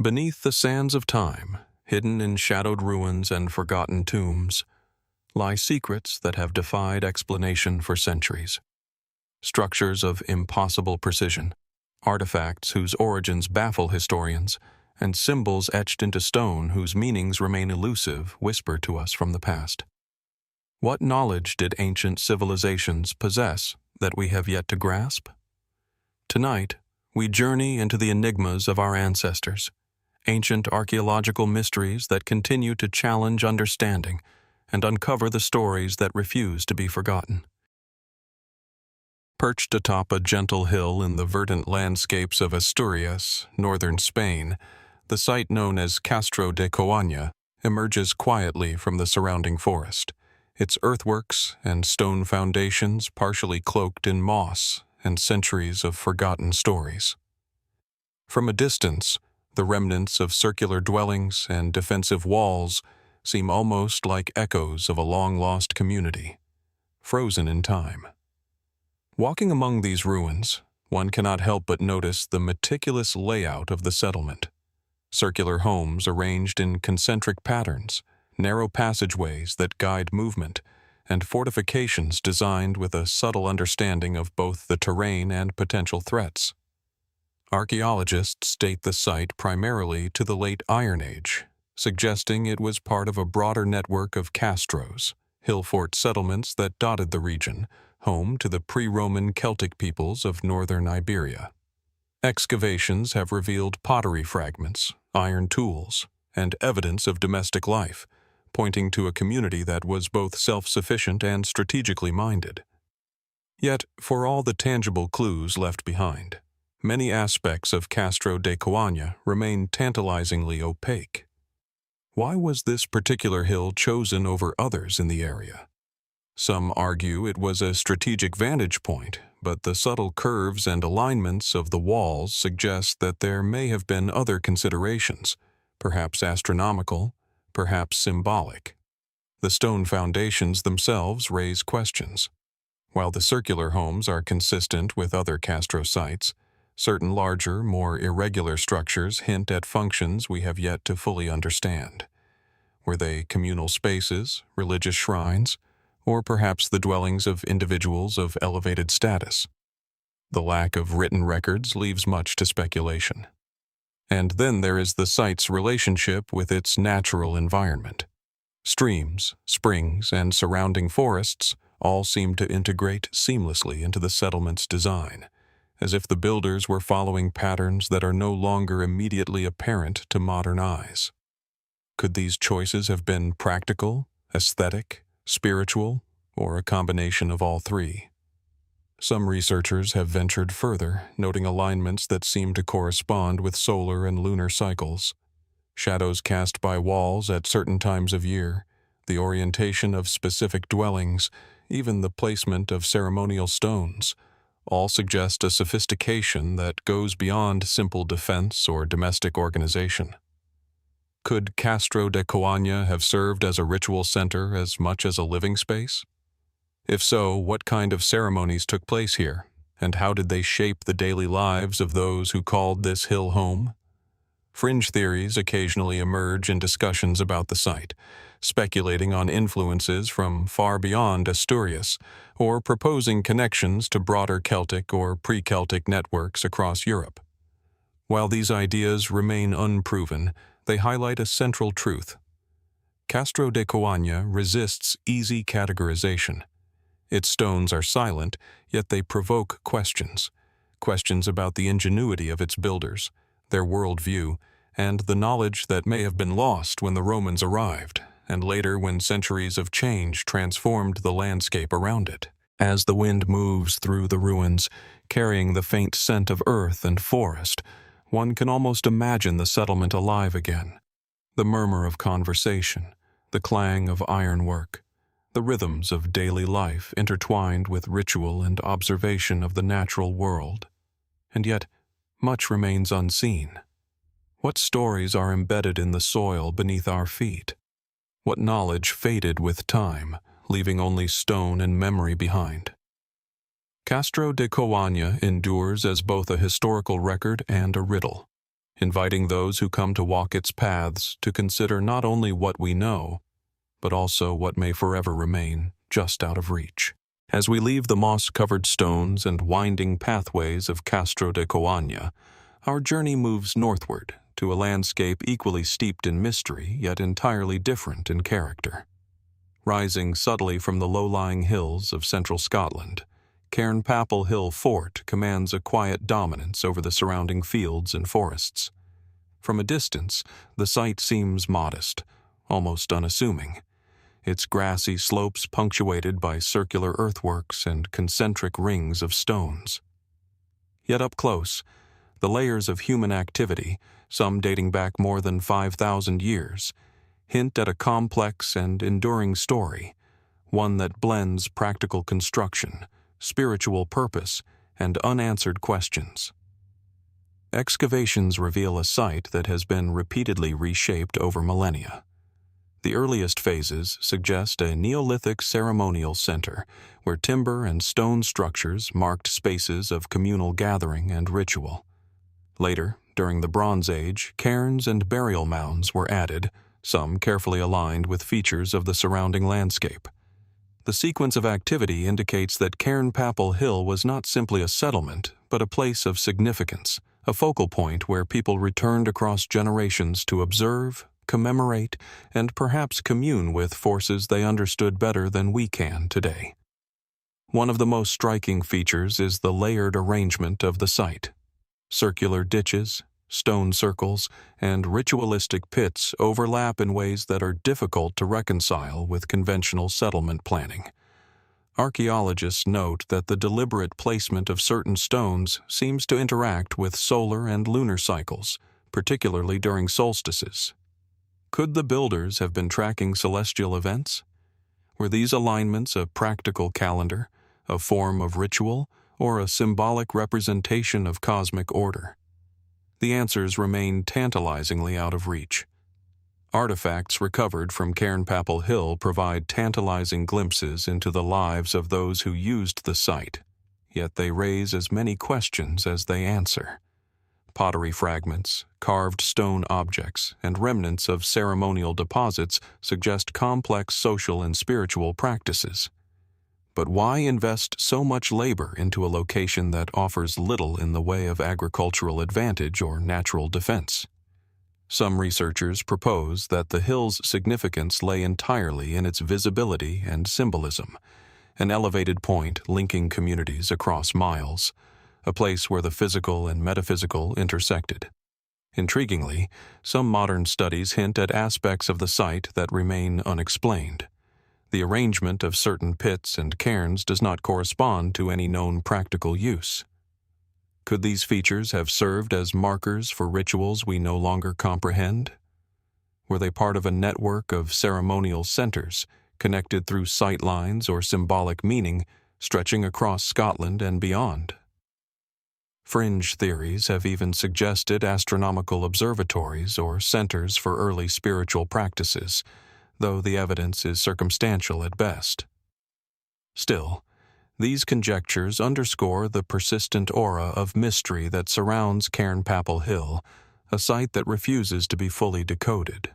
Beneath the sands of time, hidden in shadowed ruins and forgotten tombs, lie secrets that have defied explanation for centuries. Structures of impossible precision, artifacts whose origins baffle historians, and symbols etched into stone whose meanings remain elusive whisper to us from the past. What knowledge did ancient civilizations possess that we have yet to grasp? Tonight, we journey into the enigmas of our ancestors, ancient archaeological mysteries that continue to challenge understanding and uncover the stories that refuse to be forgotten. Perched atop a gentle hill in the verdant landscapes of Asturias, northern Spain, the site known as Castro de Coaña emerges quietly from the surrounding forest, its earthworks and stone foundations partially cloaked in moss and centuries of forgotten stories. From a distance, the remnants of circular dwellings and defensive walls seem almost like echoes of a long-lost community, frozen in time. Walking among these ruins, one cannot help but notice the meticulous layout of the settlement. Circular homes arranged in concentric patterns, narrow passageways that guide movement, and fortifications designed with a subtle understanding of both the terrain and potential threats. Archaeologists date the site primarily to the late Iron Age, suggesting it was part of a broader network of castros, hill fort settlements that dotted the region, home to the pre-Roman Celtic peoples of northern Iberia. Excavations have revealed pottery fragments, iron tools, and evidence of domestic life, pointing to a community that was both self-sufficient and strategically minded. Yet, for all the tangible clues left behind, many aspects of Castro de Coaña remain tantalizingly opaque. Why was this particular hill chosen over others in the area? Some argue it was a strategic vantage point, but the subtle curves and alignments of the walls suggest that there may have been other considerations, perhaps astronomical, perhaps symbolic. The stone foundations themselves raise questions. While the circular homes are consistent with other Castro sites, certain larger, more irregular structures hint at functions we have yet to fully understand. Were they communal spaces, religious shrines, or perhaps the dwellings of individuals of elevated status? The lack of written records leaves much to speculation. And then there is the site's relationship with its natural environment. Streams, springs, and surrounding forests all seem to integrate seamlessly into the settlement's design, as if the builders were following patterns that are no longer immediately apparent to modern eyes. Could these choices have been practical, aesthetic, spiritual, or a combination of all three? Some researchers have ventured further, noting alignments that seem to correspond with solar and lunar cycles. Shadows cast by walls at certain times of year, the orientation of specific dwellings, even the placement of ceremonial stones, all suggest a sophistication that goes beyond simple defense or domestic organization. Could Castro de Coaña have served as a ritual center as much as a living space? If so, what kind of ceremonies took place here, and how did they shape the daily lives of those who called this hill home? Fringe theories occasionally emerge in discussions about the site, speculating on influences from far beyond Asturias, or proposing connections to broader Celtic or pre-Celtic networks across Europe. While these ideas remain unproven, they highlight a central truth. Castro de Coaña resists easy categorization. Its stones are silent, yet they provoke questions. Questions about the ingenuity of its builders, their worldview, and the knowledge that may have been lost when the Romans arrived, and later when centuries of change transformed the landscape around it. As the wind moves through the ruins, carrying the faint scent of earth and forest, one can almost imagine the settlement alive again. The murmur of conversation, the clang of ironwork, the rhythms of daily life intertwined with ritual and observation of the natural world. And yet, much remains unseen. What stories are embedded in the soil beneath our feet? What knowledge faded with time, leaving only stone and memory behind? Castro de Coaña endures as both a historical record and a riddle. inviting those who come to walk its paths to consider not only what we know, but also what may forever remain just out of reach. As we leave the moss-covered stones and winding pathways of Castro de Coaña, our journey moves northward to a landscape equally steeped in mystery, yet entirely different in character. Rising subtly from the low-lying hills of central Scotland, Cairnpapple Hill Fort commands a quiet dominance over the surrounding fields and forests. From a distance, the site seems modest, almost unassuming, its grassy slopes punctuated by circular earthworks and concentric rings of stones. Yet up close, the layers of human activity, some dating back more than 5,000 years, hint at a complex and enduring story, one that blends practical construction, spiritual purpose, and unanswered questions. Excavations reveal a site that has been repeatedly reshaped over millennia. The earliest phases suggest a Neolithic ceremonial center where timber and stone structures marked spaces of communal gathering and ritual. Later, during the Bronze Age, cairns and burial mounds were added, some carefully aligned with features of the surrounding landscape. The sequence of activity indicates that Cairnpapple Hill was not simply a settlement, but a place of significance, a focal point where people returned across generations to observe, commemorate, and perhaps commune with forces they understood better than we can today. One of the most striking features is the layered arrangement of the site. Circular ditches, stone circles, and ritualistic pits overlap in ways that are difficult to reconcile with conventional settlement planning. Archaeologists note that the deliberate placement of certain stones seems to interact with solar and lunar cycles, particularly during solstices. Could the builders have been tracking celestial events? Were these alignments a practical calendar, a form of ritual, or a symbolic representation of cosmic order? The answers remain tantalizingly out of reach. Artifacts recovered from Cairnpapple Hill provide tantalizing glimpses into the lives of those who used the site, yet they raise as many questions as they answer. Pottery fragments, carved stone objects, and remnants of ceremonial deposits suggest complex social and spiritual practices. But why invest so much labor into a location that offers little in the way of agricultural advantage or natural defense? Some researchers propose that the hill's significance lay entirely in its visibility and symbolism, an elevated point linking communities across miles, a place where the physical and metaphysical intersected. Intriguingly, some modern studies hint at aspects of the site that remain unexplained. The arrangement of certain pits and cairns does not correspond to any known practical use. Could these features have served as markers for rituals we no longer comprehend? Were they part of a network of ceremonial centers, connected through sight lines or symbolic meaning, stretching across Scotland and beyond? Fringe theories have even suggested astronomical observatories or centers for early spiritual practices, though the evidence is circumstantial at best. Still, these conjectures underscore the persistent aura of mystery that surrounds Cairnpapple Hill, a site that refuses to be fully decoded.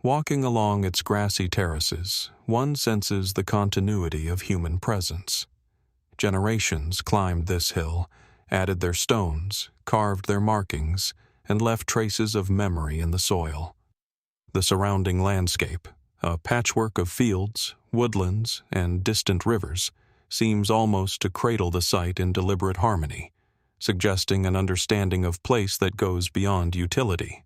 Walking along its grassy terraces, one senses the continuity of human presence. Generations climbed this hill, added their stones, carved their markings, and left traces of memory in the soil. The surrounding landscape, a patchwork of fields, woodlands, and distant rivers, seems almost to cradle the site in deliberate harmony, suggesting an understanding of place that goes beyond utility.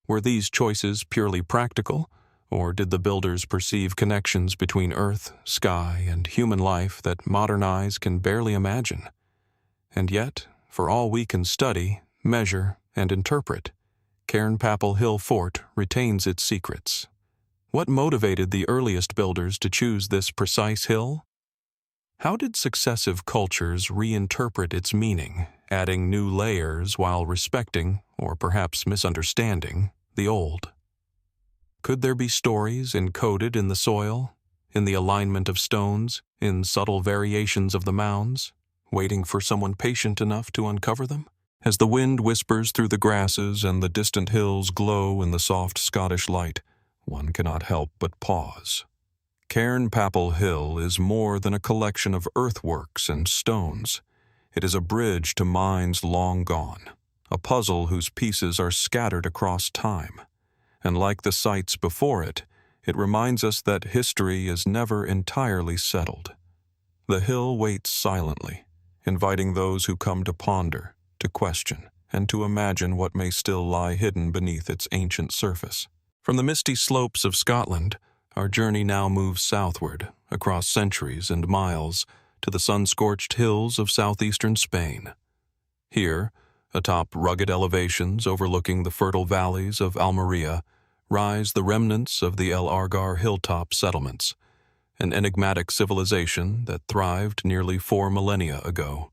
Were these choices purely practical, or did the builders perceive connections between earth, sky, and human life that modern eyes can barely imagine? And yet, for all we can study, measure, and interpret, Cairnpapple Hill Fort retains its secrets. What motivated the earliest builders to choose this precise hill? How did successive cultures reinterpret its meaning, adding new layers while respecting, or perhaps misunderstanding, the old? Could there be stories encoded in the soil, in the alignment of stones, in subtle variations of the mounds, waiting for someone patient enough to uncover them? As the wind whispers through the grasses and the distant hills glow in the soft Scottish light, one cannot help but pause. Cairnpapple Hill is more than a collection of earthworks and stones. It is a bridge to minds long gone, a puzzle whose pieces are scattered across time. And like the sites before it, it reminds us that history is never entirely settled. The hill waits silently, inviting those who come to ponder, to question, and to imagine what may still lie hidden beneath its ancient surface. From the misty slopes of Scotland, our journey now moves southward, across centuries and miles, to the sun-scorched hills of southeastern Spain. Here, atop rugged elevations overlooking the fertile valleys of Almeria, rise the remnants of the El Argar hilltop settlements, an enigmatic civilization that thrived nearly 4 millennia ago.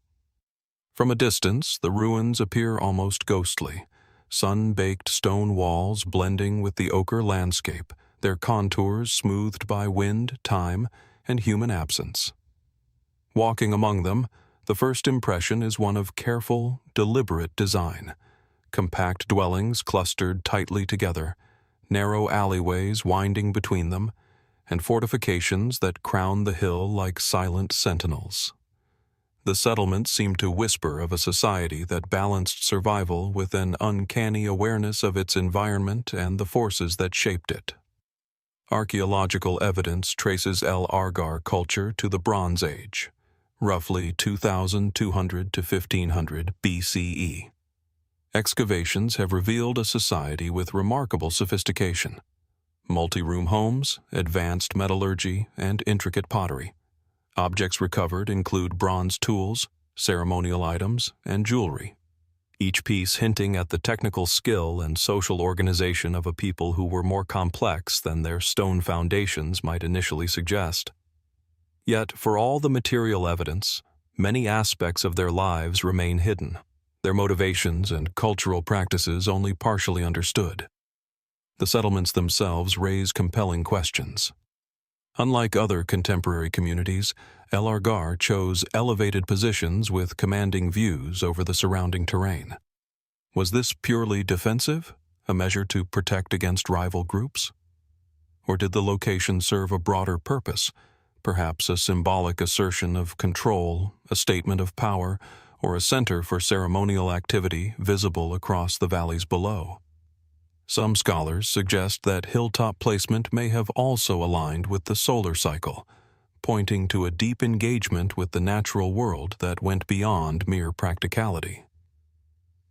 From a distance, the ruins appear almost ghostly, sun-baked stone walls blending with the ochre landscape, their contours smoothed by wind, time, and human absence. Walking among them, the first impression is one of careful, deliberate design. Compact dwellings clustered tightly together, narrow alleyways winding between them, and fortifications that crown the hill like silent sentinels. The settlements seem to whisper of a society that balanced survival with an uncanny awareness of its environment and the forces that shaped it. Archaeological evidence traces El Argar culture to the Bronze Age, roughly 2,200 to 1,500 BCE. Excavations have revealed a society with remarkable sophistication. Multi-room homes, advanced metallurgy, and intricate pottery. Objects recovered include bronze tools, ceremonial items, and jewelry, each piece hinting at the technical skill and social organization of a people who were more complex than their stone foundations might initially suggest. Yet, for all the material evidence, many aspects of their lives remain hidden, their motivations and cultural practices only partially understood. The settlements themselves raise compelling questions. Unlike other contemporary communities, El Argar chose elevated positions with commanding views over the surrounding terrain. Was this purely defensive, a measure to protect against rival groups? Or did the location serve a broader purpose, perhaps a symbolic assertion of control, a statement of power, or a center for ceremonial activity visible across the valleys below? Some scholars suggest that hilltop placement may have also aligned with the solar cycle, pointing to a deep engagement with the natural world that went beyond mere practicality.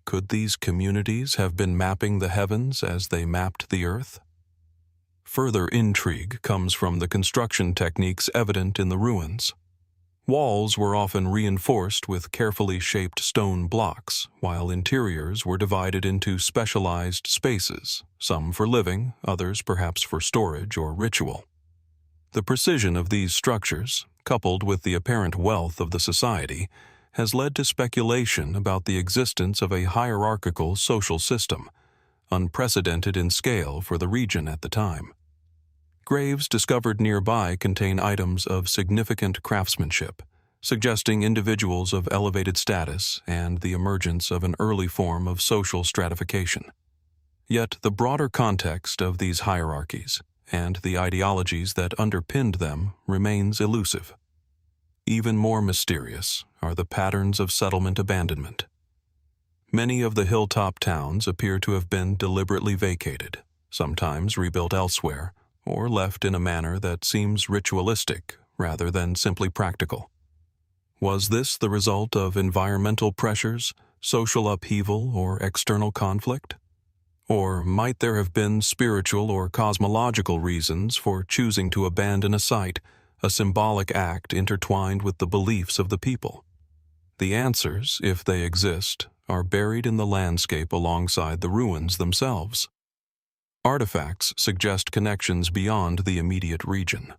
Could these communities have been mapping the heavens as they mapped the earth? Further intrigue comes from the construction techniques evident in the ruins. Walls were often reinforced with carefully shaped stone blocks, while interiors were divided into specialized spaces, some for living, others perhaps for storage or ritual. The precision of these structures, coupled with the apparent wealth of the society, has led to speculation about the existence of a hierarchical social system, unprecedented in scale for the region at the time. Graves discovered nearby contain items of significant craftsmanship, suggesting individuals of elevated status and the emergence of an early form of social stratification. Yet the broader context of these hierarchies and the ideologies that underpinned them remains elusive. Even more mysterious are the patterns of settlement abandonment. Many of the hilltop towns appear to have been deliberately vacated, sometimes rebuilt elsewhere, or left in a manner that seems ritualistic rather than simply practical. Was this the result of environmental pressures, social upheaval, or external conflict? Or might there have been spiritual or cosmological reasons for choosing to abandon a site, a symbolic act intertwined with the beliefs of the people? The answers, if they exist, are buried in the landscape alongside the ruins themselves. Artifacts suggest connections beyond the immediate region.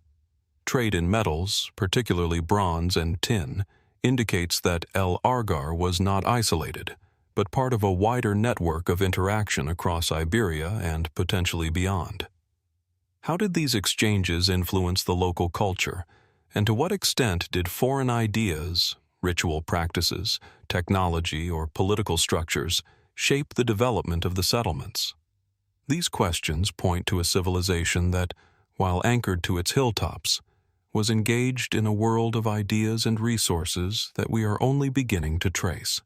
Trade in metals, particularly bronze and tin, indicates that El Argar was not isolated, but part of a wider network of interaction across Iberia and potentially beyond. How did these exchanges influence the local culture, and to what extent did foreign ideas, ritual practices, technology, or political structures shape the development of the settlements? These questions point to a civilization that, while anchored to its hilltops, was engaged in a world of ideas and resources that we are only beginning to trace.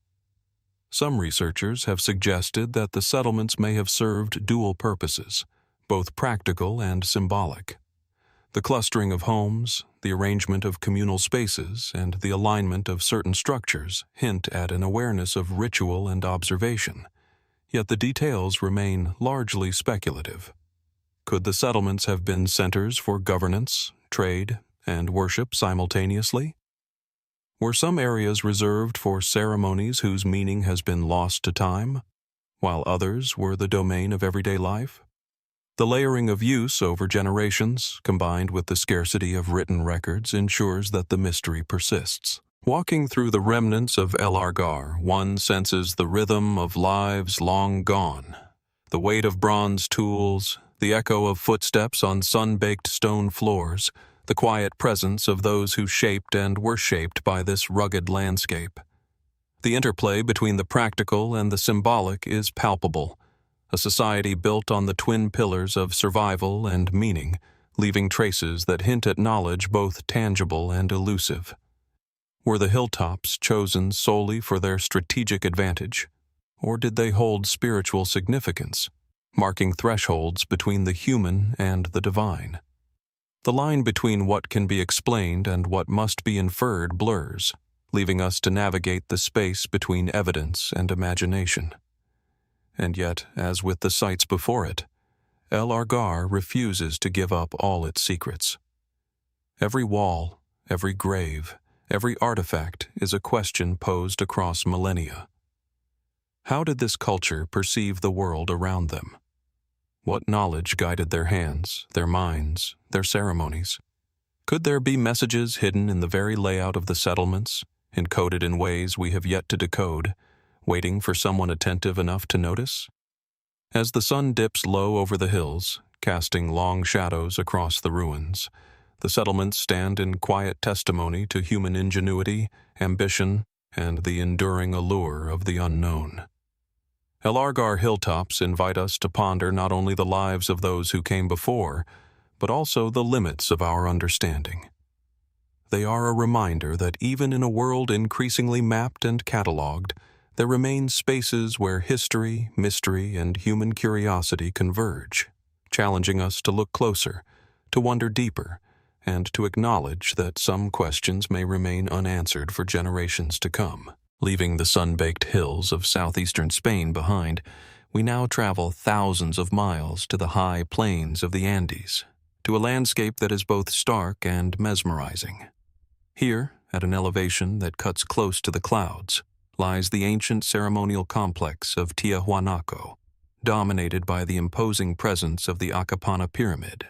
Some researchers have suggested that the settlements may have served dual purposes, both practical and symbolic. The clustering of homes, the arrangement of communal spaces, and the alignment of certain structures hint at an awareness of ritual and observation, yet the details remain largely speculative. Could the settlements have been centers for governance, trade, and worship simultaneously? Were some areas reserved for ceremonies whose meaning has been lost to time, while others were the domain of everyday life? The layering of use over generations, combined with the scarcity of written records, ensures that the mystery persists. Walking through the remnants of El Argar, one senses the rhythm of lives long gone, the weight of bronze tools, the echo of footsteps on sun-baked stone floors, the quiet presence of those who shaped and were shaped by this rugged landscape. The interplay between the practical and the symbolic is palpable, a society built on the twin pillars of survival and meaning, leaving traces that hint at knowledge both tangible and elusive. Were the hilltops chosen solely for their strategic advantage, or did they hold spiritual significance, marking thresholds between the human and the divine? The line between what can be explained and what must be inferred blurs, leaving us to navigate the space between evidence and imagination. And yet, as with the sites before it, El Argar refuses to give up all its secrets. Every wall, every grave, every artifact is a question posed across millennia. How did this culture perceive the world around them? What knowledge guided their hands, their minds, their ceremonies? Could there be messages hidden in the very layout of the settlements, encoded in ways we have yet to decode, waiting for someone attentive enough to notice? As the sun dips low over the hills, casting long shadows across the ruins, the settlements stand in quiet testimony to human ingenuity, ambition, and the enduring allure of the unknown. El Argar hilltops invite us to ponder not only the lives of those who came before, but also the limits of our understanding. They are a reminder that even in a world increasingly mapped and catalogued, there remain spaces where history, mystery, and human curiosity converge, challenging us to look closer, to wonder deeper, and to acknowledge that some questions may remain unanswered for generations to come. Leaving the sun-baked hills of southeastern Spain behind, we now travel thousands of miles to the high plains of the Andes, to a landscape that is both stark and mesmerizing. Here, at an elevation that cuts close to the clouds, lies the ancient ceremonial complex of Tiahuanaco, dominated by the imposing presence of the Akapana pyramid.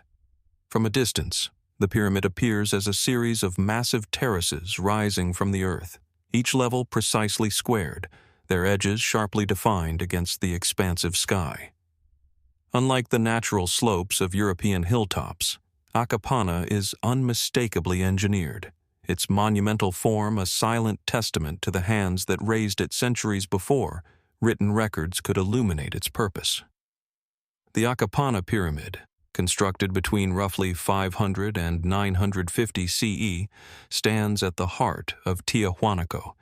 From a distance, the pyramid appears as a series of massive terraces rising from the earth, each level precisely squared, their edges sharply defined against the expansive sky. Unlike the natural slopes of European hilltops, Akapana is unmistakably engineered, its monumental form a silent testament to the hands that raised it centuries before written records could illuminate its purpose. The Akapana pyramid, constructed between roughly 500 and 950 CE, stands at the heart of Tiahuanaco,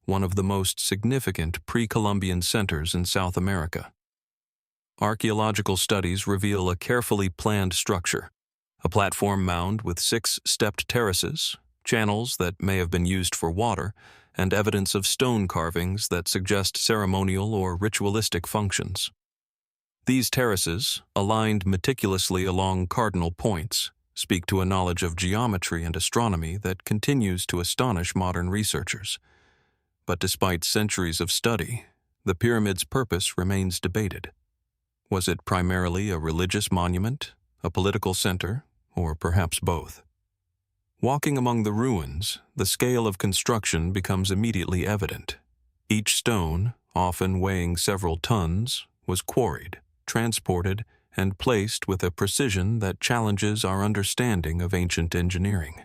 one of the most significant pre-Columbian centers in South America. Archaeological studies reveal a carefully planned structure, a platform mound with 6 stepped terraces, channels that may have been used for water, and evidence of stone carvings that suggest ceremonial or ritualistic functions. These terraces, aligned meticulously along cardinal points, speak to a knowledge of geometry and astronomy that continues to astonish modern researchers. But despite centuries of study, the pyramid's purpose remains debated. Was it primarily a religious monument, a political center, or perhaps both? Walking among the ruins, the scale of construction becomes immediately evident. Each stone, often weighing several tons, was quarried, transported, and placed with a precision that challenges our understanding of ancient engineering.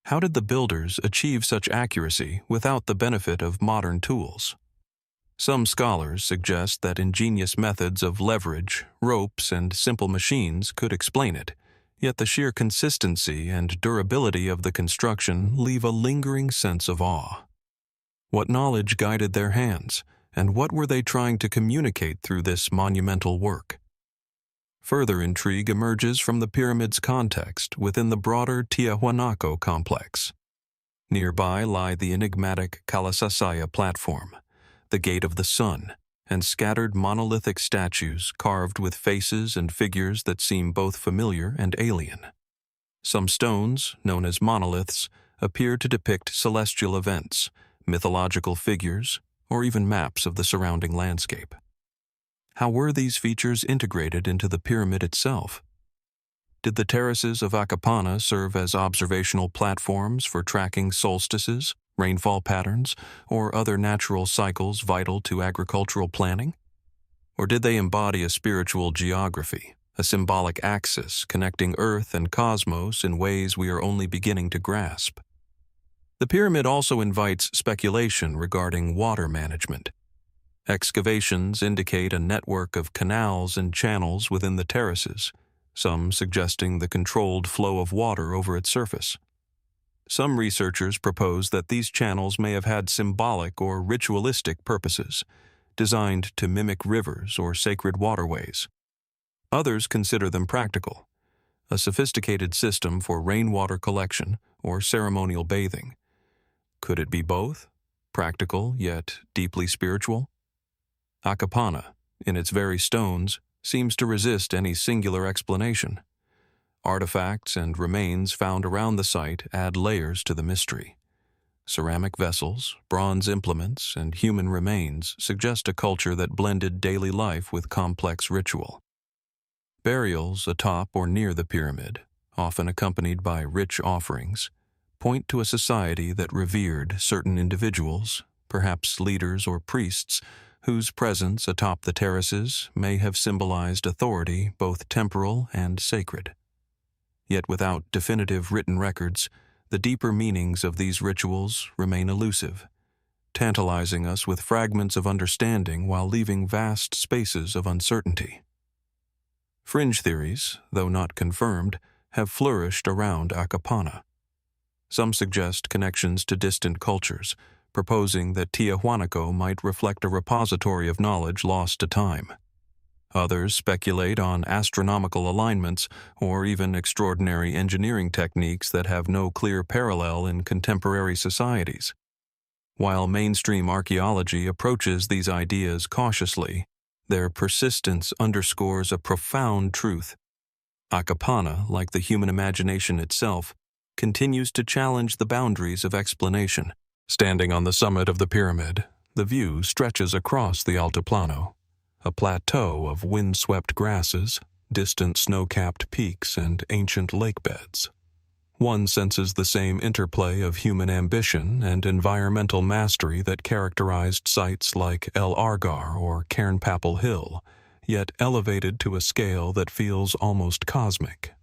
How did the builders achieve such accuracy without the benefit of modern tools? Some scholars suggest that ingenious methods of leverage, ropes, and simple machines could explain it, yet the sheer consistency and durability of the construction leave a lingering sense of awe. What knowledge guided their hands, and what were they trying to communicate through this monumental work? Further intrigue emerges from the pyramid's context within the broader Tiahuanaco complex. Nearby lie the enigmatic Kalasasaya platform, the Gate of the Sun, and scattered monolithic statues carved with faces and figures that seem both familiar and alien. Some stones, known as monoliths, appear to depict celestial events, mythological figures, or even maps of the surrounding landscape. How were these features integrated into the pyramid itself? Did the terraces of Akapana serve as observational platforms for tracking solstices, rainfall patterns, or other natural cycles vital to agricultural planning? Or did they embody a spiritual geography, a symbolic axis connecting Earth and cosmos in ways we are only beginning to grasp? The pyramid also invites speculation regarding water management. Excavations indicate a network of canals and channels within the terraces, some suggesting the controlled flow of water over its surface. Some researchers propose that these channels may have had symbolic or ritualistic purposes, designed to mimic rivers or sacred waterways. Others consider them practical, a sophisticated system for rainwater collection or ceremonial bathing. Could it be both, practical yet deeply spiritual? Akapana, in its very stones, seems to resist any singular explanation. Artifacts and remains found around the site add layers to the mystery. Ceramic vessels, bronze implements, and human remains suggest a culture that blended daily life with complex ritual. Burials atop or near the pyramid, often accompanied by rich offerings, point to a society that revered certain individuals, perhaps leaders or priests, whose presence atop the terraces may have symbolized authority both temporal and sacred. Yet without definitive written records, the deeper meanings of these rituals remain elusive, tantalizing us with fragments of understanding while leaving vast spaces of uncertainty. Fringe theories, though not confirmed, have flourished around Akapana. Some suggest connections to distant cultures, proposing that Tiahuanaco might reflect a repository of knowledge lost to time. Others speculate on astronomical alignments or even extraordinary engineering techniques that have no clear parallel in contemporary societies. While mainstream archaeology approaches these ideas cautiously, their persistence underscores a profound truth. Akapana, like the human imagination itself, continues to challenge the boundaries of explanation. Standing on the summit of the pyramid, the view stretches across the Altiplano, a plateau of wind-swept grasses, distant snow-capped peaks, and ancient lake beds. One senses the same interplay of human ambition and environmental mastery that characterized sites like El Argar or Cairnpapple Hill, yet elevated to a scale that feels almost cosmic.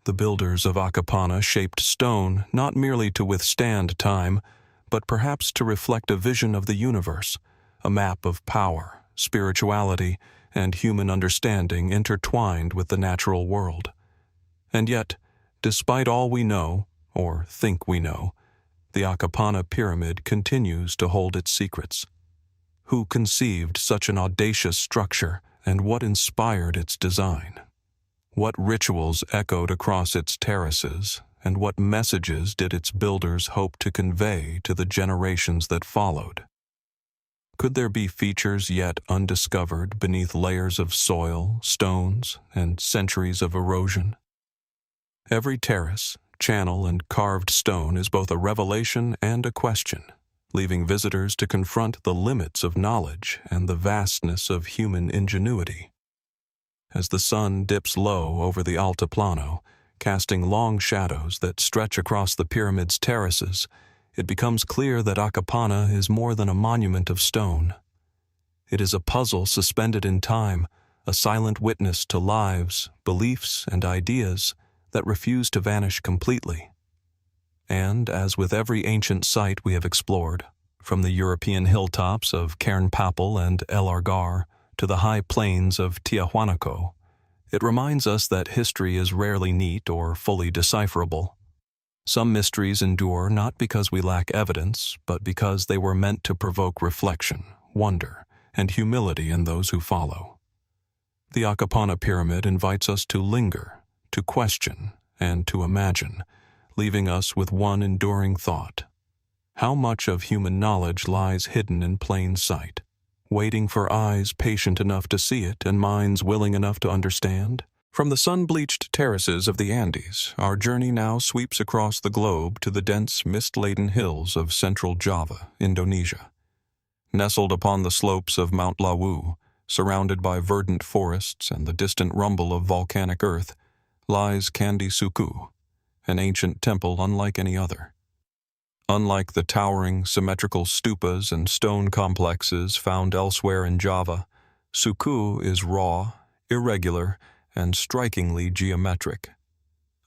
The builders of Akapana shaped stone not merely to withstand time, but perhaps to reflect a vision of the universe, a map of power, spirituality, and human understanding intertwined with the natural world. And yet, despite all we know, or think we know, the Akapana pyramid continues to hold its secrets. Who conceived such an audacious structure, and what inspired its design? What rituals echoed across its terraces, and what messages did its builders hope to convey to the generations that followed? Could there be features yet undiscovered beneath layers of soil, stones, and centuries of erosion? Every terrace, channel, and carved stone is both a revelation and a question, leaving visitors to confront the limits of knowledge and the vastness of human ingenuity. As the sun dips low over the Altiplano, casting long shadows that stretch across the pyramid's terraces, it becomes clear that Akapana is more than a monument of stone. It is a puzzle suspended in time, a silent witness to lives, beliefs, and ideas that refuse to vanish completely. And, as with every ancient site we have explored, from the European hilltops of Cairnpapple and El Argar to the high plains of Tiahuanaco, it reminds us that history is rarely neat or fully decipherable. Some mysteries endure not because we lack evidence, but because they were meant to provoke reflection, wonder, and humility in those who follow. The Akapana pyramid invites us to linger, to question, and to imagine, leaving us with one enduring thought. How much of human knowledge lies hidden in plain sight, waiting for eyes patient enough to see it and minds willing enough to understand? From the sun-bleached terraces of the Andes, our journey now sweeps across the globe to the dense, mist-laden hills of central Java, Indonesia. Nestled upon the slopes of Mount Lawu, surrounded by verdant forests and the distant rumble of volcanic earth, lies Candi Sukuh, an ancient temple unlike any other. Unlike the towering, symmetrical stupas and stone complexes found elsewhere in Java, Sukuh is raw, irregular, and strikingly geometric.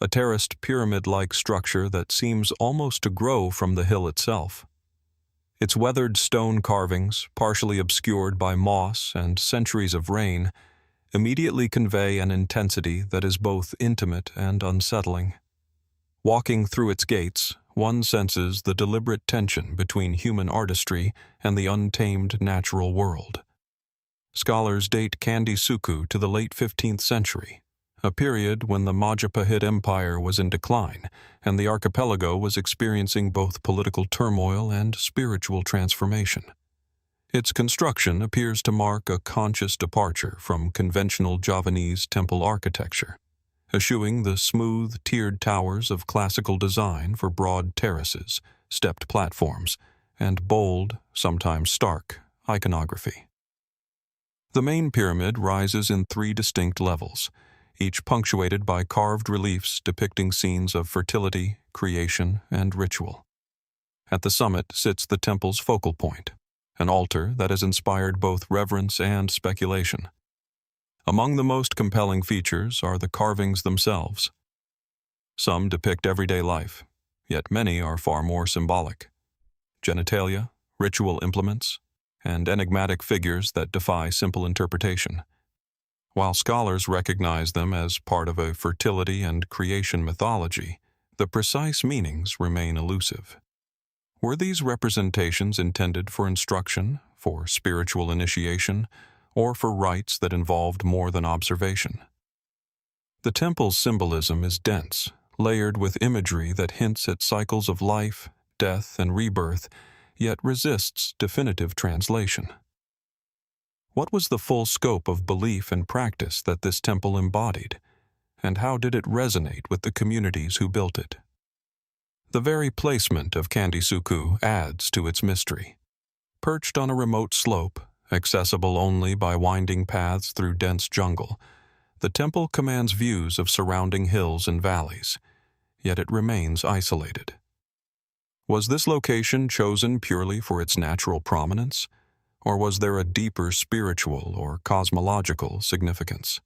A terraced pyramid-like structure that seems almost to grow from the hill itself. Its weathered stone carvings, partially obscured by moss and centuries of rain, immediately convey an intensity that is both intimate and unsettling. Walking through its gates, one senses the deliberate tension between human artistry and the untamed natural world. Scholars date Candi Sukuh to the late 15th century, a period when the Majapahit Empire was in decline and the archipelago was experiencing both political turmoil and spiritual transformation. Its construction appears to mark a conscious departure from conventional Javanese temple architecture, eschewing the smooth, tiered towers of classical design for broad terraces, stepped platforms, and bold, sometimes stark, iconography. The main pyramid rises in 3 distinct levels, each punctuated by carved reliefs depicting scenes of fertility, creation, and ritual. At the summit sits the temple's focal point, an altar that has inspired both reverence and speculation. Among the most compelling features are the carvings themselves. Some depict everyday life, yet many are far more symbolic. Genitalia, ritual implements, and enigmatic figures that defy simple interpretation. While scholars recognize them as part of a fertility and creation mythology, the precise meanings remain elusive. Were these representations intended for instruction, for spiritual initiation, or for rites that involved more than observation? The temple's symbolism is dense, layered with imagery that hints at cycles of life, death, and rebirth, yet resists definitive translation. What was the full scope of belief and practice that this temple embodied, and how did it resonate with the communities who built it? The very placement of Candi Sukuh adds to its mystery. Perched on a remote slope, accessible only by winding paths through dense jungle, the temple commands views of surrounding hills and valleys, yet it remains isolated. Was this location chosen purely for its natural prominence, or was there a deeper spiritual or cosmological significance?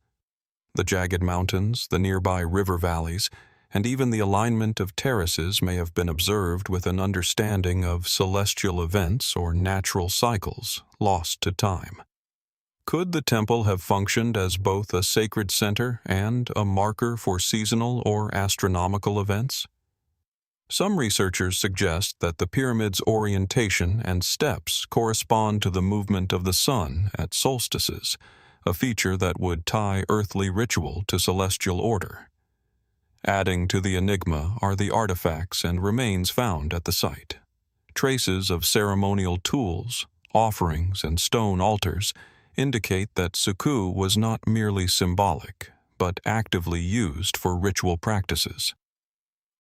The jagged mountains, the nearby river valleys, and even the alignment of terraces may have been observed with an understanding of celestial events or natural cycles lost to time. Could the temple have functioned as both a sacred center and a marker for seasonal or astronomical events? Some researchers suggest that the pyramid's orientation and steps correspond to the movement of the sun at solstices, a feature that would tie earthly ritual to celestial order. Adding to the enigma are the artifacts and remains found at the site. Traces of ceremonial tools, offerings, and stone altars indicate that Sukuh was not merely symbolic, but actively used for ritual practices.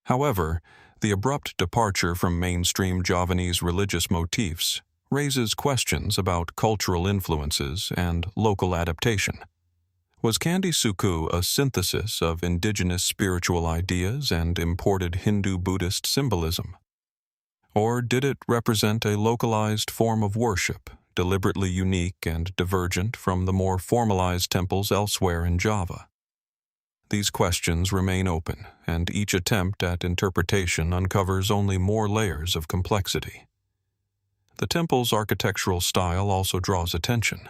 However, the abrupt departure from mainstream Javanese religious motifs raises questions about cultural influences and local adaptation. Was Candi Sukuh a synthesis of indigenous spiritual ideas and imported Hindu-Buddhist symbolism? Or did it represent a localized form of worship, deliberately unique and divergent from the more formalized temples elsewhere in Java? These questions remain open, and each attempt at interpretation uncovers only more layers of complexity. The temple's architectural style also draws attention.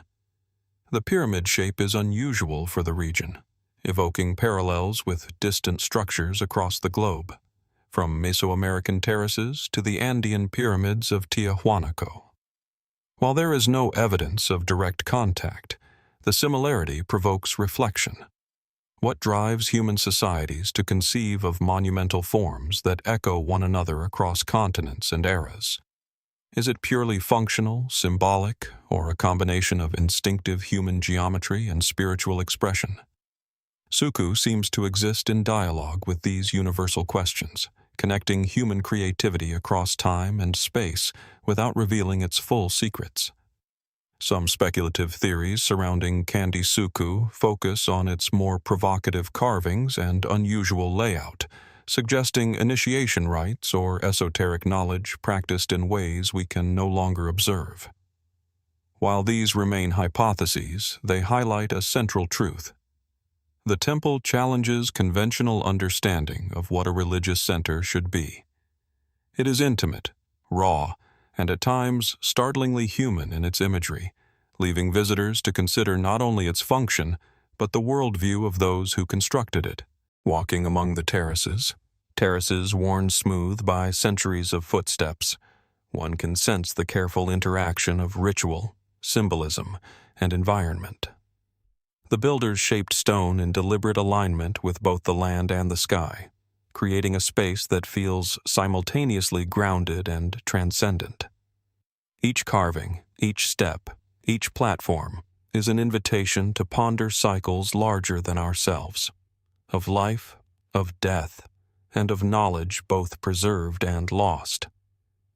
The pyramid shape is unusual for the region, evoking parallels with distant structures across the globe, from Mesoamerican terraces to the Andean pyramids of Tiahuanaco. While there is no evidence of direct contact, the similarity provokes reflection. What drives human societies to conceive of monumental forms that echo one another across continents and eras? Is it purely functional, symbolic, or a combination of instinctive human geometry and spiritual expression? Sukuh seems to exist in dialogue with these universal questions, connecting human creativity across time and space without revealing its full secrets. Some speculative theories surrounding Candi Sukuh focus on its more provocative carvings and unusual layout, suggesting initiation rites or esoteric knowledge practiced in ways we can no longer observe. While these remain hypotheses, they highlight a central truth. The temple challenges conventional understanding of what a religious center should be. It is intimate, raw, and at times startlingly human in its imagery, leaving visitors to consider not only its function, but the worldview of those who constructed it. Walking among the terraces worn smooth by centuries of footsteps, one can sense the careful interaction of ritual, symbolism, and environment. The builders shaped stone in deliberate alignment with both the land and the sky, creating a space that feels simultaneously grounded and transcendent. Each carving, each step, each platform is an invitation to ponder cycles larger than ourselves, of life, of death, and of knowledge both preserved and lost.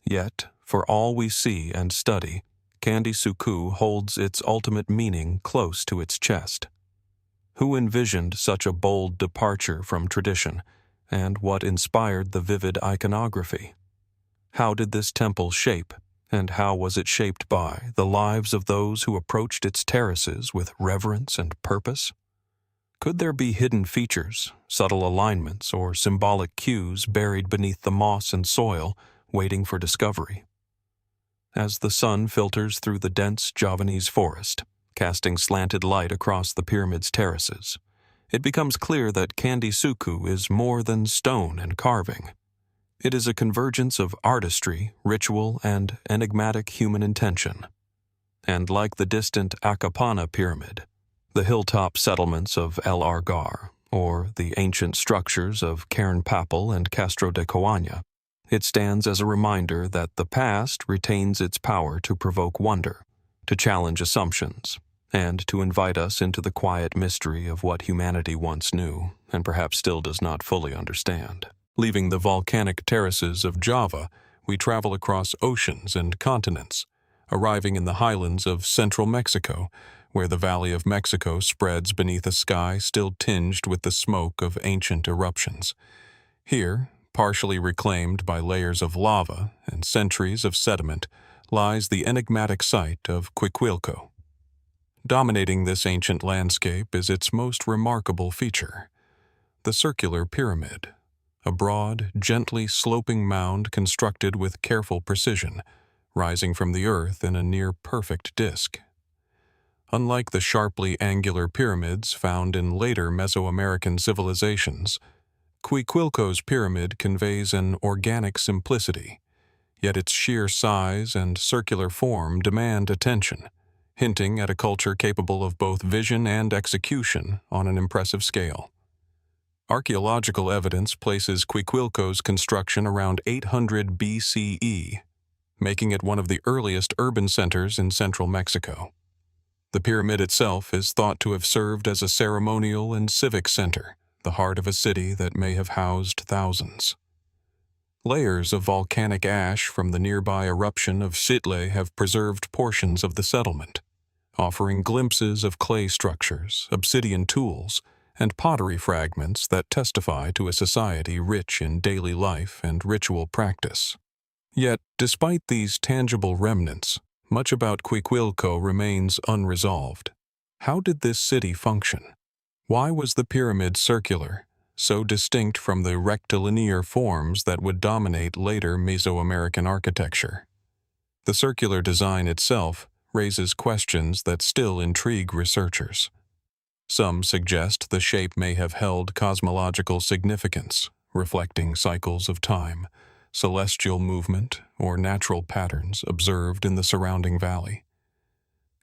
Yet, for all we see and study, Candi Sukuh holds its ultimate meaning close to its chest. Who envisioned such a bold departure from tradition, and what inspired the vivid iconography? How did this temple shape, and how was it shaped by, the lives of those who approached its terraces with reverence and purpose? Could there be hidden features, subtle alignments, or symbolic cues buried beneath the moss and soil, waiting for discovery? As the sun filters through the dense Javanese forest, casting slanted light across the pyramid's terraces, it becomes clear that Candi Sukuh is more than stone and carving. It is a convergence of artistry, ritual, and enigmatic human intention. And like the distant Akapana pyramid, the hilltop settlements of El Argar, or the ancient structures of Cairnpapple and Castro de Coaña, it stands as a reminder that the past retains its power to provoke wonder, to challenge assumptions, and to invite us into the quiet mystery of what humanity once knew and perhaps still does not fully understand. Leaving the volcanic terraces of Java, we travel across oceans and continents, arriving in the highlands of central Mexico, where the Valley of Mexico spreads beneath a sky still tinged with the smoke of ancient eruptions. Here, partially reclaimed by layers of lava and centuries of sediment, lies the enigmatic site of Cuicuilco. Dominating this ancient landscape is its most remarkable feature, the circular pyramid, a broad, gently sloping mound constructed with careful precision, rising from the earth in a near-perfect disk. Unlike the sharply angular pyramids found in later Mesoamerican civilizations, Cuicuilco's pyramid conveys an organic simplicity, yet its sheer size and circular form demand attention, hinting at a culture capable of both vision and execution on an impressive scale. Archaeological evidence places Cuicuilco's construction around 800 BCE, making it one of the earliest urban centers in central Mexico. The pyramid itself is thought to have served as a ceremonial and civic center, the heart of a city that may have housed thousands. Layers of volcanic ash from the nearby eruption of Xitle have preserved portions of the settlement, offering glimpses of clay structures, obsidian tools, and pottery fragments that testify to a society rich in daily life and ritual practice. Yet, despite these tangible remnants, much about Cuicuilco remains unresolved. How did this city function? Why was the pyramid circular, so distinct from the rectilinear forms that would dominate later Mesoamerican architecture? The circular design itself raises questions that still intrigue researchers. Some suggest the shape may have held cosmological significance, reflecting cycles of time, celestial movement, or natural patterns observed in the surrounding valley.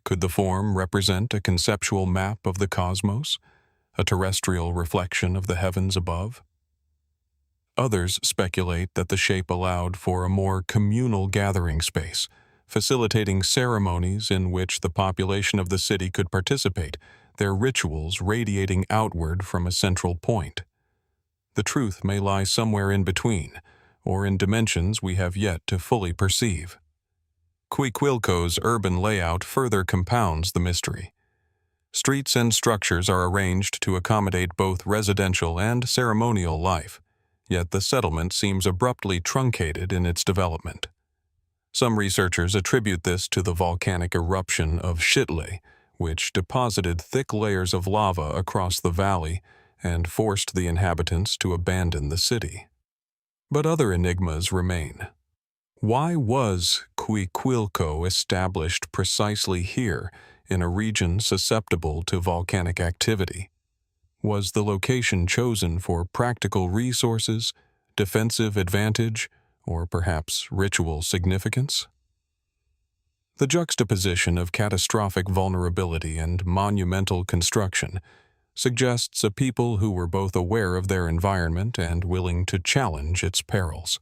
Could the form represent a conceptual map of the cosmos, a terrestrial reflection of the heavens above? Others speculate that the shape allowed for a more communal gathering space, facilitating ceremonies in which the population of the city could participate, their rituals radiating outward from a central point. The truth may lie somewhere in between, or in dimensions we have yet to fully perceive. Cuicuilco's urban layout further compounds the mystery. Streets and structures are arranged to accommodate both residential and ceremonial life, yet the settlement seems abruptly truncated in its development. Some researchers attribute this to the volcanic eruption of Chitle, which deposited thick layers of lava across the valley and forced the inhabitants to abandon the city. But other enigmas remain. Why was Cuicuilco established precisely here, in a region susceptible to volcanic activity? Was the location chosen for practical resources, defensive advantage, or perhaps ritual significance? The juxtaposition of catastrophic vulnerability and monumental construction suggests a people who were both aware of their environment and willing to challenge its perils.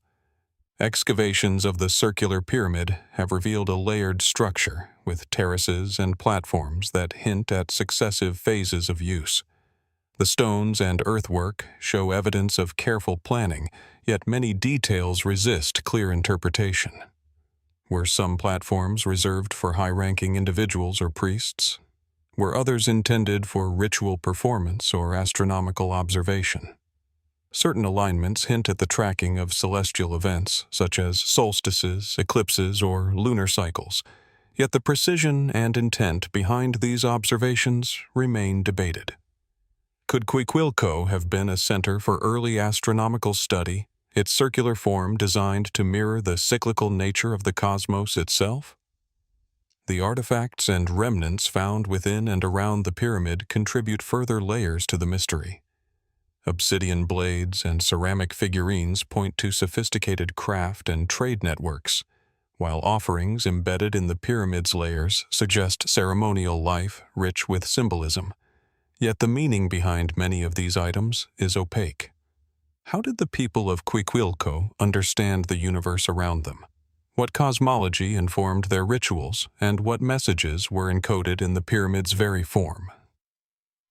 Excavations of the circular pyramid have revealed a layered structure with terraces and platforms that hint at successive phases of use. The stones and earthwork show evidence of careful planning, yet many details resist clear interpretation. Were some platforms reserved for high-ranking individuals or priests? Were others intended for ritual performance or astronomical observation? Certain alignments hint at the tracking of celestial events, such as solstices, eclipses, or lunar cycles, yet the precision and intent behind these observations remain debated. Could Cuicuilco have been a center for early astronomical study, its circular form designed to mirror the cyclical nature of the cosmos itself? The artifacts and remnants found within and around the pyramid contribute further layers to the mystery. Obsidian blades and ceramic figurines point to sophisticated craft and trade networks, while offerings embedded in the pyramid's layers suggest ceremonial life rich with symbolism. Yet the meaning behind many of these items is opaque. How did the people of Cuicuilco understand the universe around them? What cosmology informed their rituals, and what messages were encoded in the pyramid's very form?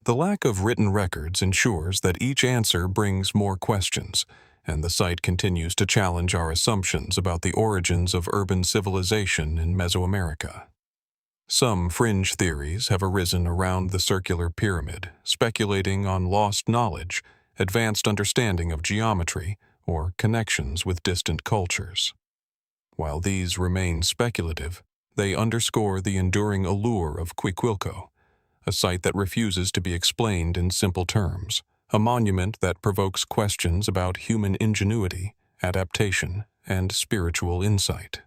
The lack of written records ensures that each answer brings more questions, and the site continues to challenge our assumptions about the origins of urban civilization in Mesoamerica. Some fringe theories have arisen around the circular pyramid, speculating on lost knowledge, advanced understanding of geometry, or connections with distant cultures. While these remain speculative, they underscore the enduring allure of Cuicuilco, a site that refuses to be explained in simple terms, a monument that provokes questions about human ingenuity, adaptation, and spiritual insight.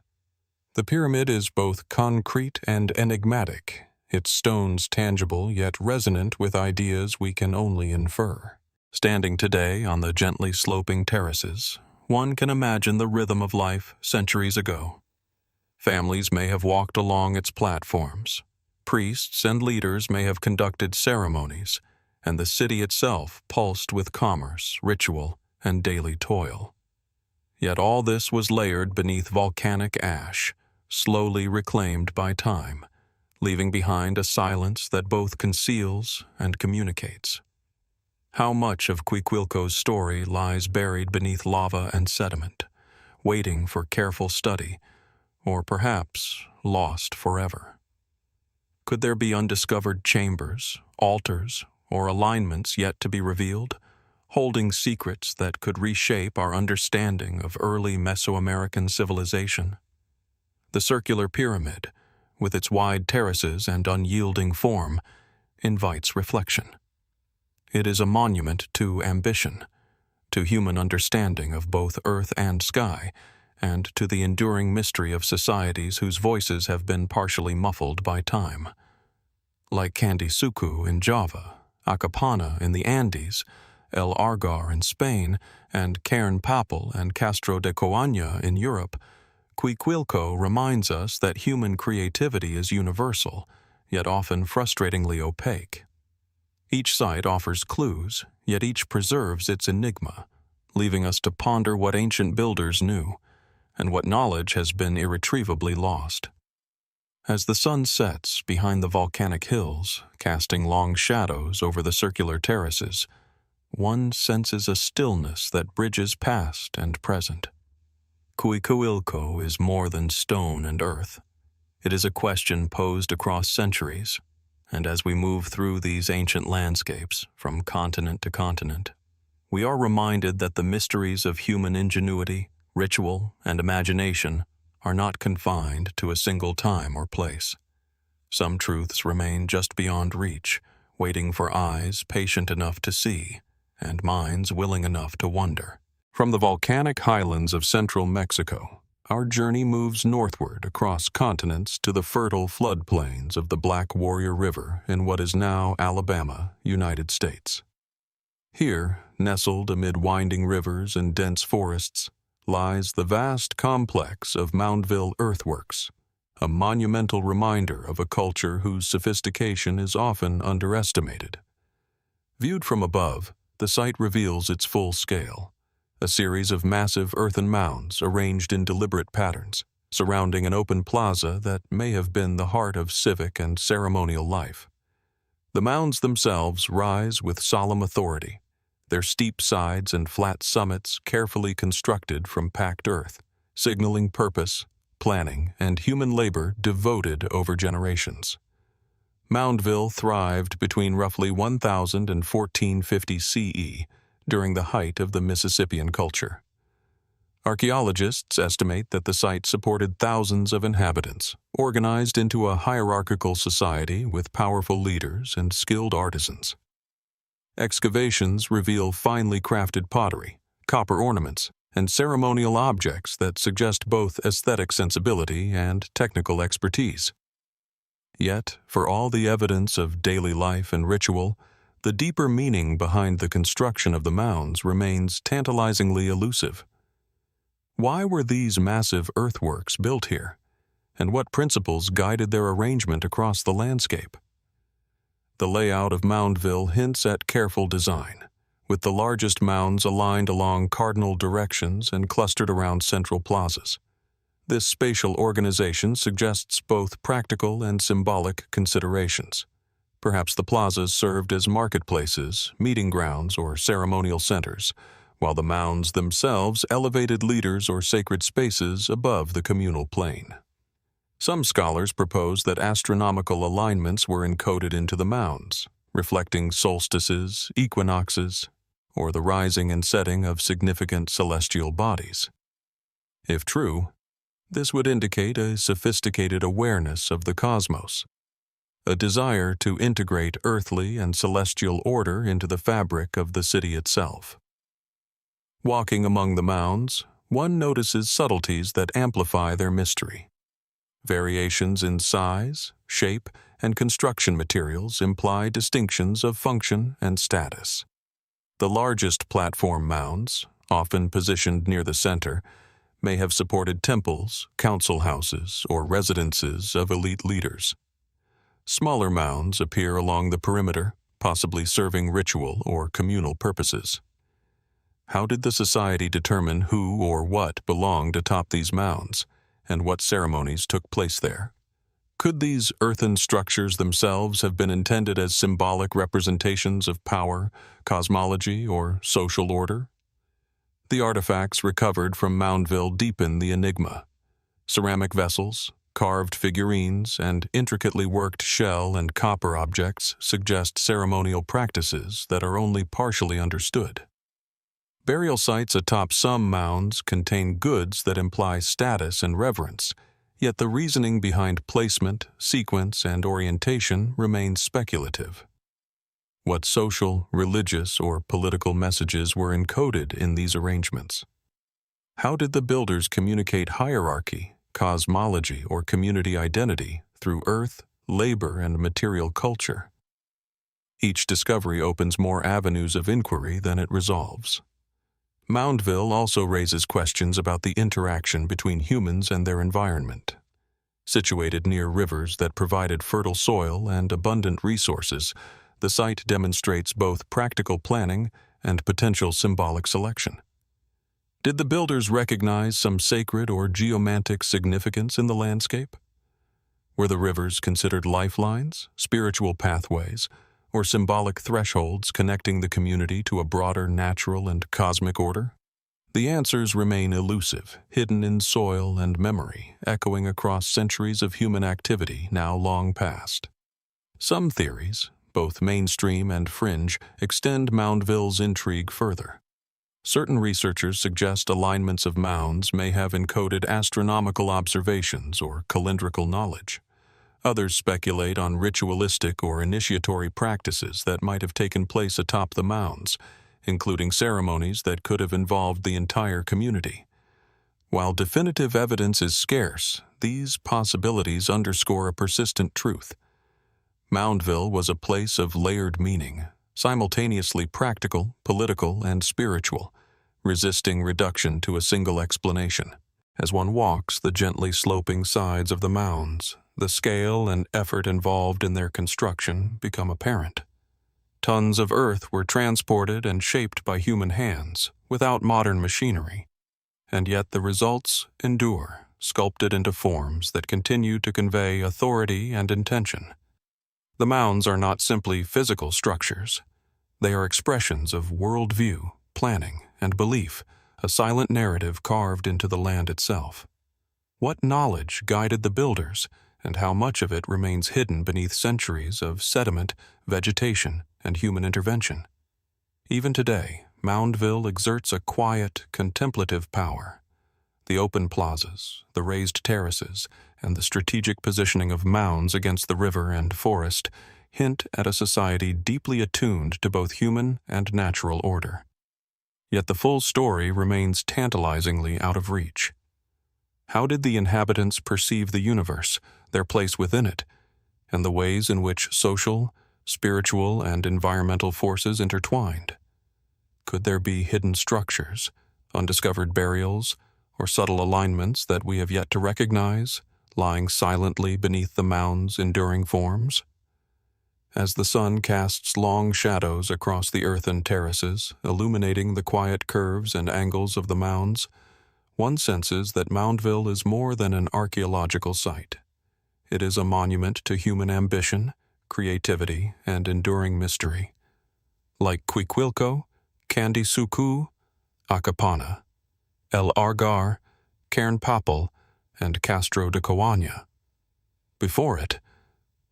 The pyramid is both concrete and enigmatic, its stones tangible yet resonant with ideas we can only infer. Standing today on the gently sloping terraces, one can imagine the rhythm of life centuries ago. Families may have walked along its platforms. Priests and leaders may have conducted ceremonies, and the city itself pulsed with commerce, ritual, and daily toil. Yet all this was layered beneath volcanic ash, slowly reclaimed by time, leaving behind a silence that both conceals and communicates. How much of Cuicuilco's story lies buried beneath lava and sediment, waiting for careful study, or perhaps lost forever? Could there be undiscovered chambers, altars, or alignments yet to be revealed, holding secrets that could reshape our understanding of early Mesoamerican civilization? The circular pyramid, with its wide terraces and unyielding form, invites reflection. It is a monument to ambition, to human understanding of both earth and sky, and to the enduring mystery of societies whose voices have been partially muffled by time. Like Candi Sukuh in Java, Akapana in the Andes, El Argar in Spain, and Cairnpapple and Castro de Coaña in Europe, Cuicuilco reminds us that human creativity is universal, yet often frustratingly opaque. Each site offers clues, yet each preserves its enigma, leaving us to ponder what ancient builders knew, and what knowledge has been irretrievably lost. As the sun sets behind the volcanic hills, casting long shadows over the circular terraces, one senses a stillness that bridges past and present. Cuicuilco is more than stone and earth. It is a question posed across centuries, and as we move through these ancient landscapes, from continent to continent, we are reminded that the mysteries of human ingenuity, ritual, and imagination are not confined to a single time or place. Some truths remain just beyond reach, waiting for eyes patient enough to see, and minds willing enough to wonder. From the volcanic highlands of central Mexico, our journey moves northward across continents to the fertile floodplains of the Black Warrior River in what is now Alabama, United States. Here, nestled amid winding rivers and dense forests, lies the vast complex of Moundville Earthworks, a monumental reminder of a culture whose sophistication is often underestimated. Viewed from above, the site reveals its full scale, a series of massive earthen mounds arranged in deliberate patterns, surrounding an open plaza that may have been the heart of civic and ceremonial life. The mounds themselves rise with solemn authority, their steep sides and flat summits carefully constructed from packed earth, signaling purpose, planning, and human labor devoted over generations. Moundville thrived between roughly 1000 and 1450 CE during the height of the Mississippian culture. Archaeologists estimate that the site supported thousands of inhabitants, organized into a hierarchical society with powerful leaders and skilled artisans. Excavations reveal finely crafted pottery, copper ornaments, and ceremonial objects that suggest both aesthetic sensibility and technical expertise. Yet, for all the evidence of daily life and ritual, the deeper meaning behind the construction of the mounds remains tantalizingly elusive. Why were these massive earthworks built here, and what principles guided their arrangement across the landscape? The layout of Moundville hints at careful design, with the largest mounds aligned along cardinal directions and clustered around central plazas. This spatial organization suggests both practical and symbolic considerations. Perhaps the plazas served as marketplaces, meeting grounds, or ceremonial centers, while the mounds themselves elevated leaders or sacred spaces above the communal plane. Some scholars propose that astronomical alignments were encoded into the mounds, reflecting solstices, equinoxes, or the rising and setting of significant celestial bodies. If true, this would indicate a sophisticated awareness of the cosmos, a desire to integrate earthly and celestial order into the fabric of the city itself. Walking among the mounds, one notices subtleties that amplify their mystery. Variations in size, shape, and construction materials imply distinctions of function and status. The largest platform mounds, often positioned near the center, may have supported temples, council houses, or residences of elite leaders. Smaller mounds appear along the perimeter, possibly serving ritual or communal purposes. How did the society determine who or what belonged atop these mounds, and what ceremonies took place there? Could these earthen structures themselves have been intended as symbolic representations of power, cosmology, or social order? The artifacts recovered from Moundville deepen the enigma. Ceramic vessels, carved figurines, and intricately worked shell and copper objects suggest ceremonial practices that are only partially understood. Burial sites atop some mounds contain goods that imply status and reverence, yet the reasoning behind placement, sequence, and orientation remains speculative. What social, religious, or political messages were encoded in these arrangements? How did the builders communicate hierarchy, cosmology, or community identity through earth, labor, and material culture? Each discovery opens more avenues of inquiry than it resolves. Moundville also raises questions about the interaction between humans and their environment. Situated near rivers that provided fertile soil and abundant resources, the site demonstrates both practical planning and potential symbolic selection. Did the builders recognize some sacred or geomantic significance in the landscape? Were the rivers considered lifelines, spiritual pathways, or symbolic thresholds connecting the community to a broader natural and cosmic order? The answers remain elusive, hidden in soil and memory, echoing across centuries of human activity now long past. Some theories, both mainstream and fringe, extend Moundville's intrigue further. Certain researchers suggest alignments of mounds may have encoded astronomical observations or calendrical knowledge. Others speculate on ritualistic or initiatory practices that might have taken place atop the mounds, including ceremonies that could have involved the entire community. While definitive evidence is scarce, these possibilities underscore a persistent truth. Moundville was a place of layered meaning, simultaneously practical, political, and spiritual, resisting reduction to a single explanation. As one walks the gently sloping sides of the mounds, the scale and effort involved in their construction become apparent. Tons of earth were transported and shaped by human hands, without modern machinery, and yet the results endure, sculpted into forms that continue to convey authority and intention. The mounds are not simply physical structures. They are expressions of worldview, planning, and belief, a silent narrative carved into the land itself. What knowledge guided the builders, and how much of it remains hidden beneath centuries of sediment, vegetation, and human intervention? Even today, Moundville exerts a quiet, contemplative power. The open plazas, the raised terraces, and the strategic positioning of mounds against the river and forest hint at a society deeply attuned to both human and natural order. Yet the full story remains tantalizingly out of reach. How did the inhabitants perceive the universe, their place within it, and the ways in which social, spiritual, and environmental forces intertwined? Could there be hidden structures, undiscovered burials, or subtle alignments that we have yet to recognize, lying silently beneath the mound's enduring forms? As the sun casts long shadows across the earthen terraces, illuminating the quiet curves and angles of the mounds, one senses that Moundville is more than an archaeological site. It is a monument to human ambition, creativity, and enduring mystery. Like Cuicuilco, Candi Sukuh, Akapana, El Argar, Cairnpapple, and Castro de Coaña. Before it,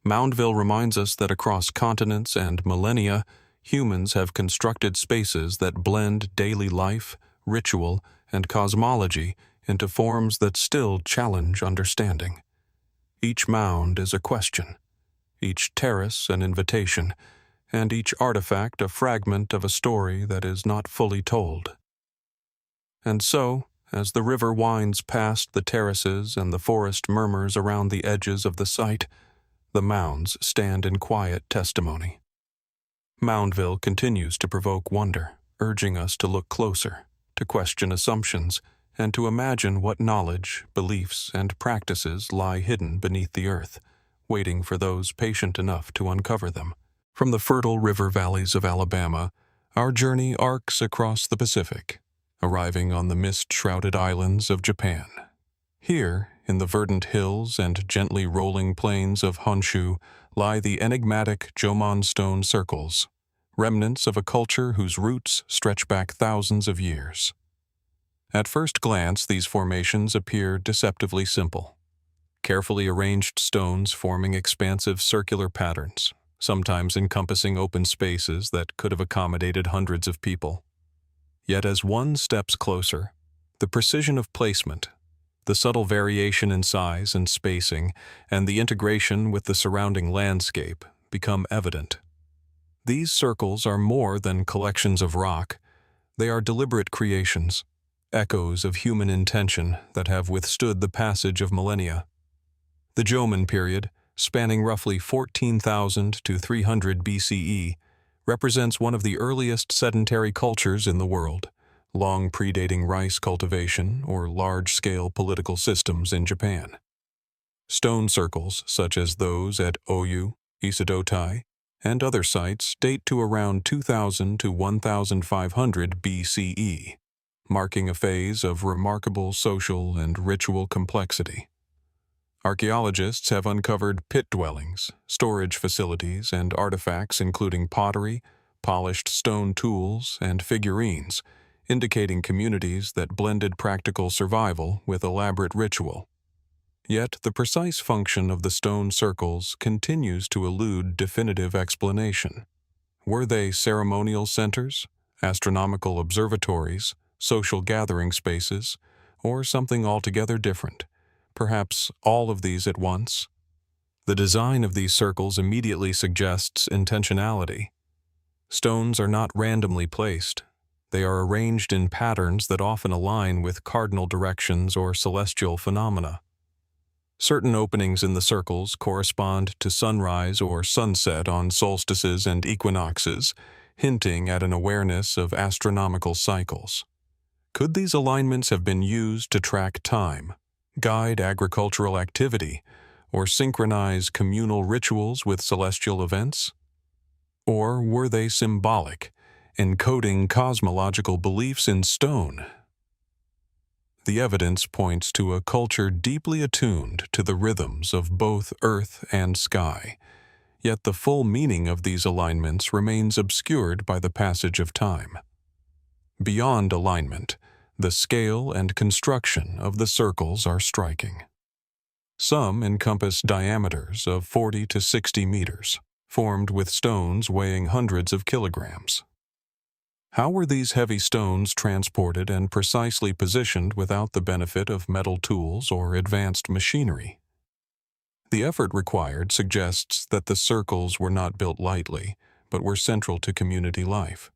Moundville reminds us that across continents and millennia, humans have constructed spaces that blend daily life, ritual, and cosmology into forms that still challenge understanding. Each mound is a question, each terrace an invitation, and each artifact a fragment of a story that is not fully told. And so, as the river winds past the terraces and the forest murmurs around the edges of the site, the mounds stand in quiet testimony. Moundville continues to provoke wonder, urging us to look closer, to question assumptions, and to imagine what knowledge, beliefs, and practices lie hidden beneath the earth, waiting for those patient enough to uncover them. From the fertile river valleys of Alabama, our journey arcs across the Pacific, arriving on the mist-shrouded islands of Japan. Here, in the verdant hills and gently rolling plains of Honshu, lie the enigmatic Jomon stone circles, remnants of a culture whose roots stretch back thousands of years. At first glance, these formations appear deceptively simple. Carefully arranged stones forming expansive circular patterns, sometimes encompassing open spaces that could have accommodated hundreds of people. Yet as one steps closer, the precision of placement, the subtle variation in size and spacing, and the integration with the surrounding landscape become evident. These circles are more than collections of rock. They are deliberate creations, echoes of human intention that have withstood the passage of millennia. The Jomon period, spanning roughly 14,000 to 300 BCE, represents one of the earliest sedentary cultures in the world, long predating rice cultivation or large-scale political systems in Japan. Stone circles, such as those at Oyu, Isadotai, and other sites date to around 2000 to 1500 BCE, marking a phase of remarkable social and ritual complexity. Archaeologists have uncovered pit dwellings, storage facilities, and artifacts including pottery, polished stone tools, and figurines, indicating communities that blended practical survival with elaborate ritual. Yet the precise function of the stone circles continues to elude definitive explanation. Were they ceremonial centers, astronomical observatories, social gathering spaces, or something altogether different? Perhaps all of these at once? The design of these circles immediately suggests intentionality. Stones are not randomly placed. They are arranged in patterns that often align with cardinal directions or celestial phenomena. Certain openings in the circles correspond to sunrise or sunset on solstices and equinoxes, hinting at an awareness of astronomical cycles. Could these alignments have been used to track time, guide agricultural activity, or synchronize communal rituals with celestial events? Or were they symbolic, encoding cosmological beliefs in stone? The evidence points to a culture deeply attuned to the rhythms of both earth and sky, yet the full meaning of these alignments remains obscured by the passage of time. Beyond alignment, the scale and construction of the circles are striking. Some encompass diameters of 40 to 60 meters, formed with stones weighing hundreds of kilograms. How were these heavy stones transported and precisely positioned without the benefit of metal tools or advanced machinery? The effort required suggests that the circles were not built lightly, but were central to community life.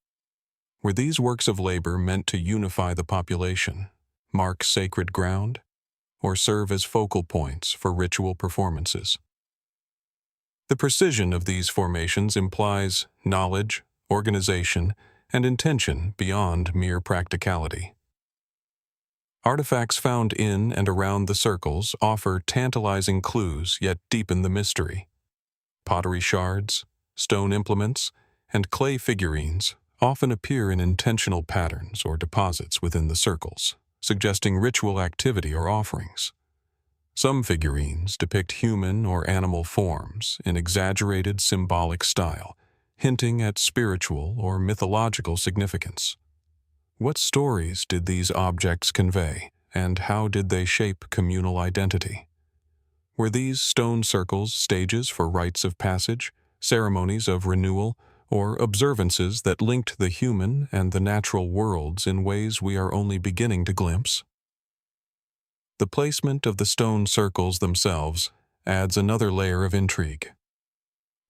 Were these works of labor meant to unify the population, mark sacred ground, or serve as focal points for ritual performances? The precision of these formations implies knowledge, organization, and intention beyond mere practicality. Artifacts found in and around the circles offer tantalizing clues yet deepen the mystery. Pottery shards, stone implements, and clay figurines often appear in intentional patterns or deposits within the circles, suggesting ritual activity or offerings. Some figurines depict human or animal forms in exaggerated symbolic style, hinting at spiritual or mythological significance. What stories did these objects convey, and how did they shape communal identity? Were these stone circles stages for rites of passage, ceremonies of renewal, or observances that linked the human and the natural worlds in ways we are only beginning to glimpse? The placement of the stone circles themselves adds another layer of intrigue.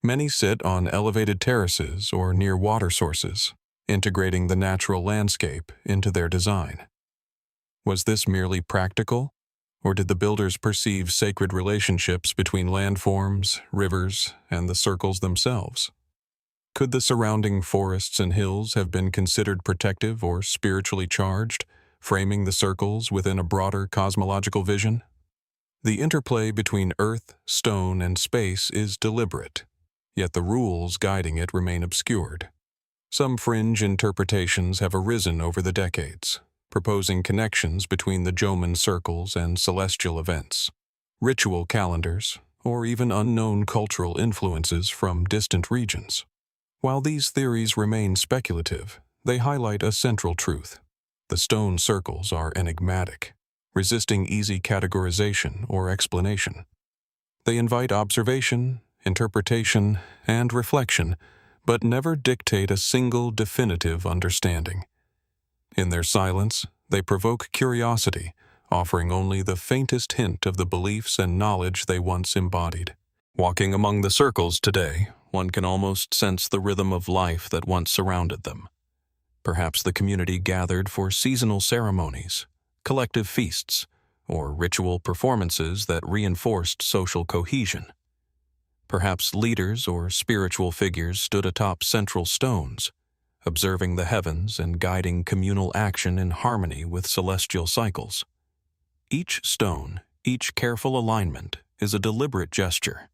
Many sit on elevated terraces or near water sources, integrating the natural landscape into their design. Was this merely practical, or did the builders perceive sacred relationships between landforms, rivers, and the circles themselves? Could the surrounding forests and hills have been considered protective or spiritually charged, framing the circles within a broader cosmological vision? The interplay between earth, stone, and space is deliberate, yet the rules guiding it remain obscured. Some fringe interpretations have arisen over the decades, proposing connections between the Jomon circles and celestial events, ritual calendars, or even unknown cultural influences from distant regions. While these theories remain speculative, they highlight a central truth. The stone circles are enigmatic, resisting easy categorization or explanation. They invite observation, interpretation, and reflection, but never dictate a single definitive understanding. In their silence, they provoke curiosity, offering only the faintest hint of the beliefs and knowledge they once embodied. Walking among the circles today, one can almost sense the rhythm of life that once surrounded them. Perhaps the community gathered for seasonal ceremonies, collective feasts, or ritual performances that reinforced social cohesion. Perhaps leaders or spiritual figures stood atop central stones, observing the heavens and guiding communal action in harmony with celestial cycles. Each stone, each careful alignment, is a deliberate gesture,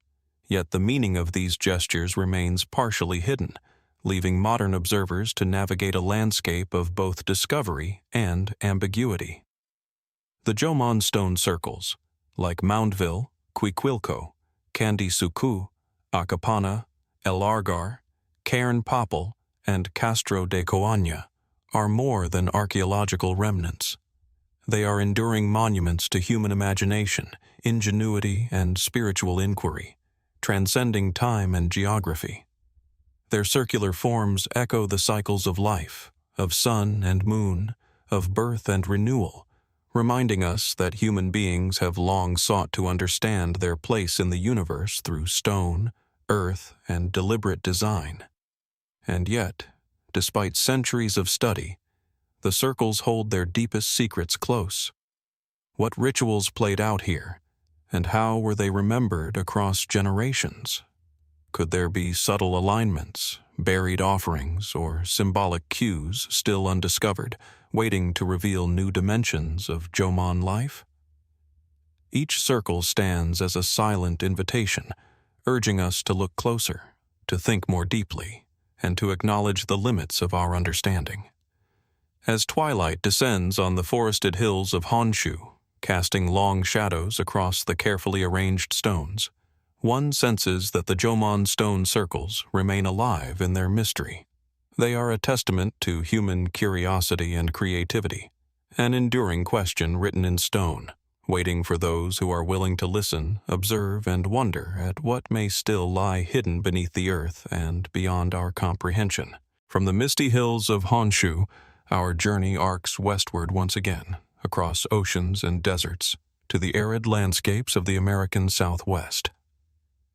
yet the meaning of these gestures remains partially hidden, leaving modern observers to navigate a landscape of both discovery and ambiguity. The Jomon stone circles, like Moundville, Cuicuilco, Candi Sukuh, Akapana, Argar, Cairnpapple, and Castro de Coaña, are more than archaeological remnants. They are enduring monuments to human imagination, ingenuity, and spiritual inquiry, transcending time and geography. Their circular forms echo the cycles of life, of sun and moon, of birth and renewal, reminding us that human beings have long sought to understand their place in the universe through stone, earth, and deliberate design. And yet, despite centuries of study, the circles hold their deepest secrets close. What rituals played out here, and how were they remembered across generations? Could there be subtle alignments, buried offerings, or symbolic cues still undiscovered, waiting to reveal new dimensions of Jomon life? Each circle stands as a silent invitation, urging us to look closer, to think more deeply, and to acknowledge the limits of our understanding. As twilight descends on the forested hills of Honshu, casting long shadows across the carefully arranged stones, one senses that the Jomon stone circles remain alive in their mystery. They are a testament to human curiosity and creativity, an enduring question written in stone, waiting for those who are willing to listen, observe, and wonder at what may still lie hidden beneath the earth and beyond our comprehension. From the misty hills of Honshu, our journey arcs westward once again, across oceans and deserts, to the arid landscapes of the American Southwest.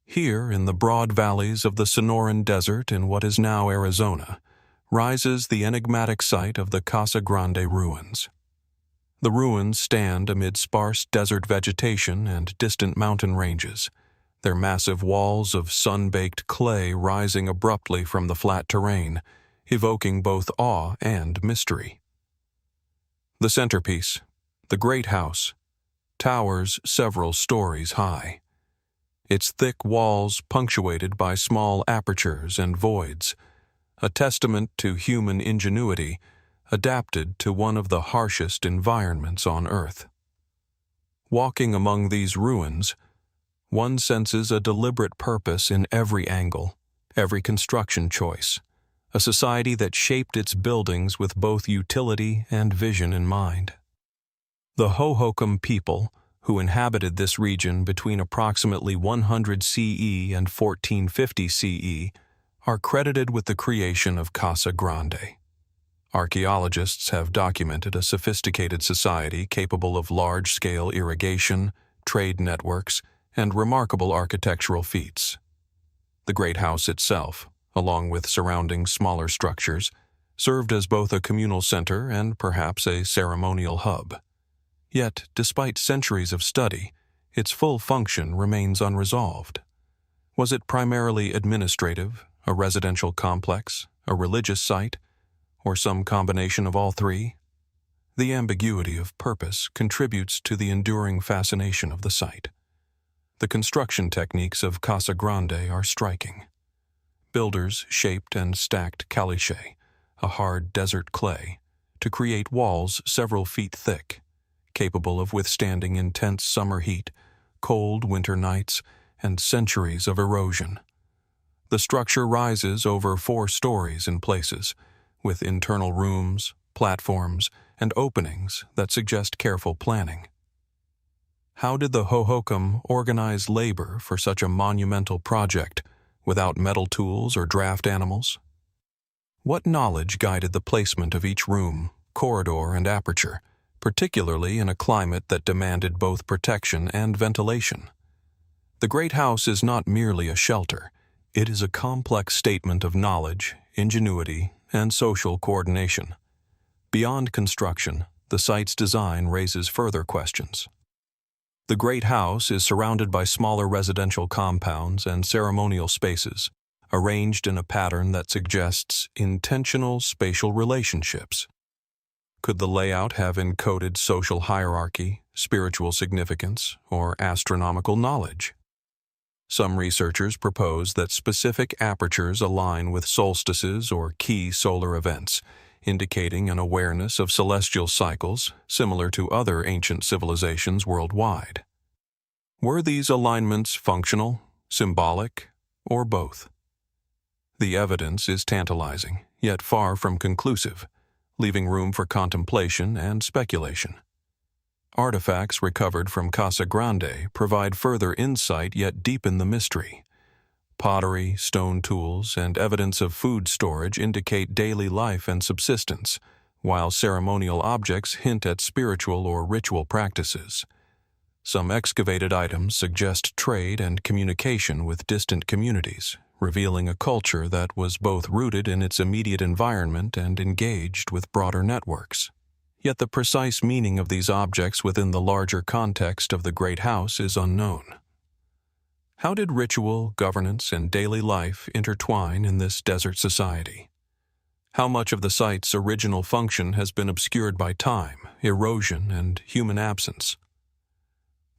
Here, in the broad valleys of the Sonoran Desert in what is now Arizona, rises the enigmatic site of the Casa Grande ruins. The ruins stand amid sparse desert vegetation and distant mountain ranges, their massive walls of sun-baked clay rising abruptly from the flat terrain, evoking both awe and mystery. The centerpiece, the Great House, towers several stories high, its thick walls punctuated by small apertures and voids, a testament to human ingenuity adapted to one of the harshest environments on Earth. Walking among these ruins, one senses a deliberate purpose in every angle, every construction choice, a society that shaped its buildings with both utility and vision in mind. The Hohokam people, who inhabited this region between approximately 100 CE and 1450 CE, are credited with the creation of Casa Grande. Archaeologists have documented a sophisticated society capable of large-scale irrigation, trade networks, and remarkable architectural feats. The Great House itself, along with surrounding smaller structures, served as both a communal center and perhaps a ceremonial hub. Yet, despite centuries of study, its full function remains unresolved. Was it primarily administrative, a residential complex, a religious site, or some combination of all three? The ambiguity of purpose contributes to the enduring fascination of the site. The construction techniques of Casa Grande are striking. Builders shaped and stacked caliche, a hard desert clay, to create walls several feet thick, capable of withstanding intense summer heat, cold winter nights, and centuries of erosion. The structure rises over 4 stories in places, with internal rooms, platforms, and openings that suggest careful planning. How did the Hohokam organize labor for such a monumental project without metal tools or draft animals? What knowledge guided the placement of each room, corridor, and aperture, particularly in a climate that demanded both protection and ventilation? The Great House is not merely a shelter, It is a complex statement of knowledge, ingenuity, and social coordination. Beyond construction, the site's design raises further questions. The Great House is surrounded by smaller residential compounds and ceremonial spaces, arranged in a pattern that suggests intentional spatial relationships. Could the layout have encoded social hierarchy, spiritual significance, or astronomical knowledge? Some researchers propose that specific apertures align with solstices or key solar events, indicating an awareness of celestial cycles similar to other ancient civilizations worldwide. Were these alignments functional, symbolic, or both? The evidence is tantalizing, yet far from conclusive, leaving room for contemplation and speculation. Artifacts recovered from Casa Grande provide further insight yet deepen the mystery. Pottery, stone tools, and evidence of food storage indicate daily life and subsistence, while ceremonial objects hint at spiritual or ritual practices. Some excavated items suggest trade and communication with distant communities, revealing a culture that was both rooted in its immediate environment and engaged with broader networks. Yet the precise meaning of these objects within the larger context of the Great House is unknown. How did ritual, governance, and daily life intertwine in this desert society? How much of the site's original function has been obscured by time, erosion, and human absence?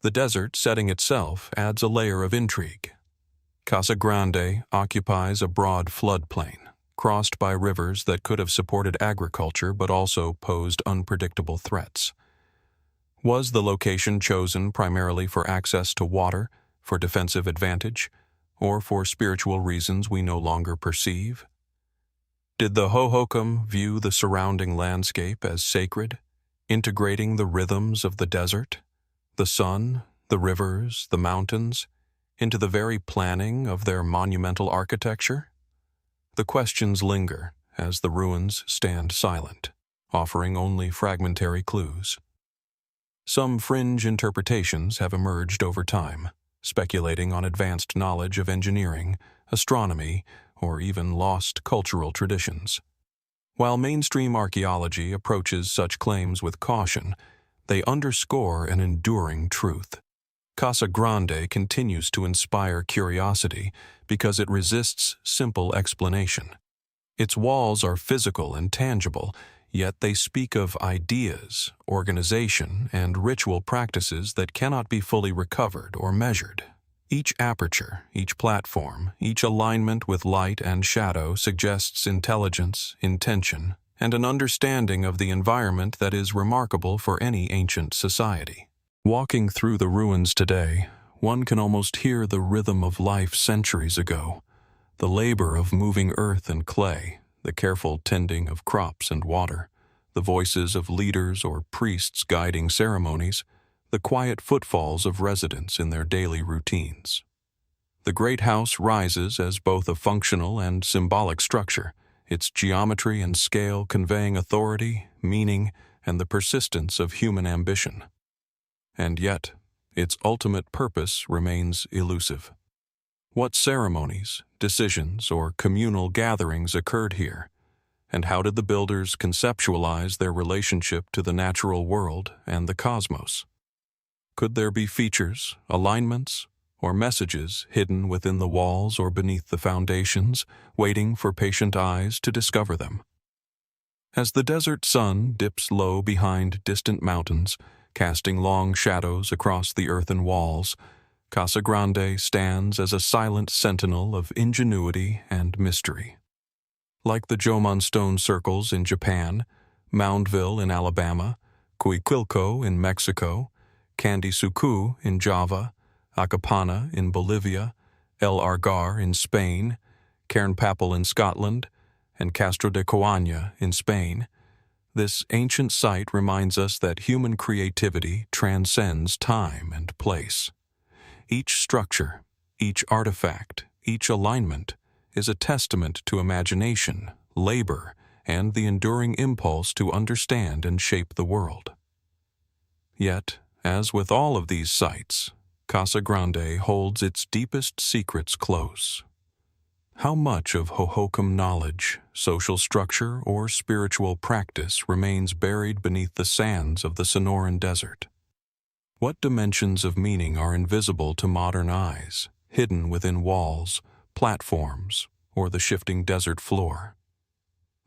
The desert setting itself adds a layer of intrigue. Casa Grande occupies a broad floodplain, crossed by rivers that could have supported agriculture but also posed unpredictable threats. Was the location chosen primarily for access to water, for defensive advantage, or for spiritual reasons we no longer perceive? Did the Hohokam view the surrounding landscape as sacred, integrating the rhythms of the desert, the sun, the rivers, the mountains, into the very planning of their monumental architecture? The questions linger as the ruins stand silent, offering only fragmentary clues. Some fringe interpretations have emerged over time, speculating on advanced knowledge of engineering, astronomy, or even lost cultural traditions. While mainstream archaeology approaches such claims with caution, they underscore an enduring truth. Casa Grande continues to inspire curiosity because it resists simple explanation. Its walls are physical and tangible, yet they speak of ideas, organization, and ritual practices that cannot be fully recovered or measured. Each aperture, each platform, each alignment with light and shadow suggests intelligence, intention, and an understanding of the environment that is remarkable for any ancient society. Walking through the ruins today, one can almost hear the rhythm of life centuries ago, the labor of moving earth and clay, the careful tending of crops and water, the voices of leaders or priests guiding ceremonies, the quiet footfalls of residents in their daily routines. The Great House rises as both a functional and symbolic structure, its geometry and scale conveying authority, meaning, and the persistence of human ambition. And yet, its ultimate purpose remains elusive. What ceremonies, decisions, or communal gatherings occurred here, and how did the builders conceptualize their relationship to the natural world and the cosmos? Could there be features, alignments, or messages hidden within the walls or beneath the foundations, waiting for patient eyes to discover them? As the desert sun dips low behind distant mountains, casting long shadows across the earthen walls, Casa Grande stands as a silent sentinel of ingenuity and mystery. Like the Jomon stone circles in Japan, Moundville in Alabama, Cuicuilco in Mexico, Candi Sukuh in Java, Akapana in Bolivia, El Argar in Spain, Cairnpapple in Scotland, and Castro de Coaña in Spain, this ancient site reminds us that human creativity transcends time and place. Each structure, each artifact, each alignment is a testament to imagination, labor, and the enduring impulse to understand and shape the world. Yet, as with all of these sites, Casa Grande holds its deepest secrets close. How much of Hohokam knowledge, social structure, or spiritual practice remains buried beneath the sands of the Sonoran Desert? What dimensions of meaning are invisible to modern eyes, hidden within walls, platforms, or the shifting desert floor?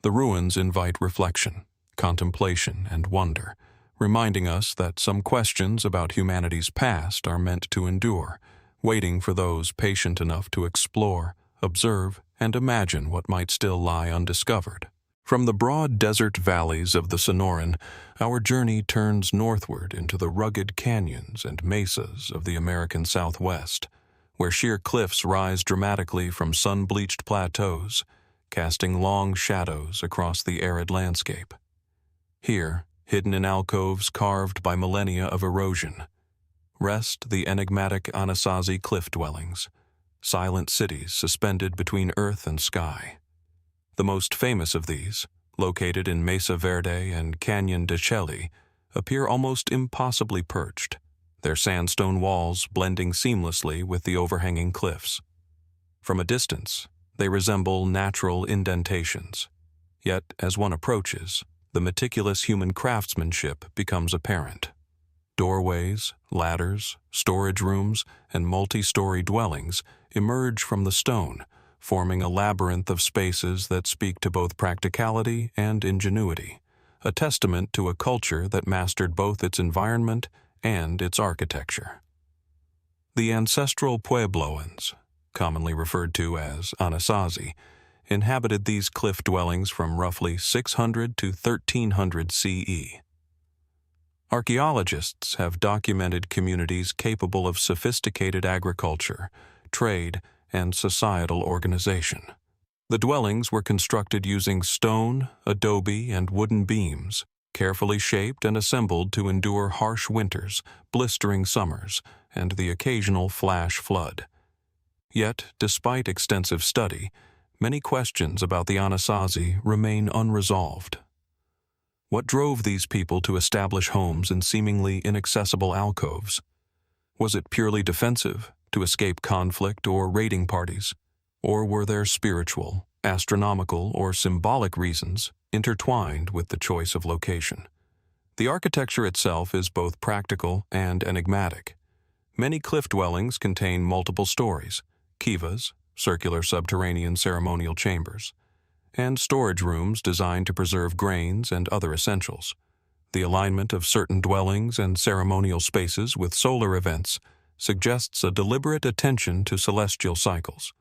The ruins invite reflection, contemplation, and wonder, reminding us that some questions about humanity's past are meant to endure, waiting for those patient enough to explore, observe, and imagine what might still lie undiscovered. From the broad desert valleys of the Sonoran, our journey turns northward into the rugged canyons and mesas of the American Southwest, where sheer cliffs rise dramatically from sun-bleached plateaus, casting long shadows across the arid landscape. Here, hidden in alcoves carved by millennia of erosion, rest the enigmatic Anasazi cliff dwellings, silent cities suspended between earth and sky. The most famous of these, located in Mesa Verde and Canyon de Chelly, appear almost impossibly perched, their sandstone walls blending seamlessly with the overhanging cliffs. From a distance, they resemble natural indentations. Yet, as one approaches, the meticulous human craftsmanship becomes apparent. Doorways, ladders, storage rooms, and multi-story dwellings emerge from the stone, forming a labyrinth of spaces that speak to both practicality and ingenuity, a testament to a culture that mastered both its environment and its architecture. The ancestral Puebloans, commonly referred to as Anasazi, inhabited these cliff dwellings from roughly 600 to 1300 CE. Archaeologists have documented communities capable of sophisticated agriculture, trade, and societal organization. The dwellings were constructed using stone, adobe, and wooden beams, carefully shaped and assembled to endure harsh winters, blistering summers, and the occasional flash flood. Yet, despite extensive study, many questions about the Anasazi remain unresolved. What drove these people to establish homes in seemingly inaccessible alcoves? Was it purely defensive, to escape conflict or raiding parties? Or were there spiritual, astronomical, or symbolic reasons intertwined with the choice of location? The architecture itself is both practical and enigmatic. Many cliff dwellings contain multiple stories, kivas, circular subterranean ceremonial chambers, and storage rooms designed to preserve grains and other essentials. The alignment of certain dwellings and ceremonial spaces with solar events suggests a deliberate attention to celestial cycles.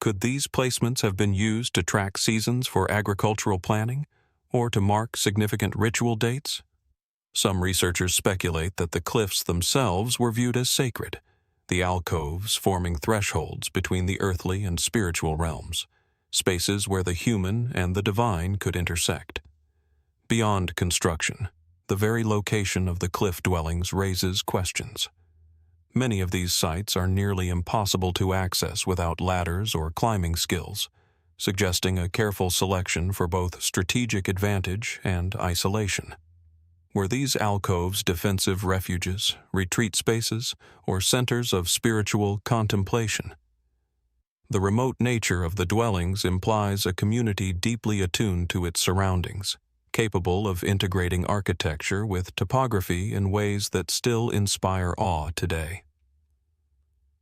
Could these placements have been used to track seasons for agricultural planning, or to mark significant ritual dates? Some researchers speculate that the cliffs themselves were viewed as sacred, the alcoves forming thresholds between the earthly and spiritual realms, spaces where the human and the divine could intersect. Beyond construction, the very location of the cliff dwellings raises questions. Many of these sites are nearly impossible to access without ladders or climbing skills, suggesting a careful selection for both strategic advantage and isolation. Were these alcoves defensive refuges, retreat spaces, or centers of spiritual contemplation? The remote nature of the dwellings implies a community deeply attuned to its surroundings, capable of integrating architecture with topography in ways that still inspire awe today.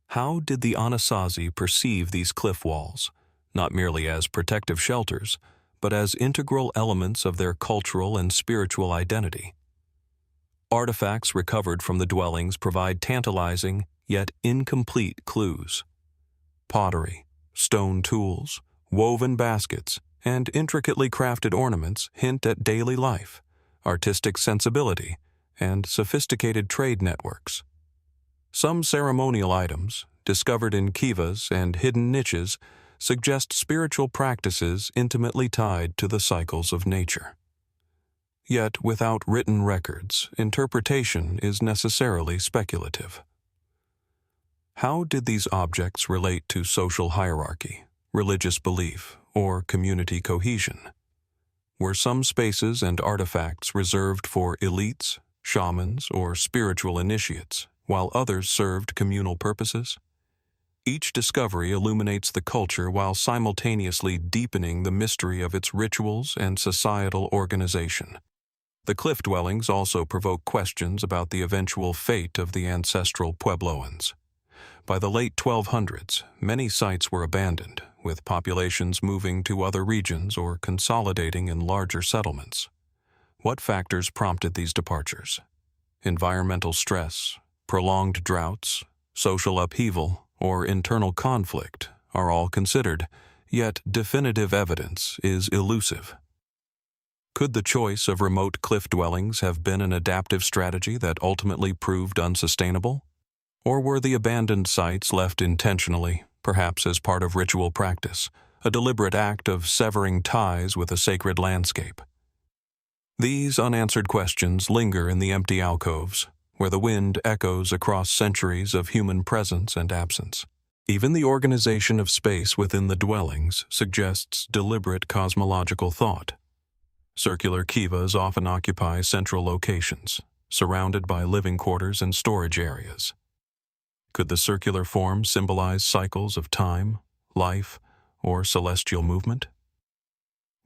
How did the Anasazi perceive these cliff walls, not merely as protective shelters, but as integral elements of their cultural and spiritual identity? Artifacts recovered from the dwellings provide tantalizing, yet incomplete clues. Pottery, stone tools, woven baskets, and intricately crafted ornaments hint at daily life, artistic sensibility, and sophisticated trade networks. Some ceremonial items, discovered in kivas and hidden niches, suggest spiritual practices intimately tied to the cycles of nature. Yet, without written records, interpretation is necessarily speculative. How did these objects relate to social hierarchy, religious belief, or community cohesion? Were some spaces and artifacts reserved for elites, shamans, or spiritual initiates, while others served communal purposes? Each discovery illuminates the culture while simultaneously deepening the mystery of its rituals and societal organization. The cliff dwellings also provoke questions about the eventual fate of the ancestral Puebloans. By the late 1200s, many sites were abandoned, with populations moving to other regions or consolidating in larger settlements. What factors prompted these departures? Environmental stress, prolonged droughts, social upheaval, or internal conflict are all considered, yet definitive evidence is elusive. Could the choice of remote cliff dwellings have been an adaptive strategy that ultimately proved unsustainable? Or were the abandoned sites left intentionally, perhaps as part of ritual practice, a deliberate act of severing ties with a sacred landscape? These unanswered questions linger in the empty alcoves, where the wind echoes across centuries of human presence and absence. Even the organization of space within the dwellings suggests deliberate cosmological thought. Circular kivas often occupy central locations, surrounded by living quarters and storage areas. Could the circular form symbolize cycles of time, life, or celestial movement?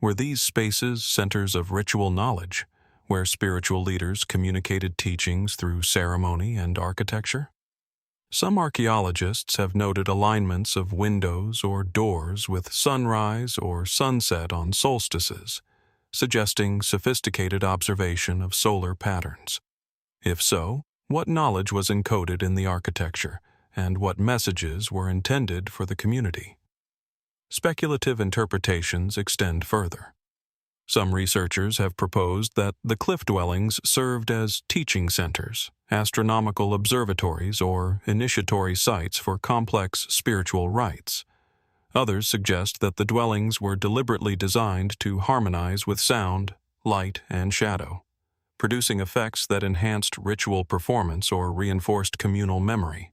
Were these spaces centers of ritual knowledge, where spiritual leaders communicated teachings through ceremony and architecture? Some archaeologists have noted alignments of windows or doors with sunrise or sunset on solstices, suggesting sophisticated observation of solar patterns. If so, what knowledge was encoded in the architecture, and what messages were intended for the community? Speculative interpretations extend further. Some researchers have proposed that the cliff dwellings served as teaching centers, astronomical observatories, or initiatory sites for complex spiritual rites. Others suggest that the dwellings were deliberately designed to harmonize with sound, light, and shadow, producing effects that enhanced ritual performance or reinforced communal memory.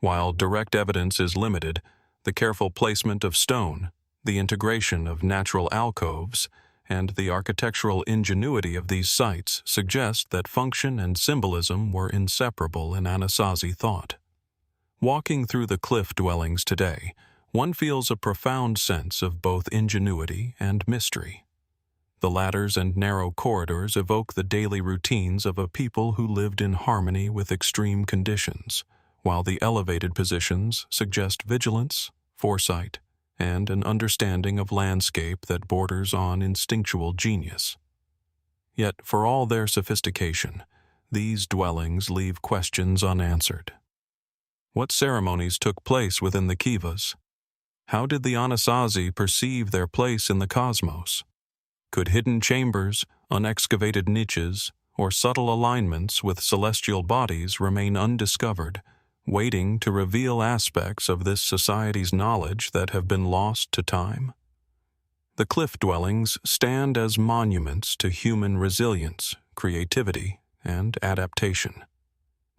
While direct evidence is limited, the careful placement of stone, the integration of natural alcoves, and the architectural ingenuity of these sites suggest that function and symbolism were inseparable in Anasazi thought. Walking through the cliff dwellings today, one feels a profound sense of both ingenuity and mystery. The ladders and narrow corridors evoke the daily routines of a people who lived in harmony with extreme conditions, while the elevated positions suggest vigilance, foresight, and an understanding of landscape that borders on instinctual genius. Yet, for all their sophistication, these dwellings leave questions unanswered. What ceremonies took place within the kivas? How did the Anasazi perceive their place in the cosmos? Could hidden chambers, unexcavated niches, or subtle alignments with celestial bodies remain undiscovered, waiting to reveal aspects of this society's knowledge that have been lost to time? The cliff dwellings stand as monuments to human resilience, creativity, and adaptation.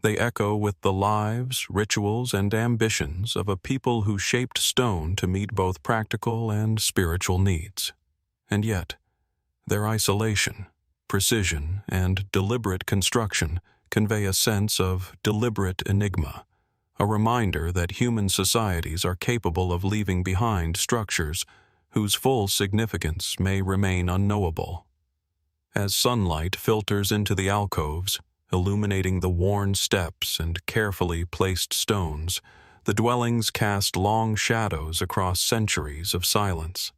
They echo with the lives, rituals, and ambitions of a people who shaped stone to meet both practical and spiritual needs. And yet, their isolation, precision, and deliberate construction convey a sense of deliberate enigma, a reminder that human societies are capable of leaving behind structures whose full significance may remain unknowable. As sunlight filters into the alcoves, illuminating the worn steps and carefully placed stones, the dwellings cast long shadows across centuries of silence.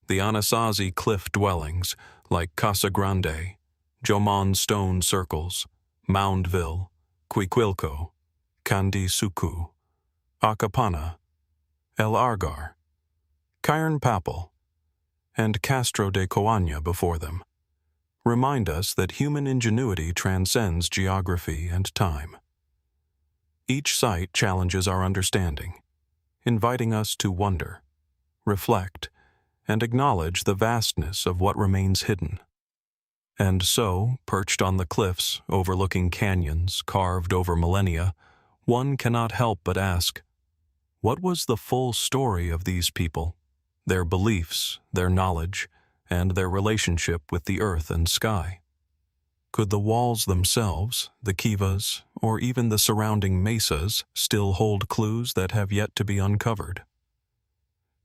The Anasazi cliff dwellings, like Casa Grande, Jomon stone circles, Moundville, Cuicuilco, Candi Sukuh, Akapana, Argar, Cairnpapple, and Castro de Coaña before them, remind us that human ingenuity transcends geography and time. Each site challenges our understanding, inviting us to wonder, reflect, and acknowledge the vastness of what remains hidden. And so, perched on the cliffs overlooking canyons carved over millennia, one cannot help but ask, what was the full story of these people, their beliefs, their knowledge, and their relationship with the earth and sky? Could the walls themselves, the kivas, or even the surrounding mesas still hold clues that have yet to be uncovered?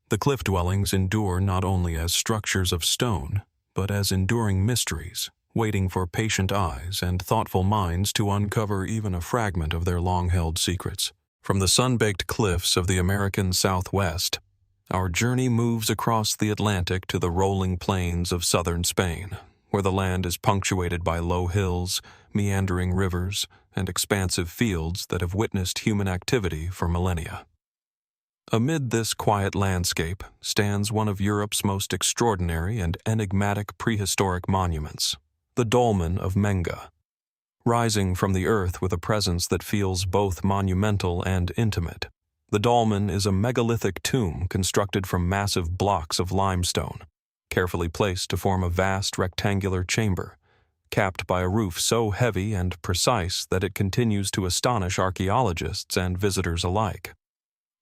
The cliff dwellings endure not only as structures of stone, but as enduring mysteries, waiting for patient eyes and thoughtful minds to uncover even a fragment of their long-held secrets. From the sun-baked cliffs of the American Southwest, our journey moves across the Atlantic to the rolling plains of southern Spain, where the land is punctuated by low hills, meandering rivers, and expansive fields that have witnessed human activity for millennia. Amid this quiet landscape stands one of Europe's most extraordinary and enigmatic prehistoric monuments, the Dolmen of Menga. Rising from the earth with a presence that feels both monumental and intimate, the dolmen is a megalithic tomb constructed from massive blocks of limestone, carefully placed to form a vast rectangular chamber, capped by a roof so heavy and precise that it continues to astonish archaeologists and visitors alike.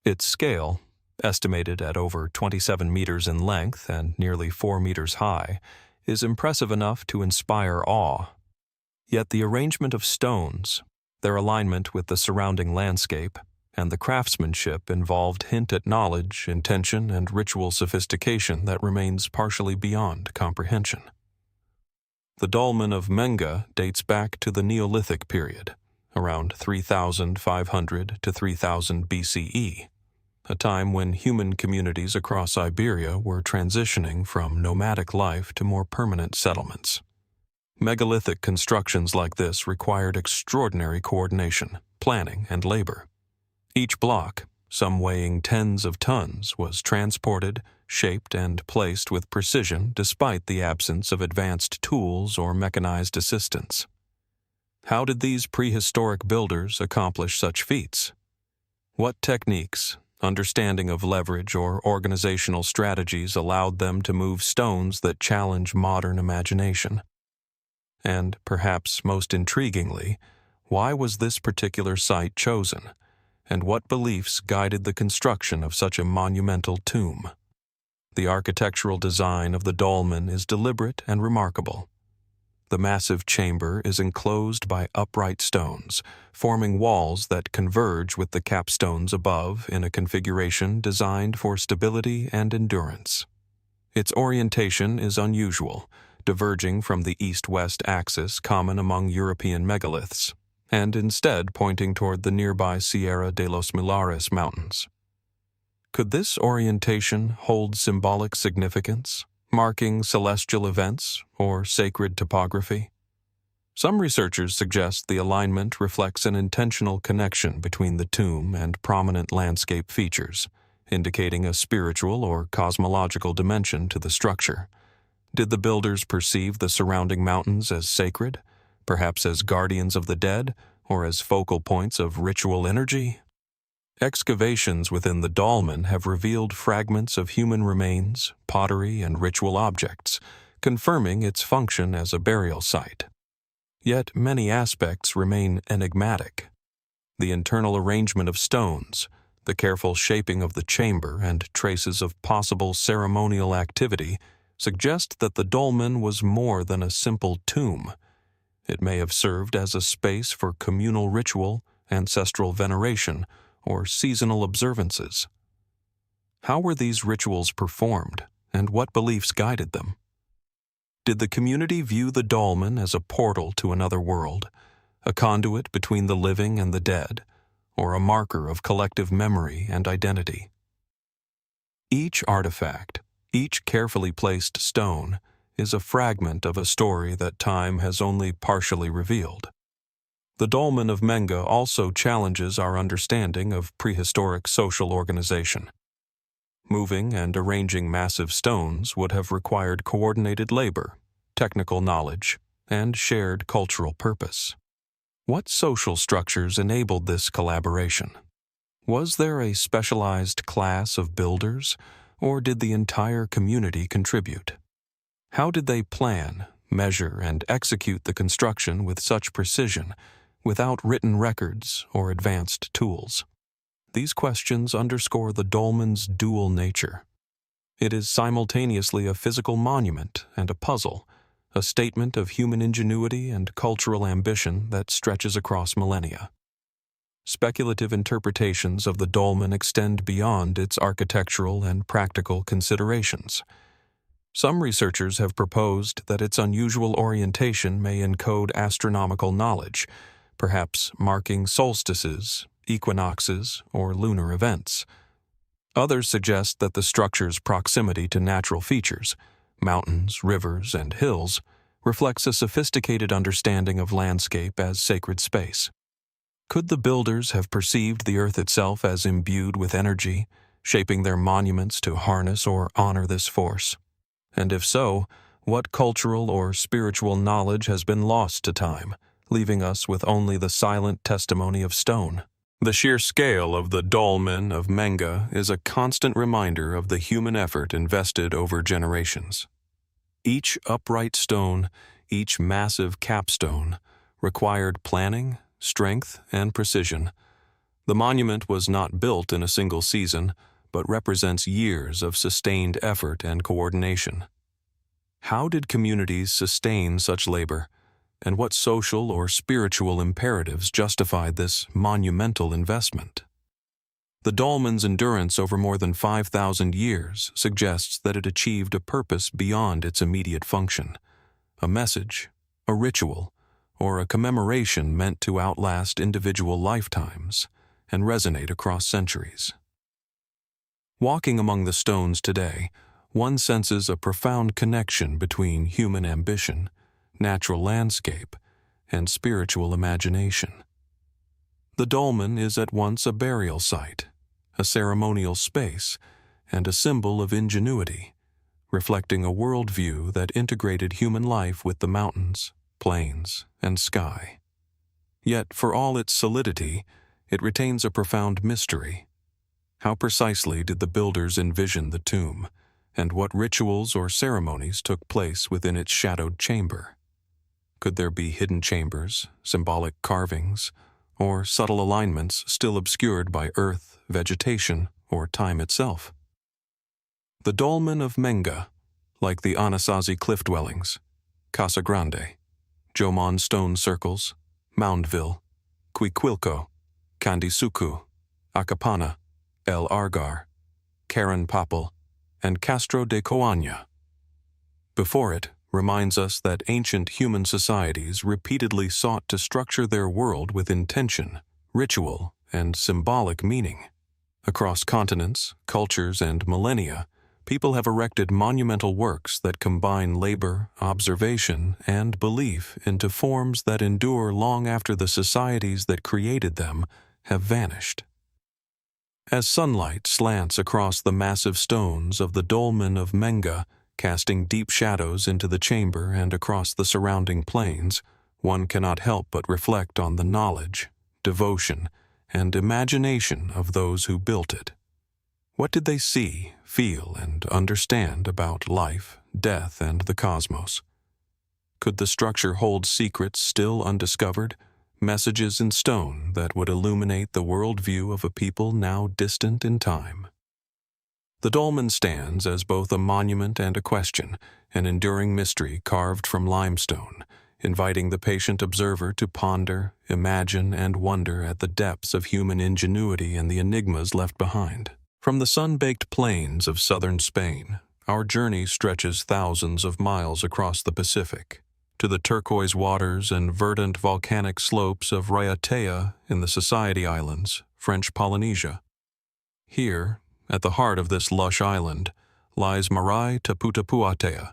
Its scale, estimated at over 27 meters in length and nearly 4 meters high, is impressive enough to inspire awe. Yet the arrangement of stones, their alignment with the surrounding landscape, and the craftsmanship involved hint at knowledge, intention, and ritual sophistication that remains partially beyond comprehension. The Dolmen of Menga dates back to the Neolithic period, around 3,500 to 3000 BCE, a time when human communities across Iberia were transitioning from nomadic life to more permanent settlements. Megalithic constructions like this required extraordinary coordination, planning, and labor. Each block, some weighing tens of tons, was transported, shaped, and placed with precision despite the absence of advanced tools or mechanized assistance. How did these prehistoric builders accomplish such feats? What techniques, understanding of leverage, or organizational strategies allowed them to move stones that challenge modern imagination? And, perhaps most intriguingly, why was this particular site chosen? And what beliefs guided the construction of such a monumental tomb? The architectural design of the dolmen is deliberate and remarkable. The massive chamber is enclosed by upright stones, forming walls that converge with the capstones above in a configuration designed for stability and endurance. Its orientation is unusual, diverging from the east-west axis common among European megaliths, and instead pointing toward the nearby Sierra de los Millares mountains. Could this orientation hold symbolic significance, marking celestial events or sacred topography? Some researchers suggest the alignment reflects an intentional connection between the tomb and prominent landscape features, indicating a spiritual or cosmological dimension to the structure. Did the builders perceive the surrounding mountains as sacred, perhaps as guardians of the dead, or as focal points of ritual energy? Excavations within the dolmen have revealed fragments of human remains, pottery, and ritual objects, confirming its function as a burial site. Yet many aspects remain enigmatic. The internal arrangement of stones, the careful shaping of the chamber, and traces of possible ceremonial activity suggest that the dolmen was more than a simple tomb. It may have served as a space for communal ritual, ancestral veneration, or seasonal observances. How were these rituals performed, and what beliefs guided them? Did the community view the dolmen as a portal to another world, a conduit between the living and the dead, or a marker of collective memory and identity? Each artifact, each carefully placed stone, is a fragment of a story that time has only partially revealed. The Dolmen of Menga also challenges our understanding of prehistoric social organization. Moving and arranging massive stones would have required coordinated labor, technical knowledge, and shared cultural purpose. What social structures enabled this collaboration? Was there a specialized class of builders, or did the entire community contribute? How did they plan, measure, and execute the construction with such precision, without written records or advanced tools? These questions underscore the dolmen's dual nature. It is simultaneously a physical monument and a puzzle, a statement of human ingenuity and cultural ambition that stretches across millennia. Speculative interpretations of the dolmen extend beyond its architectural and practical considerations. Some researchers have proposed that its unusual orientation may encode astronomical knowledge, perhaps marking solstices, equinoxes, or lunar events. Others suggest that the structure's proximity to natural features, mountains, rivers, and hills, reflects a sophisticated understanding of landscape as sacred space. Could the builders have perceived the earth itself as imbued with energy, shaping their monuments to harness or honor this force? And if so, what cultural or spiritual knowledge has been lost to time, leaving us with only the silent testimony of stone? The sheer scale of the Dolmen of Menga is a constant reminder of the human effort invested over generations. Each upright stone, each massive capstone, required planning, strength, and precision. The monument was not built in a single season, but represents years of sustained effort and coordination. How did communities sustain such labor, and what social or spiritual imperatives justified this monumental investment? The dolmen's endurance over more than 5,000 years suggests that it achieved a purpose beyond its immediate function, a message, a ritual, or a commemoration meant to outlast individual lifetimes and resonate across centuries. Walking among the stones today, one senses a profound connection between human ambition, natural landscape, and spiritual imagination. The dolmen is at once a burial site, a ceremonial space, and a symbol of ingenuity, reflecting a worldview that integrated human life with the mountains, plains, and sky. Yet, for all its solidity, it retains a profound mystery. How precisely did the builders envision the tomb, and what rituals or ceremonies took place within its shadowed chamber? Could there be hidden chambers, symbolic carvings, or subtle alignments still obscured by earth, vegetation, or time itself? The Dolmen of Menga, like the Anasazi cliff dwellings, Casa Grande, Jomon stone circles, Moundville, Cuicuilco, Candi Sukuh, Akapana, Argar, Cairnpapple, and Castro de Coaña. Before it reminds us that ancient human societies repeatedly sought to structure their world with intention, ritual, and symbolic meaning. Across continents, cultures, and millennia, people have erected monumental works that combine labor, observation, and belief into forms that endure long after the societies that created them have vanished. As sunlight slants across the massive stones of the Dolmen of Menga, casting deep shadows into the chamber and across the surrounding plains, one cannot help but reflect on the knowledge, devotion, and imagination of those who built it. What did they see, feel, and understand about life, death, and the cosmos? Could the structure hold secrets still undiscovered, messages in stone that would illuminate the worldview of a people now distant in time? The dolmen stands as both a monument and a question, an enduring mystery carved from limestone, inviting the patient observer to ponder, imagine, and wonder at the depths of human ingenuity and the enigmas left behind. From the sun-baked plains of southern Spain, our journey stretches thousands of miles across the Pacific, to the turquoise waters and verdant volcanic slopes of Raiatea in the Society Islands, French Polynesia. Here, at the heart of this lush island, lies Marae Taputapuatea,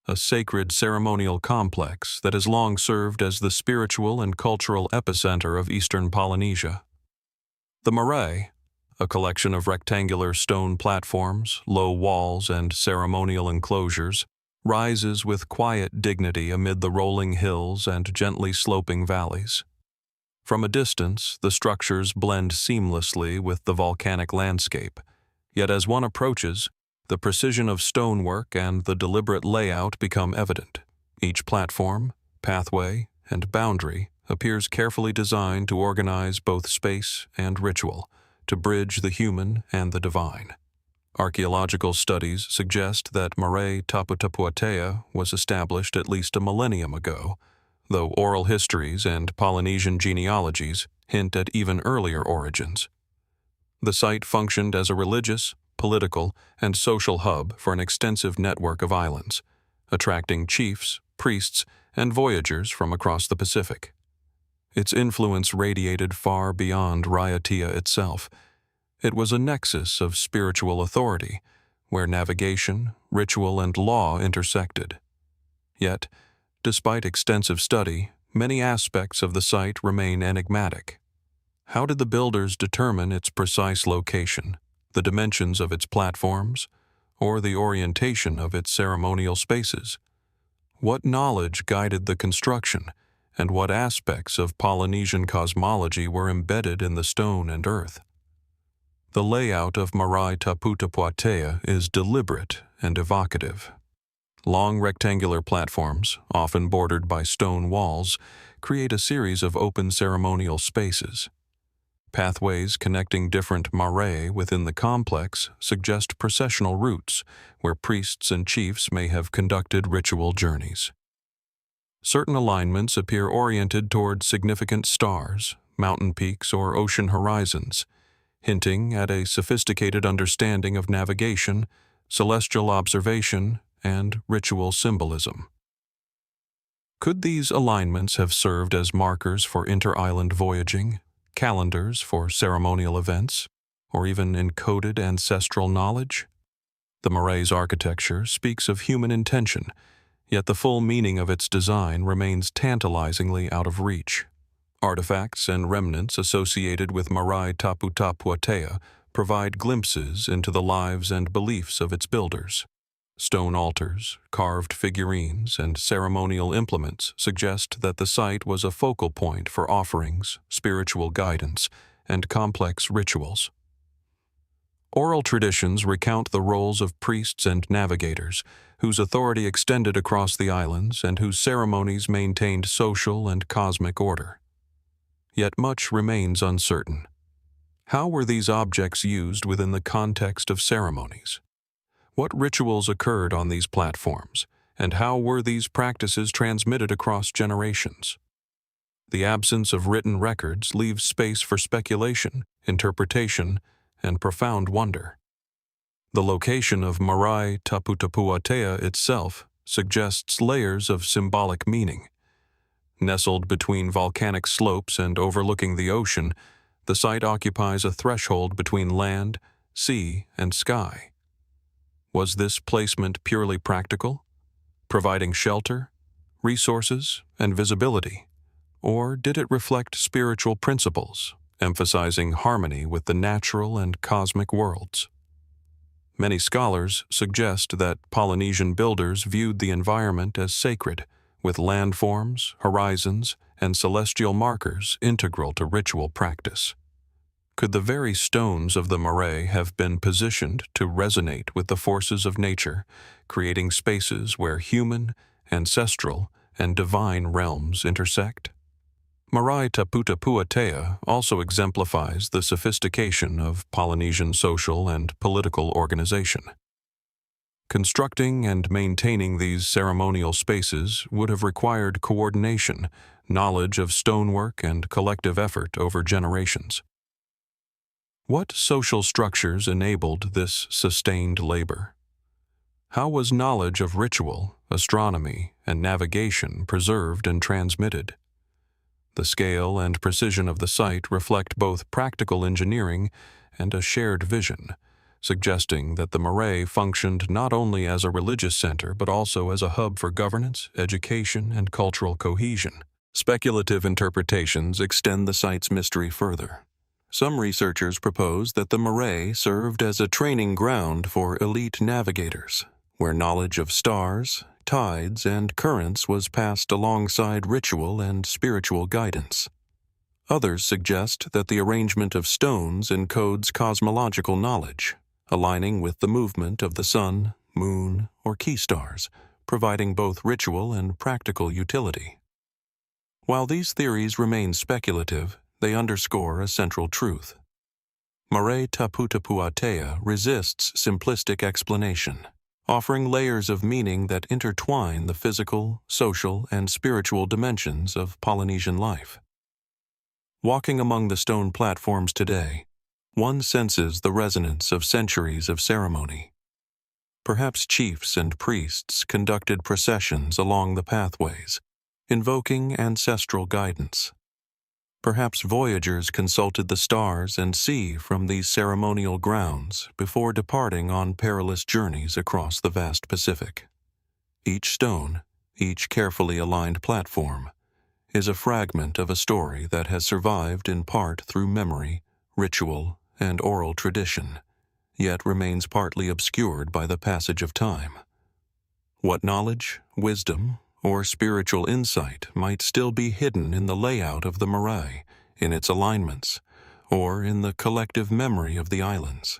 a sacred ceremonial complex that has long served as the spiritual and cultural epicenter of eastern Polynesia. The marae, a collection of rectangular stone platforms, low walls, and ceremonial enclosures, rises with quiet dignity amid the rolling hills and gently sloping valleys. From a distance, the structures blend seamlessly with the volcanic landscape, yet as one approaches, the precision of stonework and the deliberate layout become evident. Each platform, pathway, and boundary appears carefully designed to organize both space and ritual, to bridge the human and the divine. Archaeological studies suggest that Marae Taputapuatea was established at least a millennium ago, though oral histories and Polynesian genealogies hint at even earlier origins. The site functioned as a religious, political, and social hub for an extensive network of islands, attracting chiefs, priests, and voyagers from across the Pacific. Its influence radiated far beyond Raiatea itself. It was a nexus of spiritual authority, where navigation, ritual, and law intersected. Yet, despite extensive study, many aspects of the site remain enigmatic. How did the builders determine its precise location, the dimensions of its platforms, or the orientation of its ceremonial spaces? What knowledge guided the construction, and what aspects of Polynesian cosmology were embedded in the stone and earth? The layout of Marae Taputapuatea is deliberate and evocative. Long rectangular platforms, often bordered by stone walls, create a series of open ceremonial spaces. Pathways connecting different marae within the complex suggest processional routes where priests and chiefs may have conducted ritual journeys. Certain alignments appear oriented toward significant stars, mountain peaks, or ocean horizons, hinting at a sophisticated understanding of navigation, celestial observation, and ritual symbolism. Could these alignments have served as markers for inter-island voyaging, calendars for ceremonial events, or even encoded ancestral knowledge? The Marae's architecture speaks of human intention, yet the full meaning of its design remains tantalizingly out of reach. Artifacts and remnants associated with Marae Taputapuatea provide glimpses into the lives and beliefs of its builders. Stone altars, carved figurines, and ceremonial implements suggest that the site was a focal point for offerings, spiritual guidance, and complex rituals. Oral traditions recount the roles of priests and navigators, whose authority extended across the islands and whose ceremonies maintained social and cosmic order. Yet much remains uncertain. How were these objects used within the context of ceremonies? What rituals occurred on these platforms, and how were these practices transmitted across generations? The absence of written records leaves space for speculation, interpretation, and profound wonder. The location of Marae Taputapuatea itself suggests layers of symbolic meaning. Nestled between volcanic slopes and overlooking the ocean, the site occupies a threshold between land, sea, and sky. Was this placement purely practical, providing shelter, resources, and visibility, or did it reflect spiritual principles, emphasizing harmony with the natural and cosmic worlds? Many scholars suggest that Polynesian builders viewed the environment as sacred, with landforms, horizons, and celestial markers integral to ritual practice. Could the very stones of the marae have been positioned to resonate with the forces of nature, creating spaces where human, ancestral, and divine realms intersect? Marae Taputapuatea also exemplifies the sophistication of Polynesian social and political organization. Constructing and maintaining these ceremonial spaces would have required coordination, knowledge of stonework, and collective effort over generations. What social structures enabled this sustained labor? How was knowledge of ritual, astronomy, and navigation preserved and transmitted? The scale and precision of the site reflect both practical engineering and a shared vision, suggesting that the marae functioned not only as a religious center but also as a hub for governance, education, and cultural cohesion. Speculative interpretations extend the site's mystery further. Some researchers propose that the marae served as a training ground for elite navigators, where knowledge of stars, tides, and currents was passed alongside ritual and spiritual guidance. Others suggest that the arrangement of stones encodes cosmological knowledge, aligning with the movement of the sun, moon, or key stars, providing both ritual and practical utility. While these theories remain speculative, they underscore a central truth. Marae Taputapuatea resists simplistic explanation, offering layers of meaning that intertwine the physical, social, and spiritual dimensions of Polynesian life. Walking among the stone platforms today, one senses the resonance of centuries of ceremony. Perhaps chiefs and priests conducted processions along the pathways, invoking ancestral guidance. Perhaps voyagers consulted the stars and sea from these ceremonial grounds before departing on perilous journeys across the vast Pacific. Each stone, each carefully aligned platform, is a fragment of a story that has survived in part through memory, ritual, and oral tradition, yet remains partly obscured by the passage of time. What knowledge, wisdom, or spiritual insight might still be hidden in the layout of the marae, in its alignments, or in the collective memory of the islands?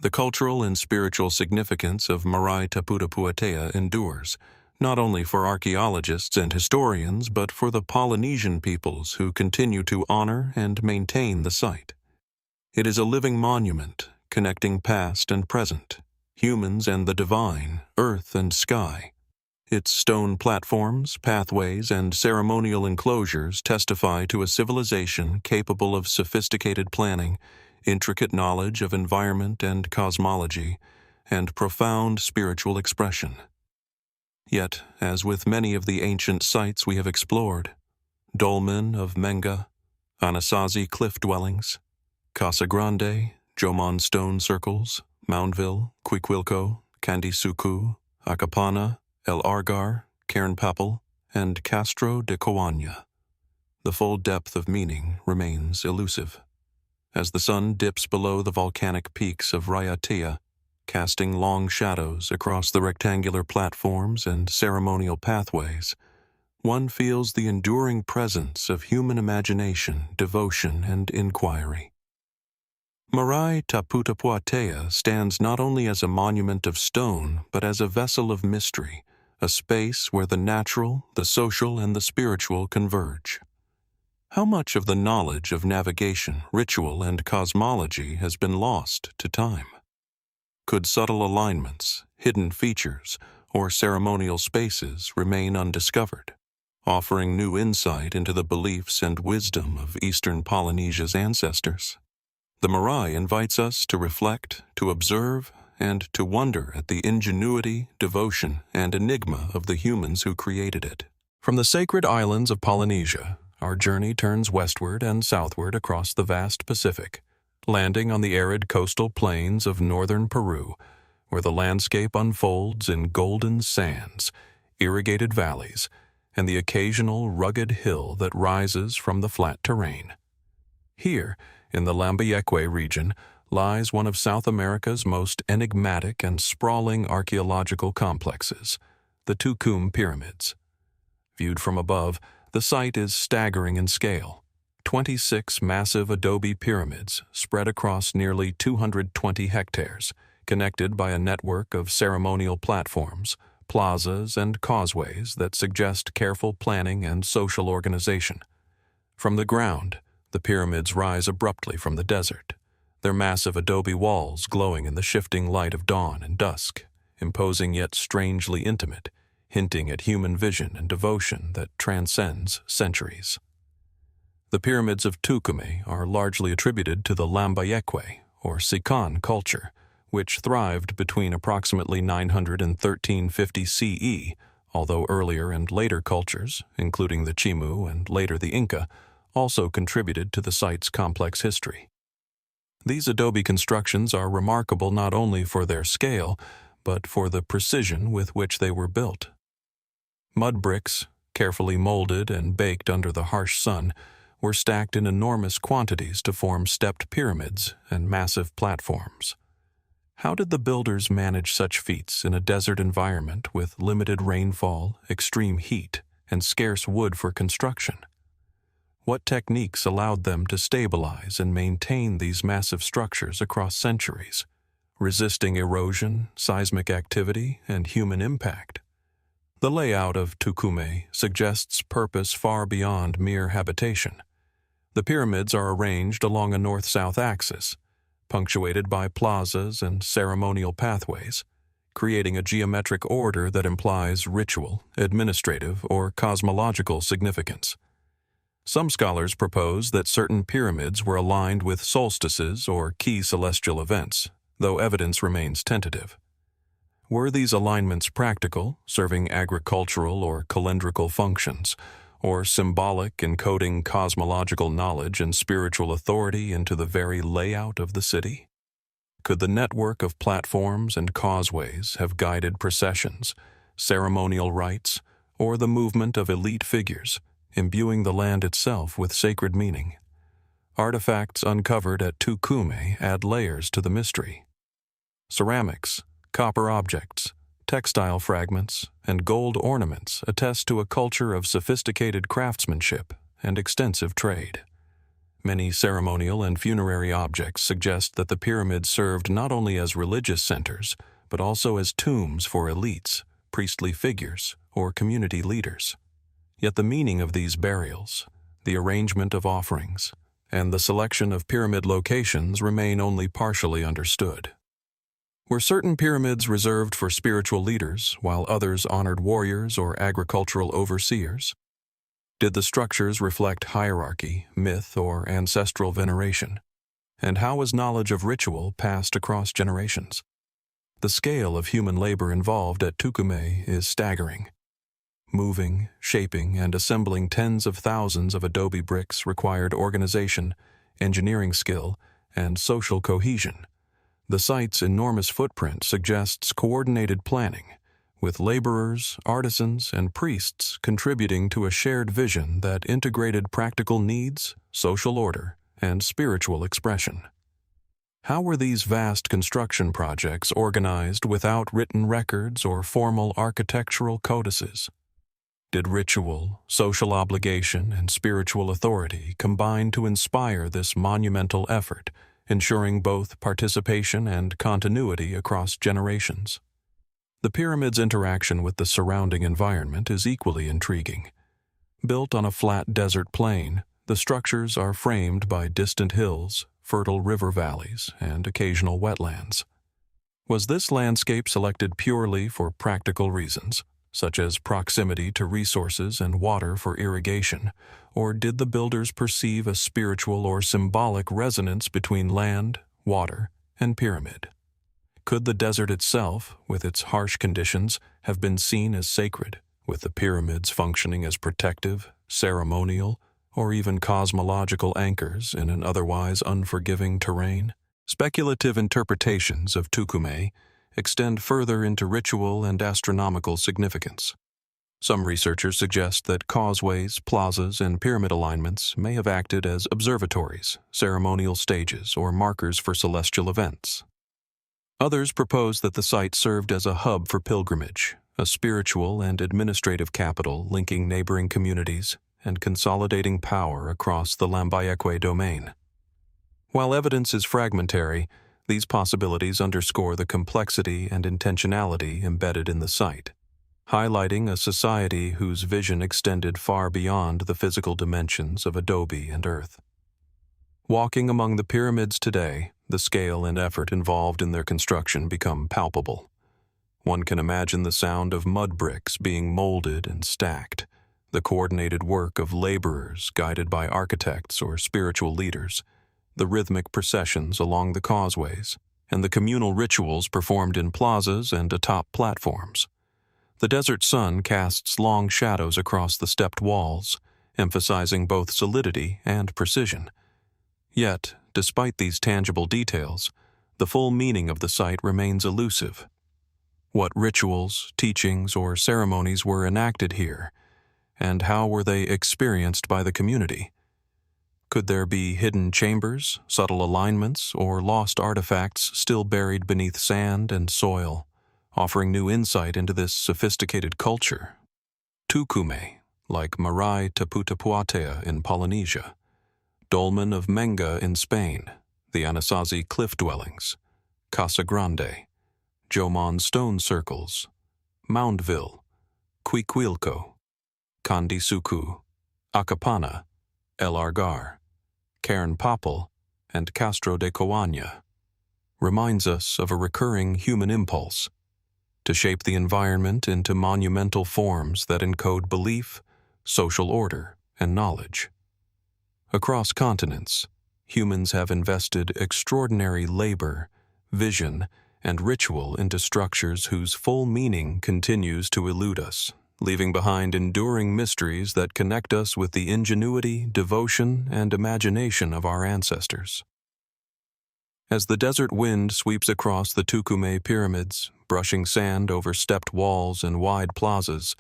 The cultural and spiritual significance of Marae Taputapuatea endures, not only for archaeologists and historians, but for the Polynesian peoples who continue to honor and maintain the site. It is a living monument connecting past and present, humans and the divine, earth and sky. Its stone platforms, pathways, and ceremonial enclosures testify to a civilization capable of sophisticated planning, intricate knowledge of environment and cosmology, and profound spiritual expression. Yet, as with many of the ancient sites we have explored, Dolmen of Menga, Anasazi cliff dwellings, Casa Grande, Jomon stone circles, Moundville, Cuicuilco, Candi Sukuh, Akapana, Argar, Cairnpapple, and Castro de Coaña. The full depth of meaning remains elusive. As the sun dips below the volcanic peaks of Raiatea, casting long shadows across the rectangular platforms and ceremonial pathways, one feels the enduring presence of human imagination, devotion, and inquiry. Marae Taputapuatea stands not only as a monument of stone, but as a vessel of mystery, a space where the natural, the social, and the spiritual converge. How much of the knowledge of navigation, ritual, and cosmology has been lost to time? Could subtle alignments, hidden features, or ceremonial spaces remain undiscovered, offering new insight into the beliefs and wisdom of Eastern Polynesia's ancestors? The marae invites us to reflect, to observe, and to wonder at the ingenuity, devotion, and enigma of the humans who created it. From the sacred islands of Polynesia, our journey turns westward and southward across the vast Pacific, landing on the arid coastal plains of northern Peru, where the landscape unfolds in golden sands, irrigated valleys, and the occasional rugged hill that rises from the flat terrain. Here, in the Lambayeque region, lies one of South America's most enigmatic and sprawling archaeological complexes, the Túcume Pyramids. Viewed from above, the site is staggering in scale. 26 massive adobe pyramids spread across nearly 220 hectares, connected by a network of ceremonial platforms, plazas, and causeways that suggest careful planning and social organization. From the ground, the pyramids rise abruptly from the desert, their massive adobe walls glowing in the shifting light of dawn and dusk, imposing yet strangely intimate, hinting at human vision and devotion that transcends centuries. The pyramids of Túcume are largely attributed to the Lambayeque, or Sican culture, which thrived between approximately 900 and 1350 CE, although earlier and later cultures, including the Chimu and later the Inca, also contributed to the site's complex history. These adobe constructions are remarkable not only for their scale, but for the precision with which they were built. Mud bricks, carefully molded and baked under the harsh sun, were stacked in enormous quantities to form stepped pyramids and massive platforms. How did the builders manage such feats in a desert environment with limited rainfall, extreme heat, and scarce wood for construction? What techniques allowed them to stabilize and maintain these massive structures across centuries, resisting erosion, seismic activity, and human impact? The layout of Túcume suggests purpose far beyond mere habitation. The pyramids are arranged along a north-south axis, punctuated by plazas and ceremonial pathways, creating a geometric order that implies ritual, administrative, or cosmological significance. Some scholars propose that certain pyramids were aligned with solstices or key celestial events, though evidence remains tentative. Were these alignments practical, serving agricultural or calendrical functions, or symbolic, encoding cosmological knowledge and spiritual authority into the very layout of the city? Could the network of platforms and causeways have guided processions, ceremonial rites, or the movement of elite figures, imbuing the land itself with sacred meaning? Artifacts uncovered at Túcume add layers to the mystery. Ceramics, copper objects, textile fragments, and gold ornaments attest to a culture of sophisticated craftsmanship and extensive trade. Many ceremonial and funerary objects suggest that the pyramids served not only as religious centers, but also as tombs for elites, priestly figures, or community leaders. Yet the meaning of these burials, the arrangement of offerings, and the selection of pyramid locations remain only partially understood. Were certain pyramids reserved for spiritual leaders, while others honored warriors or agricultural overseers? Did the structures reflect hierarchy, myth, or ancestral veneration? And how was knowledge of ritual passed across generations? The scale of human labor involved at Túcume is staggering. Moving, shaping, and assembling tens of thousands of adobe bricks required organization, engineering skill, and social cohesion. The site's enormous footprint suggests coordinated planning, with laborers, artisans, and priests contributing to a shared vision that integrated practical needs, social order, and spiritual expression. How were these vast construction projects organized without written records or formal architectural codices? Did ritual, social obligation, and spiritual authority combine to inspire this monumental effort, ensuring both participation and continuity across generations? The pyramid's interaction with the surrounding environment is equally intriguing. Built on a flat desert plain, the structures are framed by distant hills, fertile river valleys, and occasional wetlands. Was this landscape selected purely for practical reasons, such as proximity to resources and water for irrigation, or did the builders perceive a spiritual or symbolic resonance between land, water, and pyramid? Could the desert itself, with its harsh conditions, have been seen as sacred, with the pyramids functioning as protective, ceremonial, or even cosmological anchors in an otherwise unforgiving terrain? Speculative interpretations of Túcume extend further into ritual and astronomical significance. Some researchers suggest that causeways, plazas, and pyramid alignments may have acted as observatories, ceremonial stages, or markers for celestial events. Others propose that the site served as a hub for pilgrimage, a spiritual and administrative capital linking neighboring communities and consolidating power across the Lambayeque domain. While evidence is fragmentary, these possibilities underscore the complexity and intentionality embedded in the site, highlighting a society whose vision extended far beyond the physical dimensions of adobe and earth. Walking among the pyramids today, the scale and effort involved in their construction become palpable. One can imagine the sound of mud bricks being molded and stacked, the coordinated work of laborers guided by architects or spiritual leaders, the rhythmic processions along the causeways, and the communal rituals performed in plazas and atop platforms. The desert sun casts long shadows across the stepped walls, emphasizing both solidity and precision. Yet, despite these tangible details, the full meaning of the site remains elusive. What rituals, teachings, or ceremonies were enacted here, and how were they experienced by the community? Could there be hidden chambers, subtle alignments, or lost artifacts still buried beneath sand and soil, offering new insight into this sophisticated culture? Túcume, like Marae Taputapuatea in Polynesia, Dolmen of Menga in Spain, the Anasazi cliff dwellings, Casa Grande, Jomon stone circles, Moundville, Cuicuilco, Candi Sukuh, Akapana, Argar, Cairnpapple, and Castro de Coaña, reminds us of a recurring human impulse to shape the environment into monumental forms that encode belief, social order, and knowledge. Across continents, humans have invested extraordinary labor, vision, and ritual into structures whose full meaning continues to elude us, leaving behind enduring mysteries that connect us with the ingenuity, devotion, and imagination of our ancestors. As the desert wind sweeps across the Túcume Pyramids, brushing sand over stepped walls and wide plazas,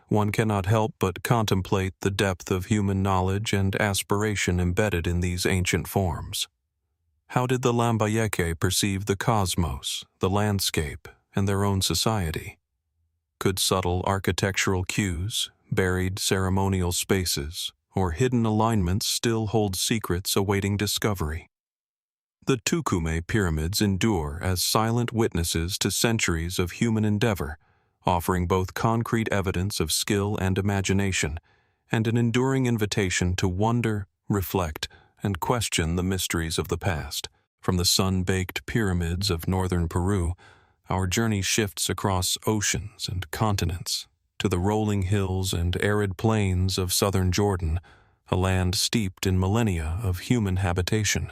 one cannot help but contemplate the depth of human knowledge and aspiration embedded in these ancient forms. How did the Lambayeke perceive the cosmos, the landscape, and their own society? Could subtle architectural cues, buried ceremonial spaces, or hidden alignments still hold secrets awaiting discovery? The Túcume Pyramids endure as silent witnesses to centuries of human endeavor, offering both concrete evidence of skill and imagination, and an enduring invitation to wonder, reflect, and question the mysteries of the past. From the sun-baked pyramids of northern Peru, our journey shifts across oceans and continents to the rolling hills and arid plains of southern Jordan, a land steeped in millennia of human habitation.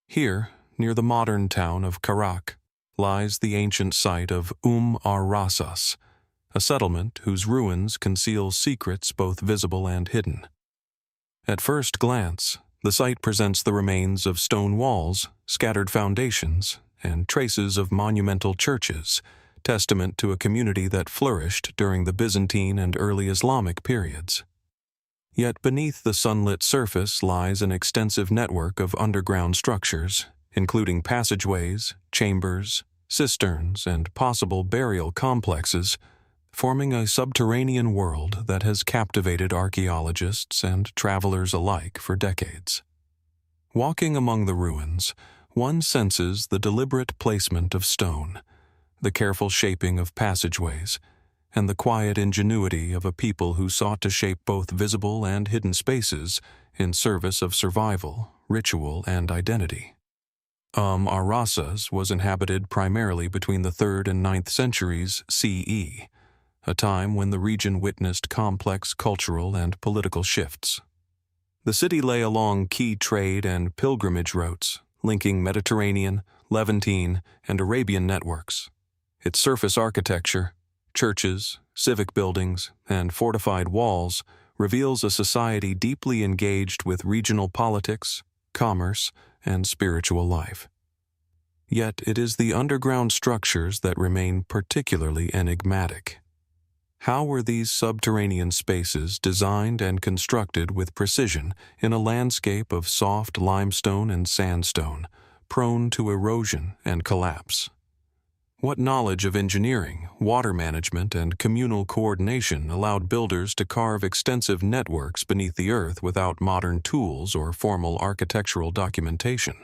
Here, near the modern town of Karak, lies the ancient site of ar-Rasas, a settlement whose ruins conceal secrets both visible and hidden. At first glance, the site presents the remains of stone walls, scattered foundations, and traces of monumental churches, testament to a community that flourished during the Byzantine and early Islamic periods. Yet beneath the sunlit surface lies an extensive network of underground structures, including passageways, chambers, cisterns, and possible burial complexes, forming a subterranean world that has captivated archaeologists and travelers alike for decades. Walking among the ruins, one senses the deliberate placement of stone, the careful shaping of passageways, and the quiet ingenuity of a people who sought to shape both visible and hidden spaces in service of survival, ritual, and identity. Ar-Rasas was inhabited primarily between the 3rd and 9th centuries CE, a time when the region witnessed complex cultural and political shifts. The city lay along key trade and pilgrimage routes, linking Mediterranean, Levantine, and Arabian networks. Its surface architecture, churches, civic buildings, and fortified walls reveals a society deeply engaged with regional politics, commerce, and spiritual life. Yet it is the underground structures that remain particularly enigmatic. How were these subterranean spaces designed and constructed with precision in a landscape of soft limestone and sandstone, prone to erosion and collapse? What knowledge of engineering, water management, and communal coordination allowed builders to carve extensive networks beneath the earth without modern tools or formal architectural documentation?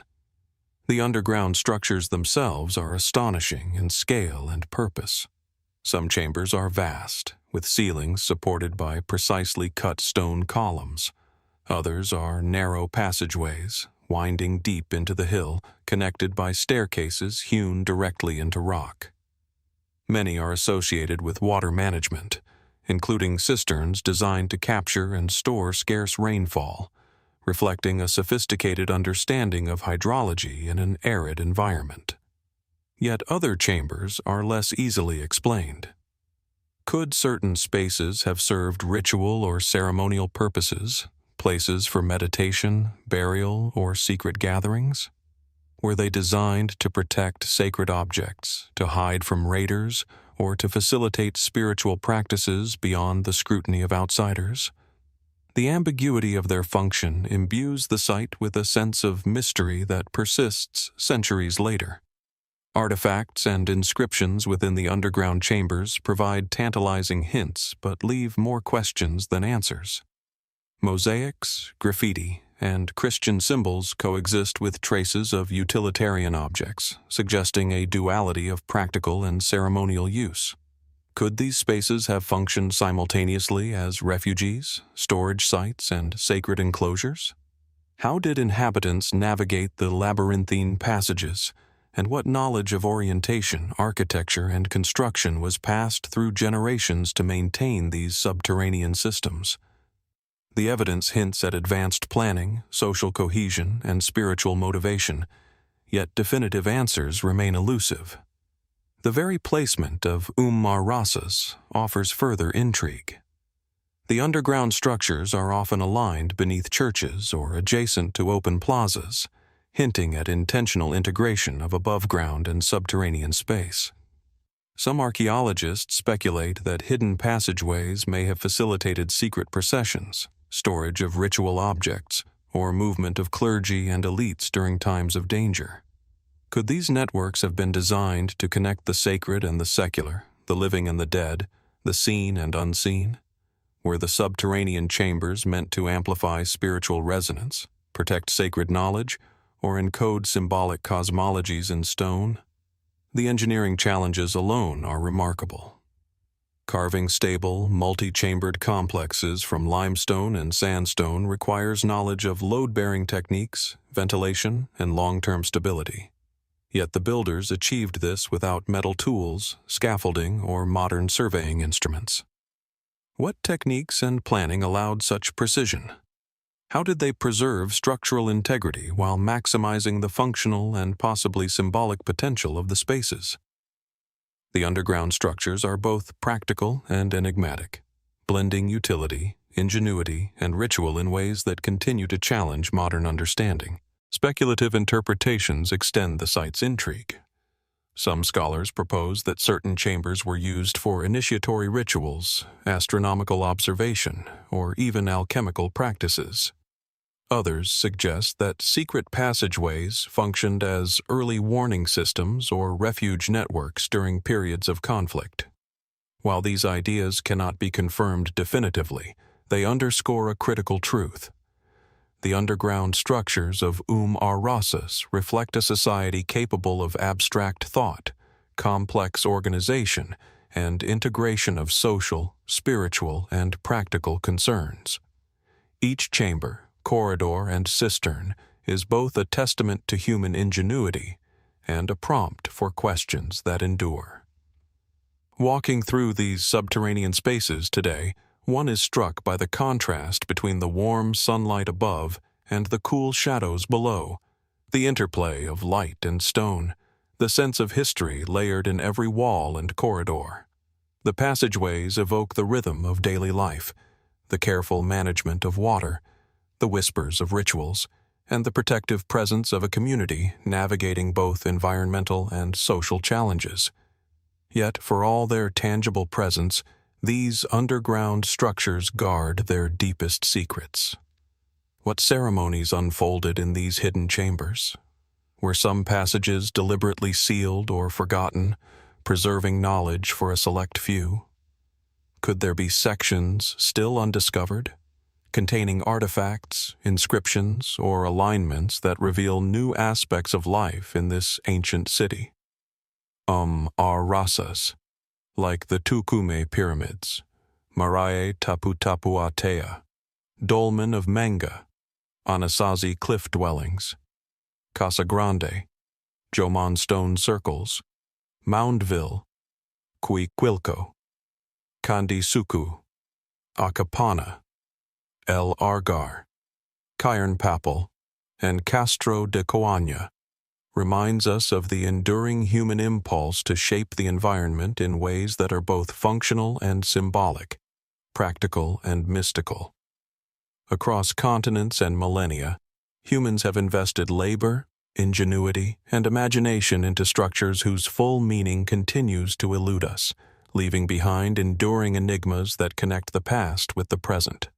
The underground structures themselves are astonishing in scale and purpose. Some chambers are vast, with ceilings supported by precisely cut stone columns. Others are narrow passageways, winding deep into the hill, connected by staircases hewn directly into rock. Many are associated with water management, including cisterns designed to capture and store scarce rainfall, reflecting a sophisticated understanding of hydrology in an arid environment. Yet other chambers are less easily explained. Could certain spaces have served ritual or ceremonial purposes, places for meditation, burial, or secret gatherings? Were they designed to protect sacred objects, to hide from raiders, or to facilitate spiritual practices beyond the scrutiny of outsiders? The ambiguity of their function imbues the site with a sense of mystery that persists centuries later. Artifacts and inscriptions within the underground chambers provide tantalizing hints but leave more questions than answers. Mosaics, graffiti, and Christian symbols coexist with traces of utilitarian objects, suggesting a duality of practical and ceremonial use. Could these spaces have functioned simultaneously as refuges, storage sites, and sacred enclosures? How did inhabitants navigate the labyrinthine passages, and what knowledge of orientation, architecture, and construction was passed through generations to maintain these subterranean systems? The evidence hints at advanced planning, social cohesion, and spiritual motivation, yet definitive answers remain elusive. The very placement of ar-Rasas offers further intrigue. The underground structures are often aligned beneath churches or adjacent to open plazas, hinting at intentional integration of above-ground and subterranean space. Some archaeologists speculate that hidden passageways may have facilitated secret processions, storage of ritual objects, or movement of clergy and elites during times of danger. Could these networks have been designed to connect the sacred and the secular, the living and the dead, the seen and unseen? Were the subterranean chambers meant to amplify spiritual resonance, protect sacred knowledge, or encode symbolic cosmologies in stone? The engineering challenges alone are remarkable. Carving stable, multi-chambered complexes from limestone and sandstone requires knowledge of load-bearing techniques, ventilation, and long-term stability. Yet the builders achieved this without metal tools, scaffolding, or modern surveying instruments. What techniques and planning allowed such precision? How did they preserve structural integrity while maximizing the functional and possibly symbolic potential of the spaces? The underground structures are both practical and enigmatic, blending utility, ingenuity, and ritual in ways that continue to challenge modern understanding. Speculative interpretations extend the site's intrigue. Some scholars propose that certain chambers were used for initiatory rituals, astronomical observation, or even alchemical practices. Others suggest that secret passageways functioned as early warning systems or refuge networks during periods of conflict. While these ideas cannot be confirmed definitively, they underscore a critical truth. The underground structures of ar-Rasas reflect a society capable of abstract thought, complex organization, and integration of social, spiritual, and practical concerns. Each chamber, corridor, and cistern is both a testament to human ingenuity and a prompt for questions that endure. Walking through these subterranean spaces today, one is struck by the contrast between the warm sunlight above and the cool shadows below, the interplay of light and stone, the sense of history layered in every wall and corridor. The passageways evoke the rhythm of daily life, the careful management of water, the whispers of rituals, and the protective presence of a community navigating both environmental and social challenges. Yet, for all their tangible presence, these underground structures guard their deepest secrets. What ceremonies unfolded in these hidden chambers? Were some passages deliberately sealed or forgotten, preserving knowledge for a select few? Could there be sections still undiscovered, containing artifacts, inscriptions, or alignments that reveal new aspects of life in this ancient city? Ar-Rasas, like the Túcume Pyramids, Marae Taputapuatea, Dolmen of Menga, Anasazi cliff dwellings, Casa Grande, Jomon stone circles, Moundville, Cuicuilco, Candi Sukuh, Akapana, Argar, Cairnpapple, and Castro de Coaña reminds us of the enduring human impulse to shape the environment in ways that are both functional and symbolic, practical and mystical. Across continents and millennia, humans have invested labor, ingenuity, and imagination into structures whose full meaning continues to elude us, leaving behind enduring enigmas that connect the past with the present.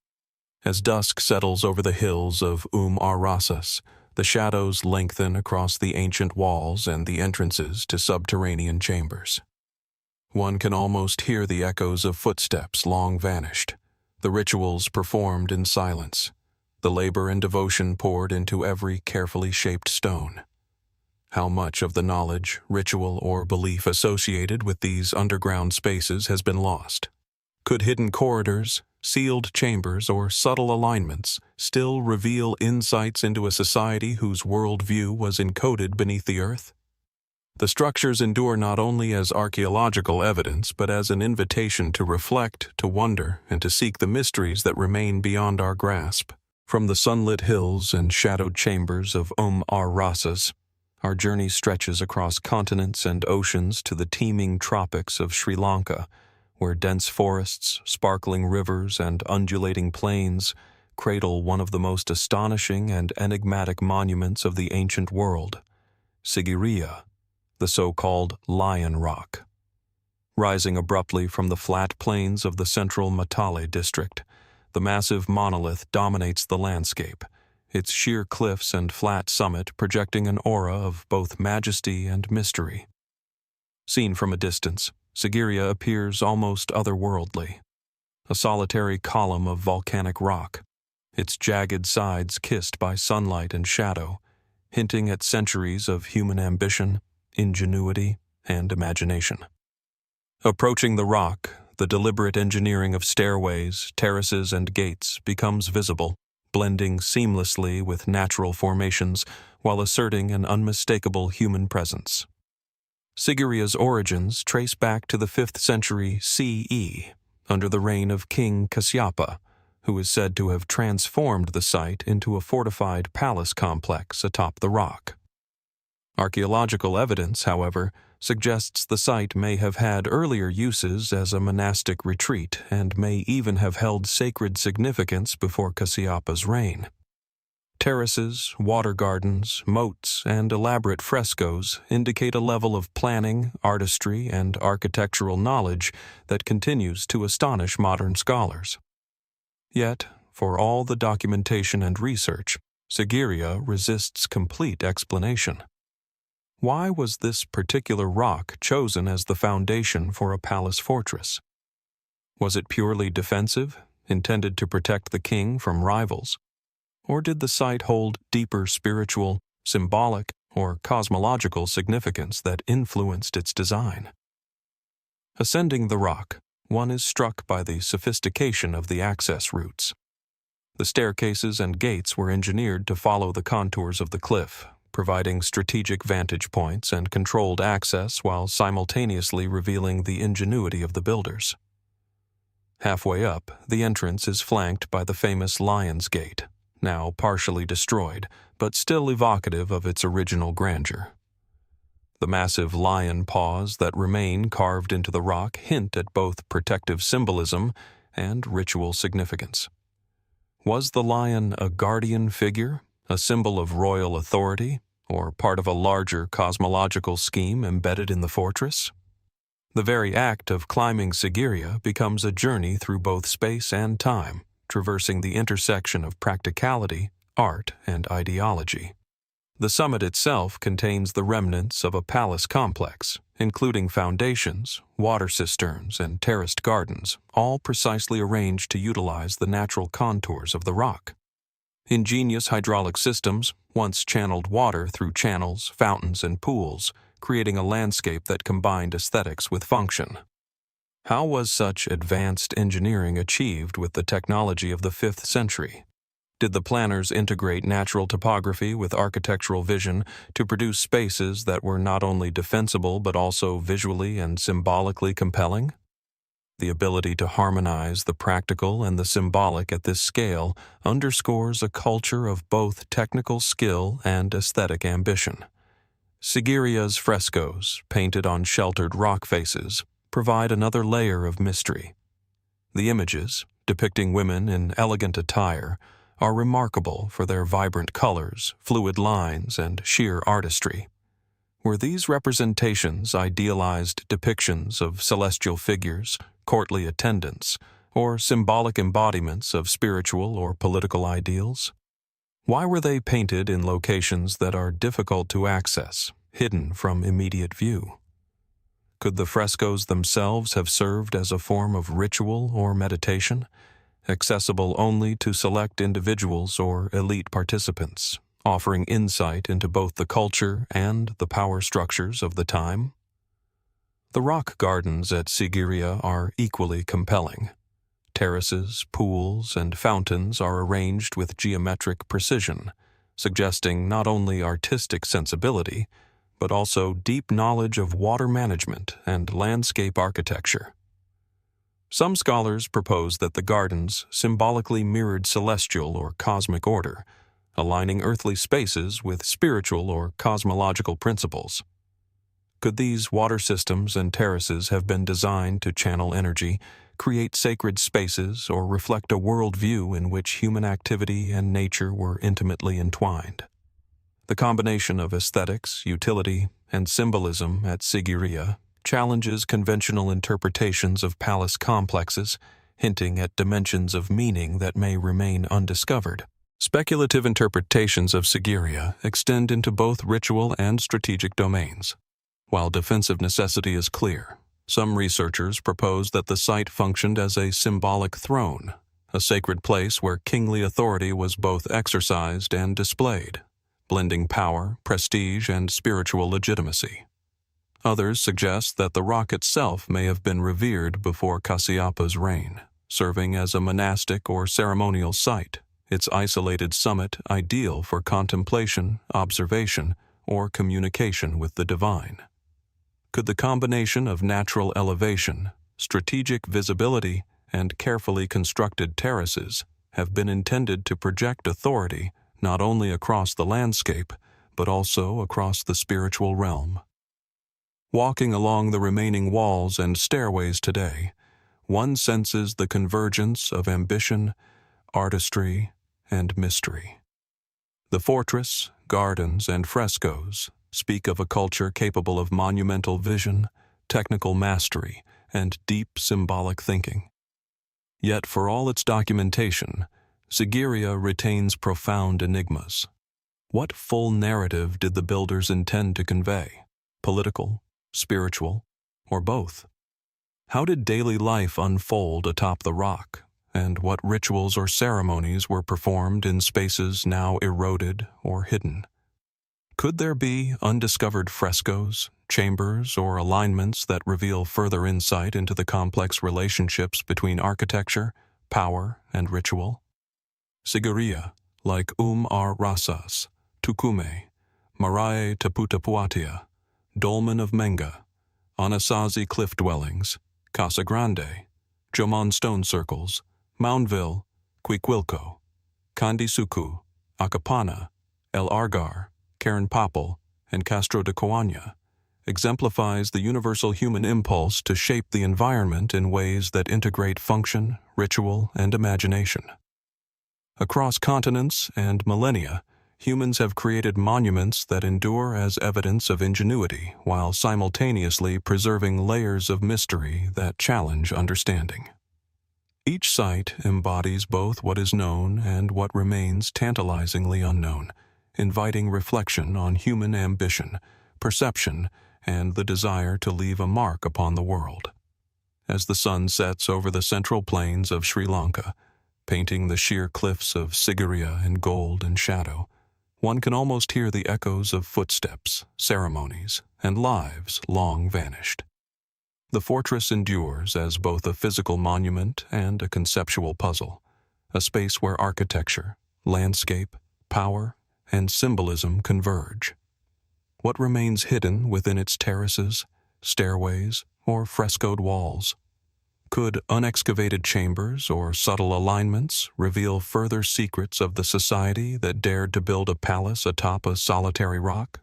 As dusk settles over the hills of ar-Rasas, the shadows lengthen across the ancient walls and the entrances to subterranean chambers. One can almost hear the echoes of footsteps long vanished, the rituals performed in silence, the labor and devotion poured into every carefully shaped stone. How much of the knowledge, ritual, or belief associated with these underground spaces has been lost? Could hidden corridors, sealed chambers, or subtle alignments still reveal insights into a society whose worldview was encoded beneath the earth? The structures endure not only as archaeological evidence, but as an invitation to reflect, to wonder, and to seek the mysteries that remain beyond our grasp. From the sunlit hills and shadowed chambers of ar-Rasas, our journey stretches across continents and oceans to the teeming tropics of Sri Lanka, where dense forests, sparkling rivers, and undulating plains cradle one of the most astonishing and enigmatic monuments of the ancient world, Sigiriya, the so-called Lion Rock. Rising abruptly from the flat plains of the central Matale district, the massive monolith dominates the landscape, its sheer cliffs and flat summit projecting an aura of both majesty and mystery. Seen from a distance, Sigiriya appears almost otherworldly, a solitary column of volcanic rock, its jagged sides kissed by sunlight and shadow, hinting at centuries of human ambition, ingenuity, and imagination. Approaching the rock, the deliberate engineering of stairways, terraces, and gates becomes visible, blending seamlessly with natural formations while asserting an unmistakable human presence. Sigiriya's origins trace back to the 5th century CE, under the reign of King Kasyapa, who is said to have transformed the site into a fortified palace complex atop the rock. Archaeological evidence, however, suggests the site may have had earlier uses as a monastic retreat and may even have held sacred significance before Kasyapa's reign. Terraces, water gardens, moats, and elaborate frescoes indicate a level of planning, artistry, and architectural knowledge that continues to astonish modern scholars. Yet, for all the documentation and research, Sigiriya resists complete explanation. Why was this particular rock chosen as the foundation for a palace fortress? Was it purely defensive, intended to protect the king from rivals? Or did the site hold deeper spiritual, symbolic, or cosmological significance that influenced its design? Ascending the rock, one is struck by the sophistication of the access routes. The staircases and gates were engineered to follow the contours of the cliff, providing strategic vantage points and controlled access while simultaneously revealing the ingenuity of the builders. Halfway up, the entrance is flanked by the famous Lion's Gate, now partially destroyed, but still evocative of its original grandeur. The massive lion paws that remain carved into the rock hint at both protective symbolism and ritual significance. Was the lion a guardian figure, a symbol of royal authority, or part of a larger cosmological scheme embedded in the fortress? The very act of climbing Sigiriya becomes a journey through both space and time, traversing the intersection of practicality, art, and ideology. The summit itself contains the remnants of a palace complex, including foundations, water cisterns, and terraced gardens, all precisely arranged to utilize the natural contours of the rock. Ingenious hydraulic systems once channeled water through channels, fountains, and pools, creating a landscape that combined aesthetics with function. How was such advanced engineering achieved with the technology of the 5th century? Did the planners integrate natural topography with architectural vision to produce spaces that were not only defensible but also visually and symbolically compelling? The ability to harmonize the practical and the symbolic at this scale underscores a culture of both technical skill and aesthetic ambition. Sigiriya's frescoes, painted on sheltered rock faces, provide another layer of mystery. The images, depicting women in elegant attire, are remarkable for their vibrant colors, fluid lines, and sheer artistry. Were these representations idealized depictions of celestial figures, courtly attendants, or symbolic embodiments of spiritual or political ideals? Why were they painted in locations that are difficult to access, hidden from immediate view? Could the frescoes themselves have served as a form of ritual or meditation, accessible only to select individuals or elite participants, offering insight into both the culture and the power structures of the time? The rock gardens at Sigiriya are equally compelling. Terraces, pools, and fountains are arranged with geometric precision, suggesting not only artistic sensibility, but also deep knowledge of water management and landscape architecture. Some scholars propose that the gardens symbolically mirrored celestial or cosmic order, aligning earthly spaces with spiritual or cosmological principles. Could these water systems and terraces have been designed to channel energy, create sacred spaces, or reflect a worldview in which human activity and nature were intimately entwined? The combination of aesthetics, utility, and symbolism at Sigiriya challenges conventional interpretations of palace complexes, hinting at dimensions of meaning that may remain undiscovered. Speculative interpretations of Sigiriya extend into both ritual and strategic domains. While defensive necessity is clear, some researchers propose that the site functioned as a symbolic throne, a sacred place where kingly authority was both exercised and displayed, blending power, prestige, and spiritual legitimacy. Others suggest that the rock itself may have been revered before Kasypa's reign, serving as a monastic or ceremonial site, its isolated summit ideal for contemplation, observation, or communication with the divine. Could the combination of natural elevation, strategic visibility, and carefully constructed terraces have been intended to project authority not only across the landscape, but also across the spiritual realm? Walking along the remaining walls and stairways today, one senses the convergence of ambition, artistry, and mystery. The fortress, gardens, and frescoes speak of a culture capable of monumental vision, technical mastery, and deep symbolic thinking. Yet for all its documentation, Sigiriya retains profound enigmas. What full narrative did the builders intend to convey? Political, spiritual, or both? How did daily life unfold atop the rock, and what rituals or ceremonies were performed in spaces now eroded or hidden? Could there be undiscovered frescoes, chambers, or alignments that reveal further insight into the complex relationships between architecture, power, and ritual? Sigiriya, like ar-Rasas, Túcume, Marae Taputapuatea, Dolmen of Menga, Anasazi cliff dwellings, Casa Grande, Jomon stone circles, Moundville, Cuicuilco, Candi Sukuh, Akapana, Argar, Cairnpapple, and Castro de Coaña, exemplifies the universal human impulse to shape the environment in ways that integrate function, ritual, and imagination. Across continents and millennia, humans have created monuments that endure as evidence of ingenuity while simultaneously preserving layers of mystery that challenge understanding. Each site embodies both what is known and what remains tantalizingly unknown, inviting reflection on human ambition, perception, and the desire to leave a mark upon the world. As the sun sets over the central plains of Sri Lanka, painting the sheer cliffs of Sigiriya in gold and shadow, one can almost hear the echoes of footsteps, ceremonies, and lives long vanished. The fortress endures as both a physical monument and a conceptual puzzle, a space where architecture, landscape, power, and symbolism converge. What remains hidden within its terraces, stairways, or frescoed walls? Could unexcavated chambers or subtle alignments reveal further secrets of the society that dared to build a palace atop a solitary rock?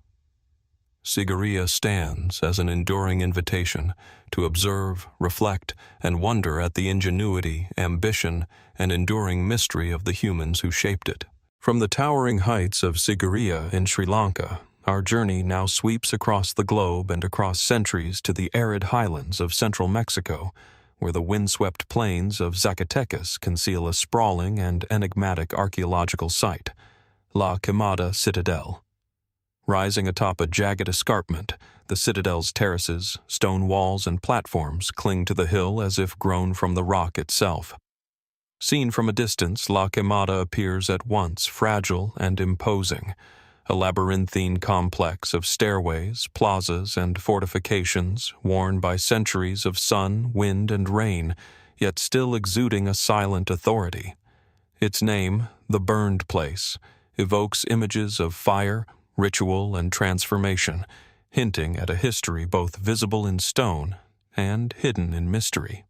Sigiriya stands as an enduring invitation to observe, reflect, and wonder at the ingenuity, ambition, and enduring mystery of the humans who shaped it. From the towering heights of Sigiriya in Sri Lanka, our journey now sweeps across the globe and across centuries to the arid highlands of central Mexico, where the windswept plains of Zacatecas conceal a sprawling and enigmatic archaeological site, La Quemada Citadel. Rising atop a jagged escarpment, the citadel's terraces, stone walls, and platforms cling to the hill as if grown from the rock itself. Seen from a distance, La Quemada appears at once fragile and imposing, a labyrinthine complex of stairways, plazas, and fortifications worn by centuries of sun, wind, and rain, yet still exuding a silent authority. Its name, the Burned Place, evokes images of fire, ritual, and transformation, hinting at a history both visible in stone and hidden in mystery.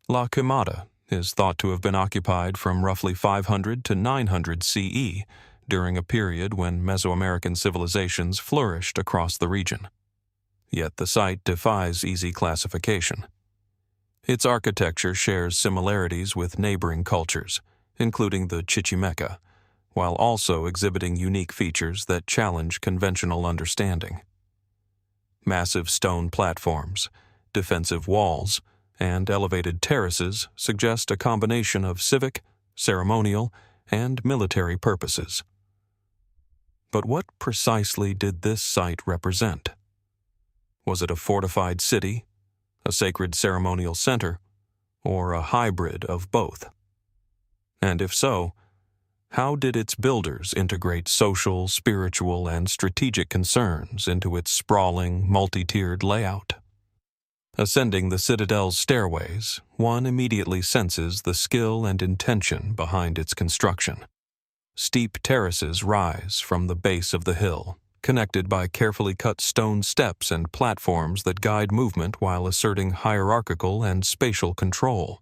La Quemada is thought to have been occupied from roughly 500 to 900 CE, during a period when Mesoamerican civilizations flourished across the region. Yet the site defies easy classification. Its architecture shares similarities with neighboring cultures, including the Chichimeca, while also exhibiting unique features that challenge conventional understanding. Massive stone platforms, defensive walls, and elevated terraces suggest a combination of civic, ceremonial, and military purposes. But what precisely did this site represent? Was it a fortified city, a sacred ceremonial center, or a hybrid of both? And if so, how did its builders integrate social, spiritual, and strategic concerns into its sprawling, multi-tiered layout? Ascending the citadel's stairways, one immediately senses the skill and intention behind its construction. Steep terraces rise from the base of the hill, connected by carefully cut stone steps and platforms that guide movement while asserting hierarchical and spatial control.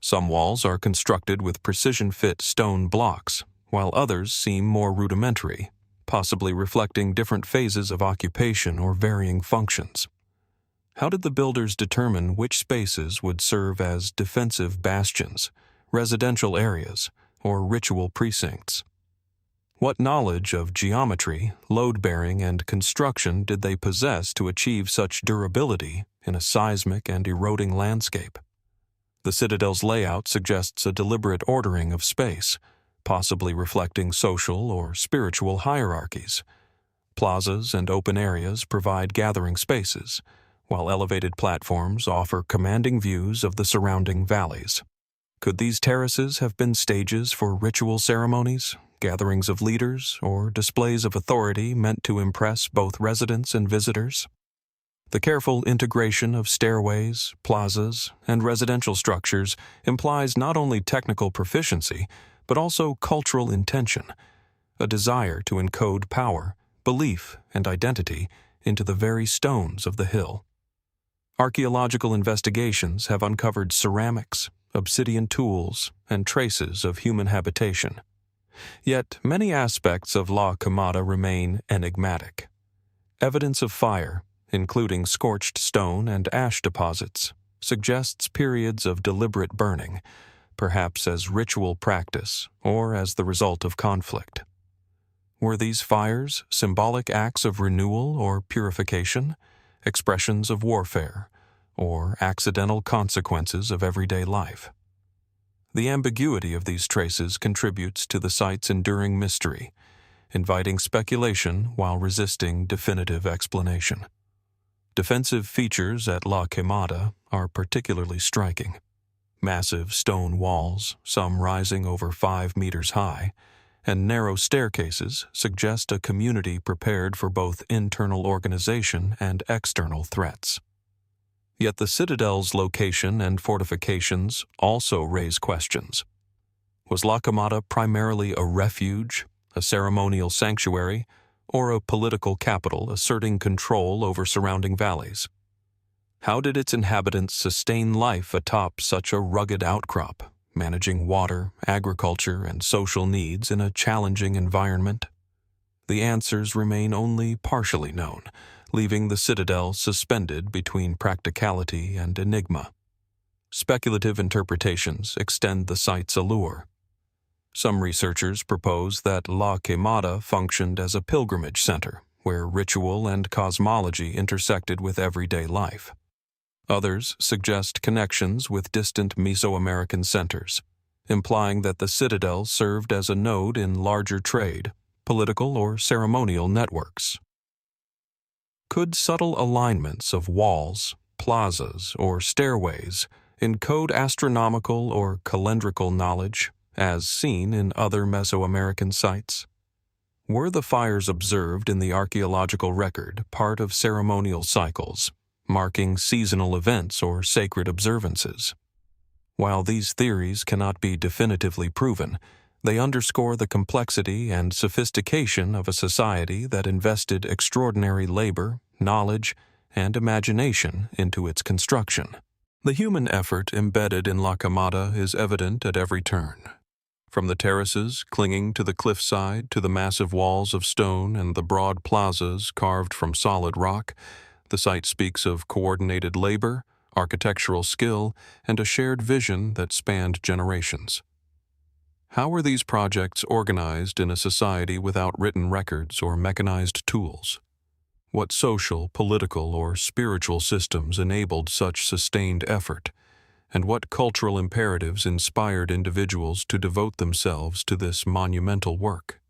Some walls are constructed with precision-fit stone blocks, while others seem more rudimentary, possibly reflecting different phases of occupation or varying functions. How did the builders determine which spaces would serve as defensive bastions, residential areas, or ritual precincts? What knowledge of geometry, load-bearing, and construction did they possess to achieve such durability in a seismic and eroding landscape? The citadel's layout suggests a deliberate ordering of space, possibly reflecting social or spiritual hierarchies. Plazas and open areas provide gathering spaces, while elevated platforms offer commanding views of the surrounding valleys. Could these terraces have been stages for ritual ceremonies, gatherings of leaders, or displays of authority meant to impress both residents and visitors? The careful integration of stairways, plazas, and residential structures implies not only technical proficiency, but also cultural intention, a desire to encode power, belief, and identity into the very stones of the hill. Archaeological investigations have uncovered ceramics, obsidian tools, and traces of human habitation. Yet many aspects of La Quemada remain enigmatic. Evidence of fire, including scorched stone and ash deposits, suggests periods of deliberate burning, perhaps as ritual practice or as the result of conflict. Were these fires symbolic acts of renewal or purification, expressions of warfare, or accidental consequences of everyday life? The ambiguity of these traces contributes to the site's enduring mystery, inviting speculation while resisting definitive explanation. Defensive features at La Quemada are particularly striking. Massive stone walls, some rising over 5 meters high, and narrow staircases suggest a community prepared for both internal organization and external threats. Yet the citadel's location and fortifications also raise questions. Was La Quemada primarily a refuge, a ceremonial sanctuary, or a political capital asserting control over surrounding valleys? How did its inhabitants sustain life atop such a rugged outcrop, managing water, agriculture, and social needs in a challenging environment? The answers remain only partially known, leaving the citadel suspended between practicality and enigma. Speculative interpretations extend the site's allure. Some researchers propose that La Quemada functioned as a pilgrimage center, where ritual and cosmology intersected with everyday life. Others suggest connections with distant Mesoamerican centers, implying that the citadel served as a node in larger trade, political, or ceremonial networks. Could subtle alignments of walls, plazas, or stairways encode astronomical or calendrical knowledge, as seen in other Mesoamerican sites? Were the fires observed in the archaeological record part of ceremonial cycles, marking seasonal events or sacred observances? While these theories cannot be definitively proven, they underscore the complexity and sophistication of a society that invested extraordinary labor, knowledge, and imagination into its construction. The human effort embedded in La Quemada is evident at every turn. From the terraces clinging to the cliffside to the massive walls of stone and the broad plazas carved from solid rock, the site speaks of coordinated labor, architectural skill, and a shared vision that spanned generations. How were these projects organized in a society without written records or mechanized tools? What social, political, or spiritual systems enabled such sustained effort? And what cultural imperatives inspired individuals to devote themselves to this monumental work?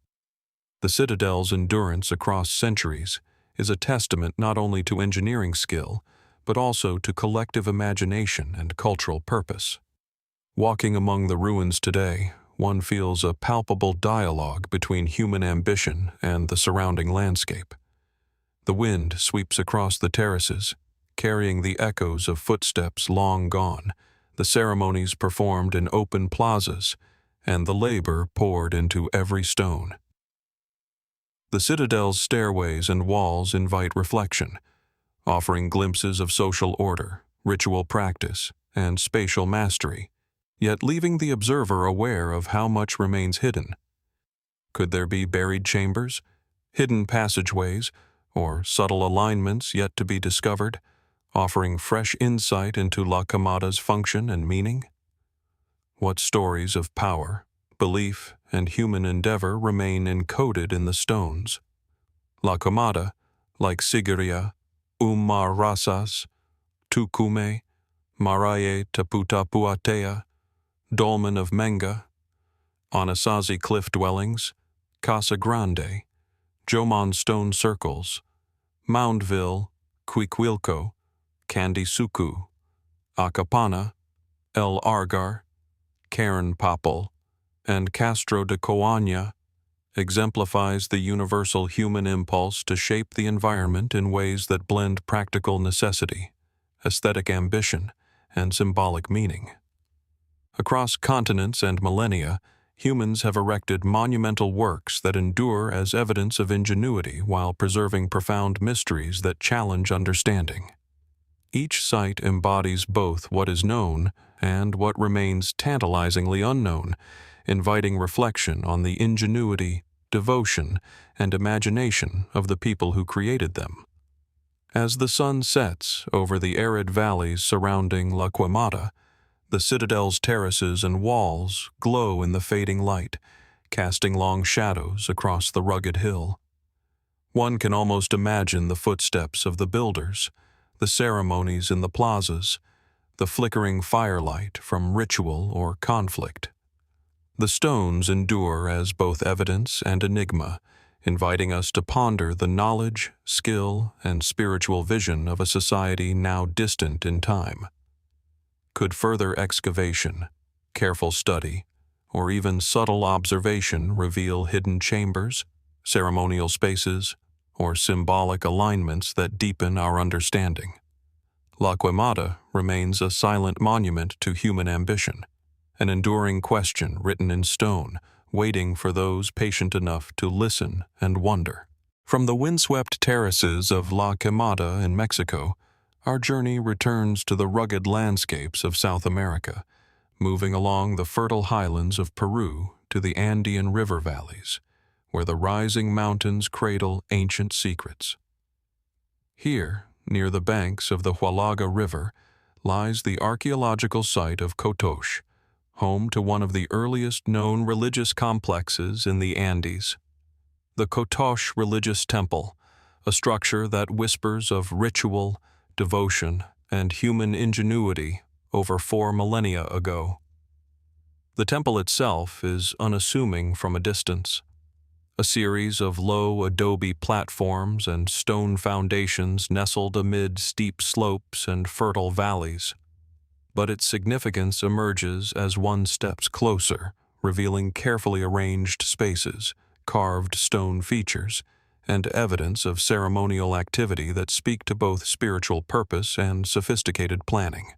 The citadel's endurance across centuries is a testament not only to engineering skill, but also to collective imagination and cultural purpose. Walking among the ruins today, one feels a palpable dialogue between human ambition and the surrounding landscape. The wind sweeps across the terraces, carrying the echoes of footsteps long gone, the ceremonies performed in open plazas, and the labor poured into every stone. The citadel's stairways and walls invite reflection, offering glimpses of social order, ritual practice, and spatial mastery, yet leaving the observer aware of how much remains hidden. Could there be buried chambers, hidden passageways, or subtle alignments yet to be discovered, offering fresh insight into La Quemada's function and meaning? What stories of power, belief, and human endeavor remain encoded in the stones? La Quemada, like Sigiriya, ar-Rasas, Túcume, Marae Taputapuatea, Dolmen of Menga, Anasazi cliff dwellings, Casa Grande, Jomon stone circles, Moundville, Cuicuilco, Candi Sukuh, Akapana, Argar, Cairnpapple, and Castro de Coaña exemplifies the universal human impulse to shape the environment in ways that blend practical necessity, aesthetic ambition, and symbolic meaning. Across continents and millennia, humans have erected monumental works that endure as evidence of ingenuity while preserving profound mysteries that challenge understanding. Each site embodies both what is known and what remains tantalizingly unknown, inviting reflection on the ingenuity, devotion, and imagination of the people who created them. As the sun sets over the arid valleys surrounding La Quemada, the citadel's terraces and walls glow in the fading light, casting long shadows across the rugged hill. One can almost imagine the footsteps of the builders, the ceremonies in the plazas, the flickering firelight from ritual or conflict. The stones endure as both evidence and enigma, inviting us to ponder the knowledge, skill, and spiritual vision of a society now distant in time. Could further excavation, careful study, or even subtle observation reveal hidden chambers, ceremonial spaces, or symbolic alignments that deepen our understanding? La Quemada remains a silent monument to human ambition, an enduring question written in stone, waiting for those patient enough to listen and wonder. From the windswept terraces of La Quemada in Mexico, our journey returns to the rugged landscapes of South America, moving along the fertile highlands of Peru to the Andean river valleys, where the rising mountains cradle ancient secrets. Here, near the banks of the Hualaga River, lies the archaeological site of Kotosh, home to one of the earliest known religious complexes in the Andes. The Kotosh Religious Temple, a structure that whispers of ritual, devotion, and human ingenuity over 4 millennia ago. The temple itself is unassuming from a distance. A series of low adobe platforms and stone foundations nestled amid steep slopes and fertile valleys. But its significance emerges as one steps closer, revealing carefully arranged spaces, carved stone features and evidence of ceremonial activity that speak to both spiritual purpose and sophisticated planning.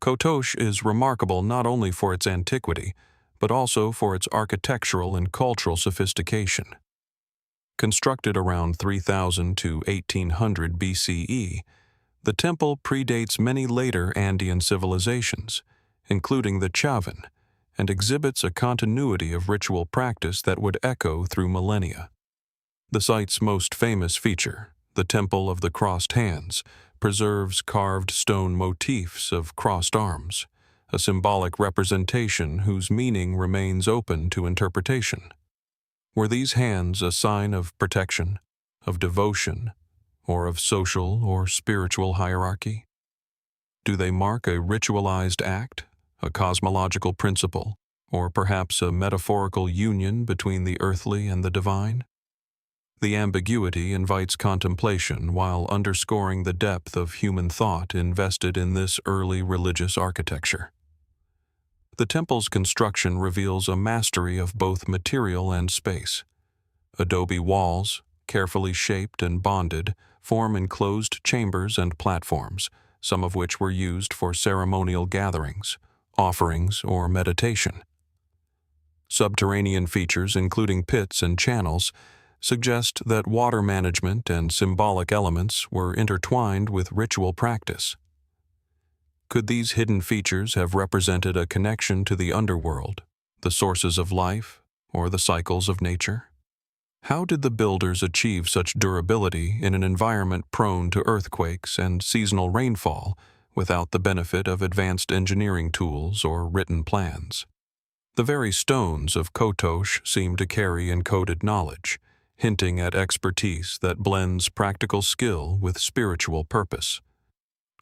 Kotosh is remarkable not only for its antiquity, but also for its architectural and cultural sophistication. Constructed around 3000 to 1800 BCE, the temple predates many later Andean civilizations, including the Chavan, and exhibits a continuity of ritual practice that would echo through millennia. The site's most famous feature, the Temple of the Crossed Hands, preserves carved stone motifs of crossed arms, a symbolic representation whose meaning remains open to interpretation. Were these hands a sign of protection, of devotion, or of social or spiritual hierarchy? Do they mark a ritualized act, a cosmological principle, or perhaps a metaphorical union between the earthly and the divine? The ambiguity invites contemplation while underscoring the depth of human thought invested in this early religious architecture. The temple's construction reveals a mastery of both material and space. Adobe walls, carefully shaped and bonded, form enclosed chambers and platforms, some of which were used for ceremonial gatherings, offerings, or meditation. Subterranean features, including pits and channels, suggest that water management and symbolic elements were intertwined with ritual practice. Could these hidden features have represented a connection to the underworld, the sources of life, or the cycles of nature? How did the builders achieve such durability in an environment prone to earthquakes and seasonal rainfall without the benefit of advanced engineering tools or written plans? The very stones of Kotosh seem to carry encoded knowledge, hinting at expertise that blends practical skill with spiritual purpose.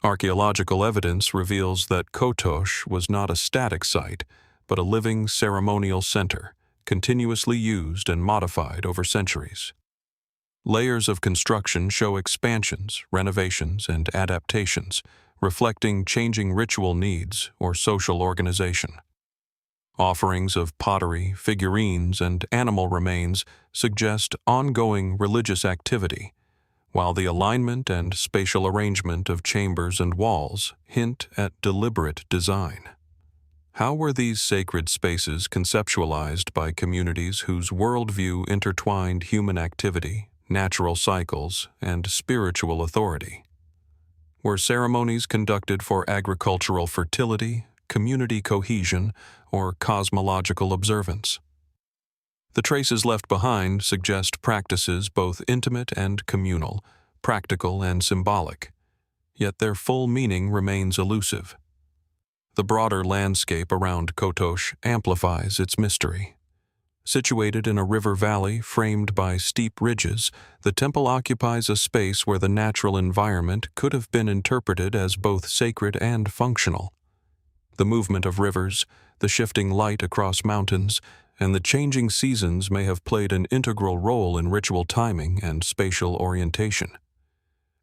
Archaeological evidence reveals that Kotosh was not a static site, but a living ceremonial center, continuously used and modified over centuries. Layers of construction show expansions, renovations, and adaptations, reflecting changing ritual needs or social organization. Offerings of pottery, figurines, and animal remains suggest ongoing religious activity, while the alignment and spatial arrangement of chambers and walls hint at deliberate design. How were these sacred spaces conceptualized by communities whose worldview intertwined human activity, natural cycles, and spiritual authority? Were ceremonies conducted for agricultural fertility, community cohesion, or cosmological observance? The traces left behind suggest practices both intimate and communal, practical and symbolic, yet their full meaning remains elusive. The broader landscape around Kotosh amplifies its mystery. Situated in a river valley framed by steep ridges, the temple occupies a space where the natural environment could have been interpreted as both sacred and functional. The movement of rivers, the shifting light across mountains, and the changing seasons may have played an integral role in ritual timing and spatial orientation.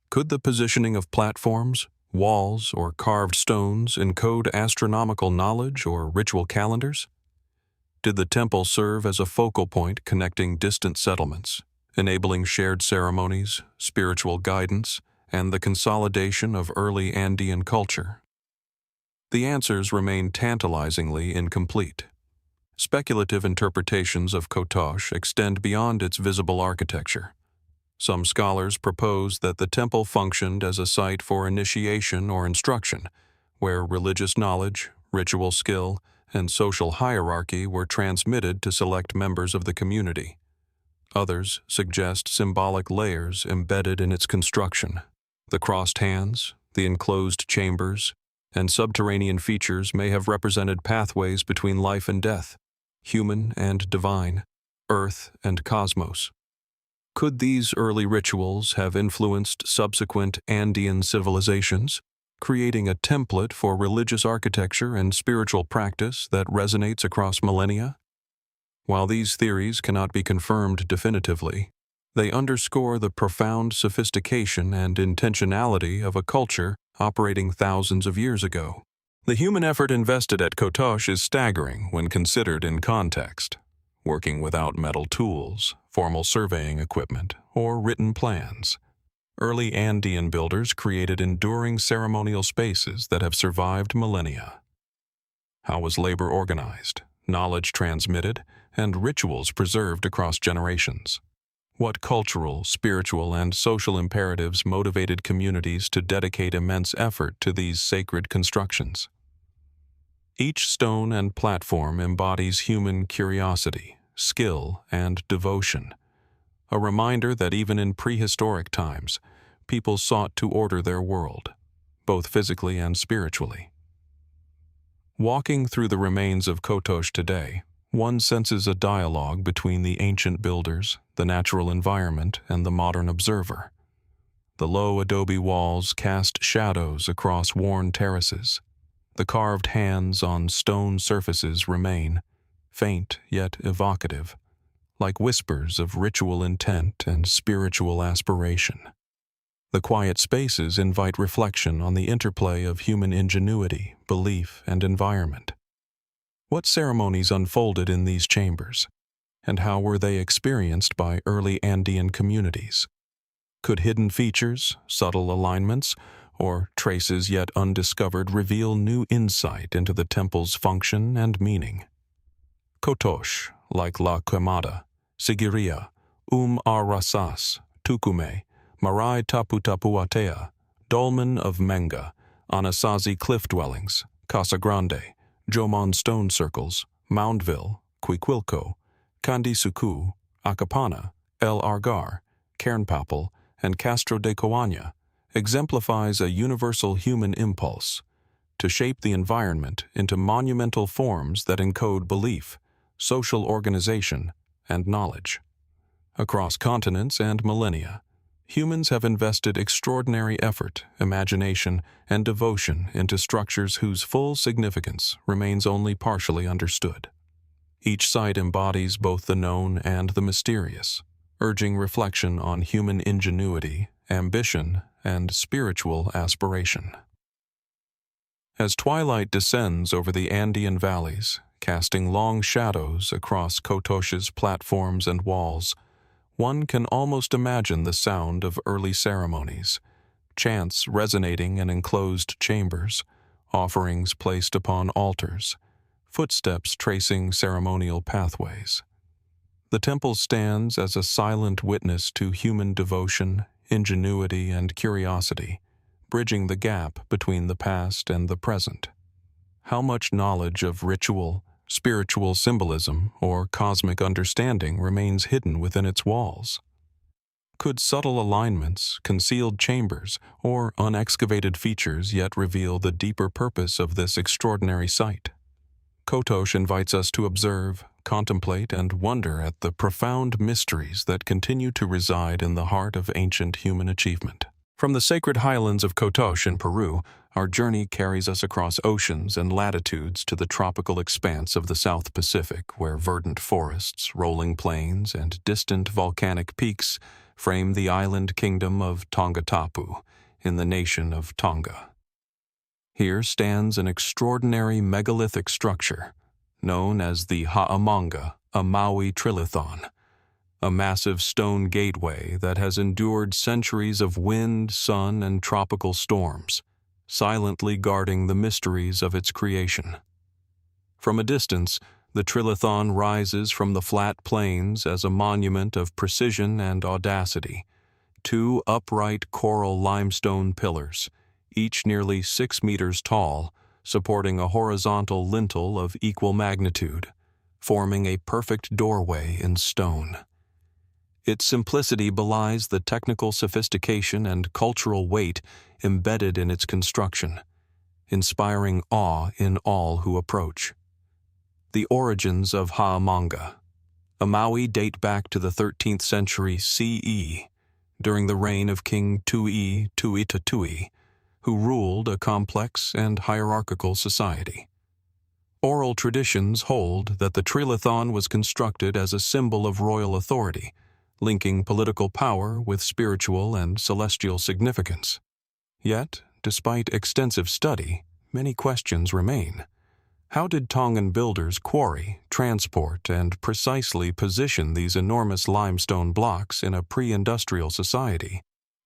Could the positioning of platforms, walls, or carved stones encode astronomical knowledge or ritual calendars? Did the temple serve as a focal point connecting distant settlements, enabling shared ceremonies, spiritual guidance, and the consolidation of early Andean culture? The answers remain tantalizingly incomplete. Speculative interpretations of Kotosh extend beyond its visible architecture. Some scholars propose that the temple functioned as a site for initiation or instruction, where religious knowledge, ritual skill, and social hierarchy were transmitted to select members of the community. Others suggest symbolic layers embedded in its construction. The crossed hands, the enclosed chambers, and subterranean features may have represented pathways between life and death, human and divine, earth and cosmos. Could these early rituals have influenced subsequent Andean civilizations, creating a template for religious architecture and spiritual practice that resonates across millennia? While these theories cannot be confirmed definitively, they underscore the profound sophistication and intentionality of a culture operating thousands of years ago. The human effort invested at Kotosh is staggering when considered in context. working without metal tools, formal surveying equipment, or written plans. Early Andean builders created enduring ceremonial spaces that have survived millennia. How was labor organized, knowledge transmitted, and rituals preserved across generations? What cultural, spiritual, and social imperatives motivated communities to dedicate immense effort to these sacred constructions? Each stone and platform embodies human curiosity, skill, and devotion, a reminder that even in prehistoric times, people sought to order their world, both physically and spiritually. Walking through the remains of Kotosh today, one senses a dialogue between the ancient builders, the natural environment, and the modern observer. The low adobe walls cast shadows across worn terraces. The carved hands on stone surfaces remain, faint yet evocative, like whispers of ritual intent and spiritual aspiration. The quiet spaces invite reflection on the interplay of human ingenuity, belief, and environment. What ceremonies unfolded in these chambers, and how were they experienced by early Andean communities? Could hidden features, subtle alignments, or traces yet undiscovered reveal new insight into the temple's function and meaning? Kotosh, like La Quemada, Sigiriya, ar-Rasas, Túcume, Marae Taputapuatea, Dolmen of Menga, Anasazi cliff dwellings, Casa Grande, Jomon stone circles, Moundville, Cuicuilco, Candi Sukuh, Akapana, Argar, Cairnpapple, and Castro de Coaña exemplifies a universal human impulse to shape the environment into monumental forms that encode belief, social organization, and knowledge. Across continents and millennia, humans have invested extraordinary effort, imagination, and devotion into structures whose full significance remains only partially understood. Each site embodies both the known and the mysterious, urging reflection on human ingenuity, ambition, and spiritual aspiration. As twilight descends over the Andean valleys, casting long shadows across Kotosh's platforms and walls, one can almost imagine the sound of early ceremonies, chants resonating in enclosed chambers, offerings placed upon altars, footsteps tracing ceremonial pathways. The temple stands as a silent witness to human devotion, ingenuity, and curiosity, bridging the gap between the past and the present. How much knowledge of ritual, spiritual symbolism, or cosmic understanding remains hidden within its walls? Could subtle alignments, concealed chambers, or unexcavated features yet reveal the deeper purpose of this extraordinary site? Kotosh invites us to observe, contemplate, and wonder at the profound mysteries that continue to reside in the heart of ancient human achievement. From the sacred highlands of Kotosh in Peru, our journey carries us across oceans and latitudes to the tropical expanse of the South Pacific, where verdant forests, rolling plains, and distant volcanic peaks frame the island kingdom of Tongatapu in the nation of Tonga. Here stands an extraordinary megalithic structure, known as the Ha'amanga, a Maui Trilithon, a massive stone gateway that has endured centuries of wind, sun, and tropical storms, silently guarding the mysteries of its creation. From a distance, the Trilithon rises from the flat plains as a monument of precision and audacity. Two upright coral limestone pillars, each nearly 6 meters tall, supporting a horizontal lintel of equal magnitude, forming a perfect doorway in stone. Its simplicity belies the technical sophistication and cultural weight embedded in its construction, inspiring awe in all who approach. The origins of Ha'amanga, a Maui, date back to the 13th century CE, during the reign of King Tui Tuitatui, who ruled a complex and hierarchical society. Oral traditions hold that the Trilithon was constructed as a symbol of royal authority, linking political power with spiritual and celestial significance. Yet, despite extensive study, many questions remain. How did Tongan builders quarry, transport, and precisely position these enormous limestone blocks in a pre-industrial society,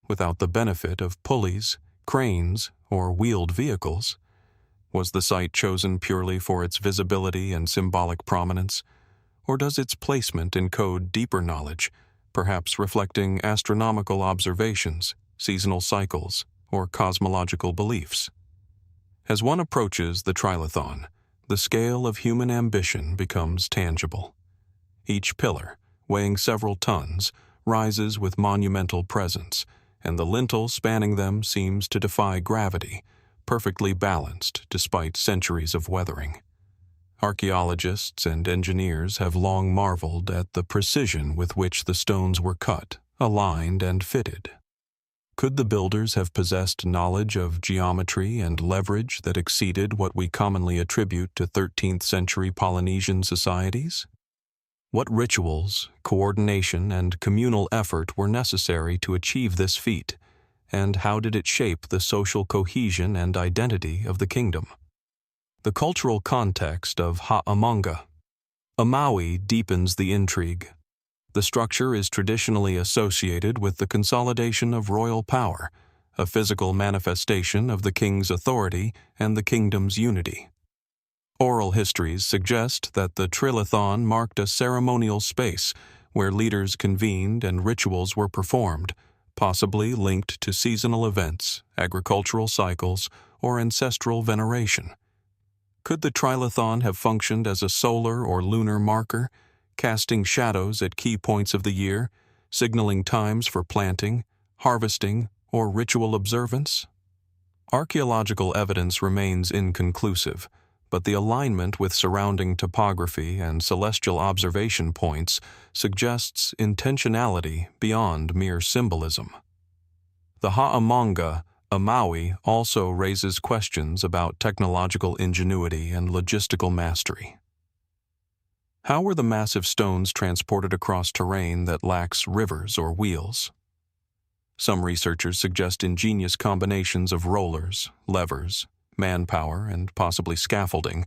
without the benefit of pulleys, cranes, or wheeled vehicles? Was the site chosen purely for its visibility and symbolic prominence, or does its placement encode deeper knowledge, perhaps reflecting astronomical observations, seasonal cycles, or cosmological beliefs? As one approaches the Trilithon, the scale of human ambition becomes tangible. Each pillar, weighing several tons, rises with monumental presence, and the lintel spanning them seems to defy gravity, perfectly balanced despite centuries of weathering. Archaeologists and engineers have long marveled at the precision with which the stones were cut, aligned, and fitted. Could the builders have possessed knowledge of geometry and leverage that exceeded what we commonly attribute to 13th century Polynesian societies? What rituals, coordination, and communal effort were necessary to achieve this feat, and how did it shape the social cohesion and identity of the kingdom? The cultural context of Ha'amanga. A Maui deepens the intrigue. The structure is traditionally associated with the consolidation of royal power, a physical manifestation of the king's authority and the kingdom's unity. Oral histories suggest that the Trilithon marked a ceremonial space where leaders convened and rituals were performed, possibly linked to seasonal events, agricultural cycles, or ancestral veneration. Could the Trilithon have functioned as a solar or lunar marker, casting shadows at key points of the year, signaling times for planting, harvesting, or ritual observance? Archaeological evidence remains inconclusive, but the alignment with surrounding topography and celestial observation points suggests intentionality beyond mere symbolism. The Ha'amanga, a Maui, also raises questions about technological ingenuity and logistical mastery. How were the massive stones transported across terrain that lacks rivers or wheels? Some researchers suggest ingenious combinations of rollers, levers, manpower, and possibly scaffolding,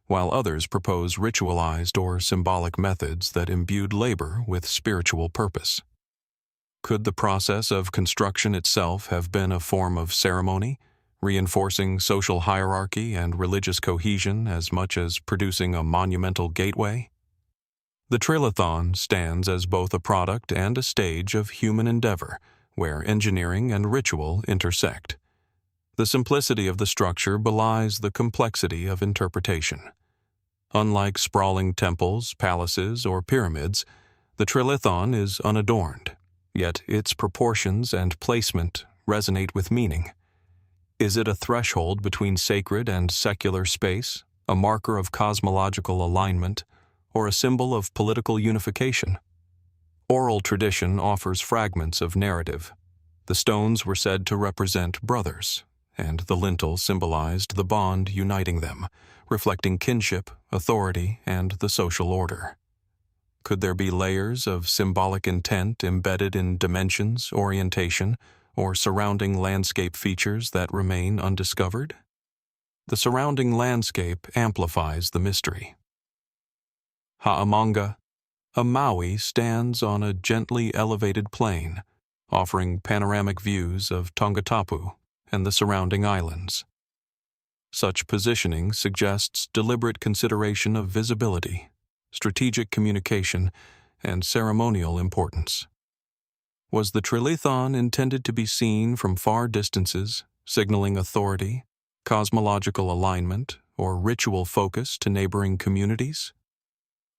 while others propose ritualized or symbolic methods that imbued labor with spiritual purpose. Could the process of construction itself have been a form of ceremony, reinforcing social hierarchy and religious cohesion as much as producing a monumental gateway? The Trilithon stands as both a product and a stage of human endeavor, where engineering and ritual intersect. The simplicity of the structure belies the complexity of interpretation. Unlike sprawling temples, palaces, or pyramids, the Trilithon is unadorned, yet its proportions and placement resonate with meaning. Is it a threshold between sacred and secular space, a marker of cosmological alignment, or a symbol of political unification? Oral tradition offers fragments of narrative. The stones were said to represent brothers, and the lintel symbolized the bond uniting them, reflecting kinship, authority, and the social order. Could there be layers of symbolic intent embedded in dimensions, orientation, or surrounding landscape features that remain undiscovered? The surrounding landscape amplifies the mystery. Ha'amanga, a Maui, stands on a gently elevated plain, offering panoramic views of Tongatapu and the surrounding islands. Such positioning suggests deliberate consideration of visibility, strategic communication, and ceremonial importance. Was the Trilithon intended to be seen from far distances, signaling authority, cosmological alignment, or ritual focus to neighboring communities?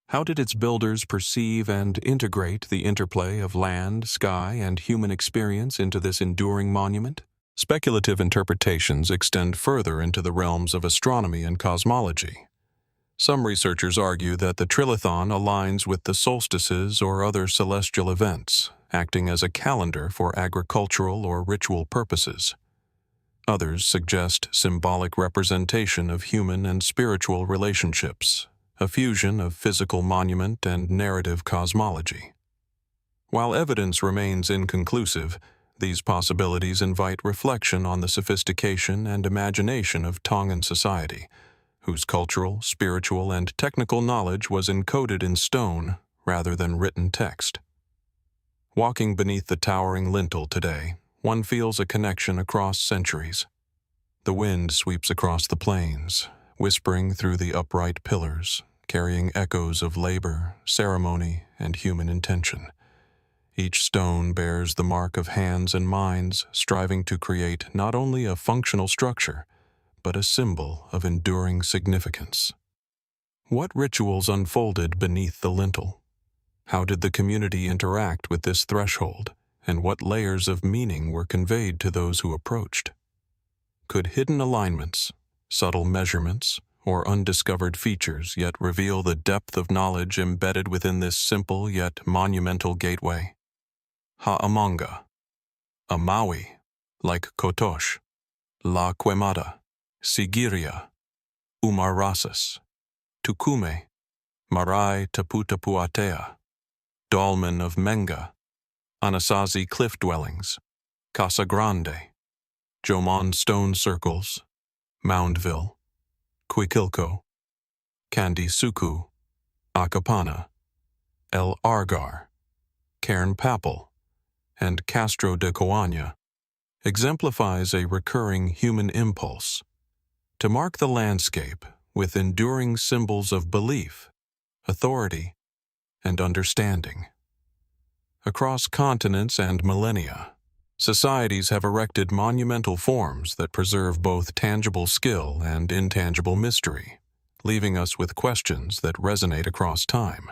How did its builders perceive and integrate the interplay of land, sky, and human experience into this enduring monument? Speculative interpretations extend further into the realms of astronomy and cosmology. Some researchers argue that the Trilithon aligns with the solstices or other celestial events, acting as a calendar for agricultural or ritual purposes. Others suggest symbolic representation of human and spiritual relationships, a fusion of physical monument and narrative cosmology. While evidence remains inconclusive, these possibilities invite reflection on the sophistication and imagination of Tongan society, whose cultural, spiritual, and technical knowledge was encoded in stone rather than written text. Walking beneath the towering lintel today, one feels a connection across centuries. The wind sweeps across the plains, whispering through the upright pillars, carrying echoes of labor, ceremony, and human intention. Each stone bears the mark of hands and minds striving to create not only a functional structure, but a symbol of enduring significance. What rituals unfolded beneath the lintel? How did the community interact with this threshold, and what layers of meaning were conveyed to those who approached? Could hidden alignments, subtle measurements, or undiscovered features yet reveal the depth of knowledge embedded within this simple yet monumental gateway? Ha'amanga, a Maui, like Kotosh, La Quemada, Sigiriya, ar-Rasas, Túcume, Marae Taputapuatea, Dolmen of Menga, Anasazi cliff dwellings, Casa Grande, Jomon stone circles, Moundville, Cuicuilco, Candi Sukuh, Akapana, Argar, Cairnpapple, and Castro de Coaña, exemplifies a recurring human impulse to mark the landscape with enduring symbols of belief, authority, and understanding. Across continents and millennia, societies have erected monumental forms that preserve both tangible skill and intangible mystery, leaving us with questions that resonate across time.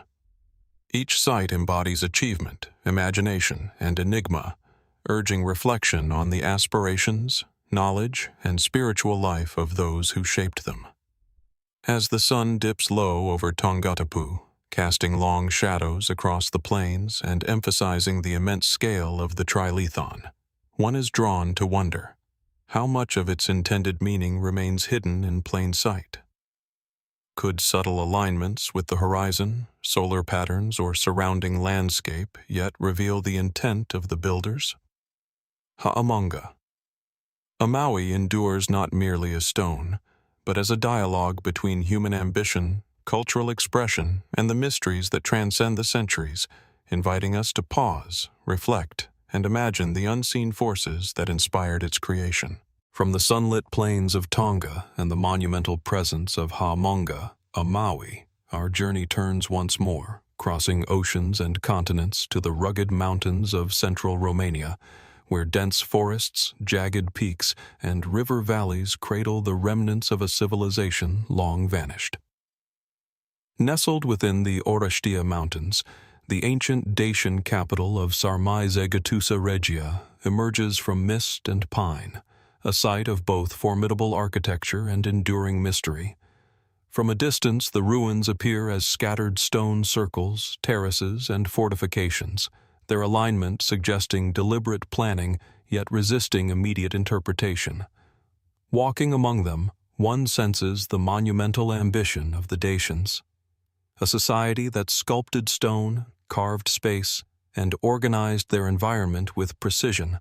Each site embodies achievement, imagination, and enigma, urging reflection on the aspirations, knowledge, and spiritual life of those who shaped them. As the sun dips low over Tongatapu, casting long shadows across the plains and emphasizing the immense scale of the Trilithon, one is drawn to wonder how much of its intended meaning remains hidden in plain sight. Could subtle alignments with the horizon, solar patterns, or surrounding landscape yet reveal the intent of the builders? Ha'amanga. A Maui endures not merely as stone, but as a dialogue between human ambition, cultural expression, and the mysteries that transcend the centuries, inviting us to pause, reflect, and imagine the unseen forces that inspired its creation. From the sunlit plains of Tonga and the monumental presence of Ha'amanga, a Maui, our journey turns once more, crossing oceans and continents to the rugged mountains of central Romania, where dense forests, jagged peaks, and river valleys cradle the remnants of a civilization long vanished. Nestled within the Orishtia Mountains, the ancient Dacian capital of Sarmizegetusa Regia emerges from mist and pine, a site of both formidable architecture and enduring mystery. From a distance, the ruins appear as scattered stone circles, terraces, and fortifications, their alignment suggesting deliberate planning yet resisting immediate interpretation. Walking among them, one senses the monumental ambition of the Dacians, a society that sculpted stone, carved space, and organized their environment with precision,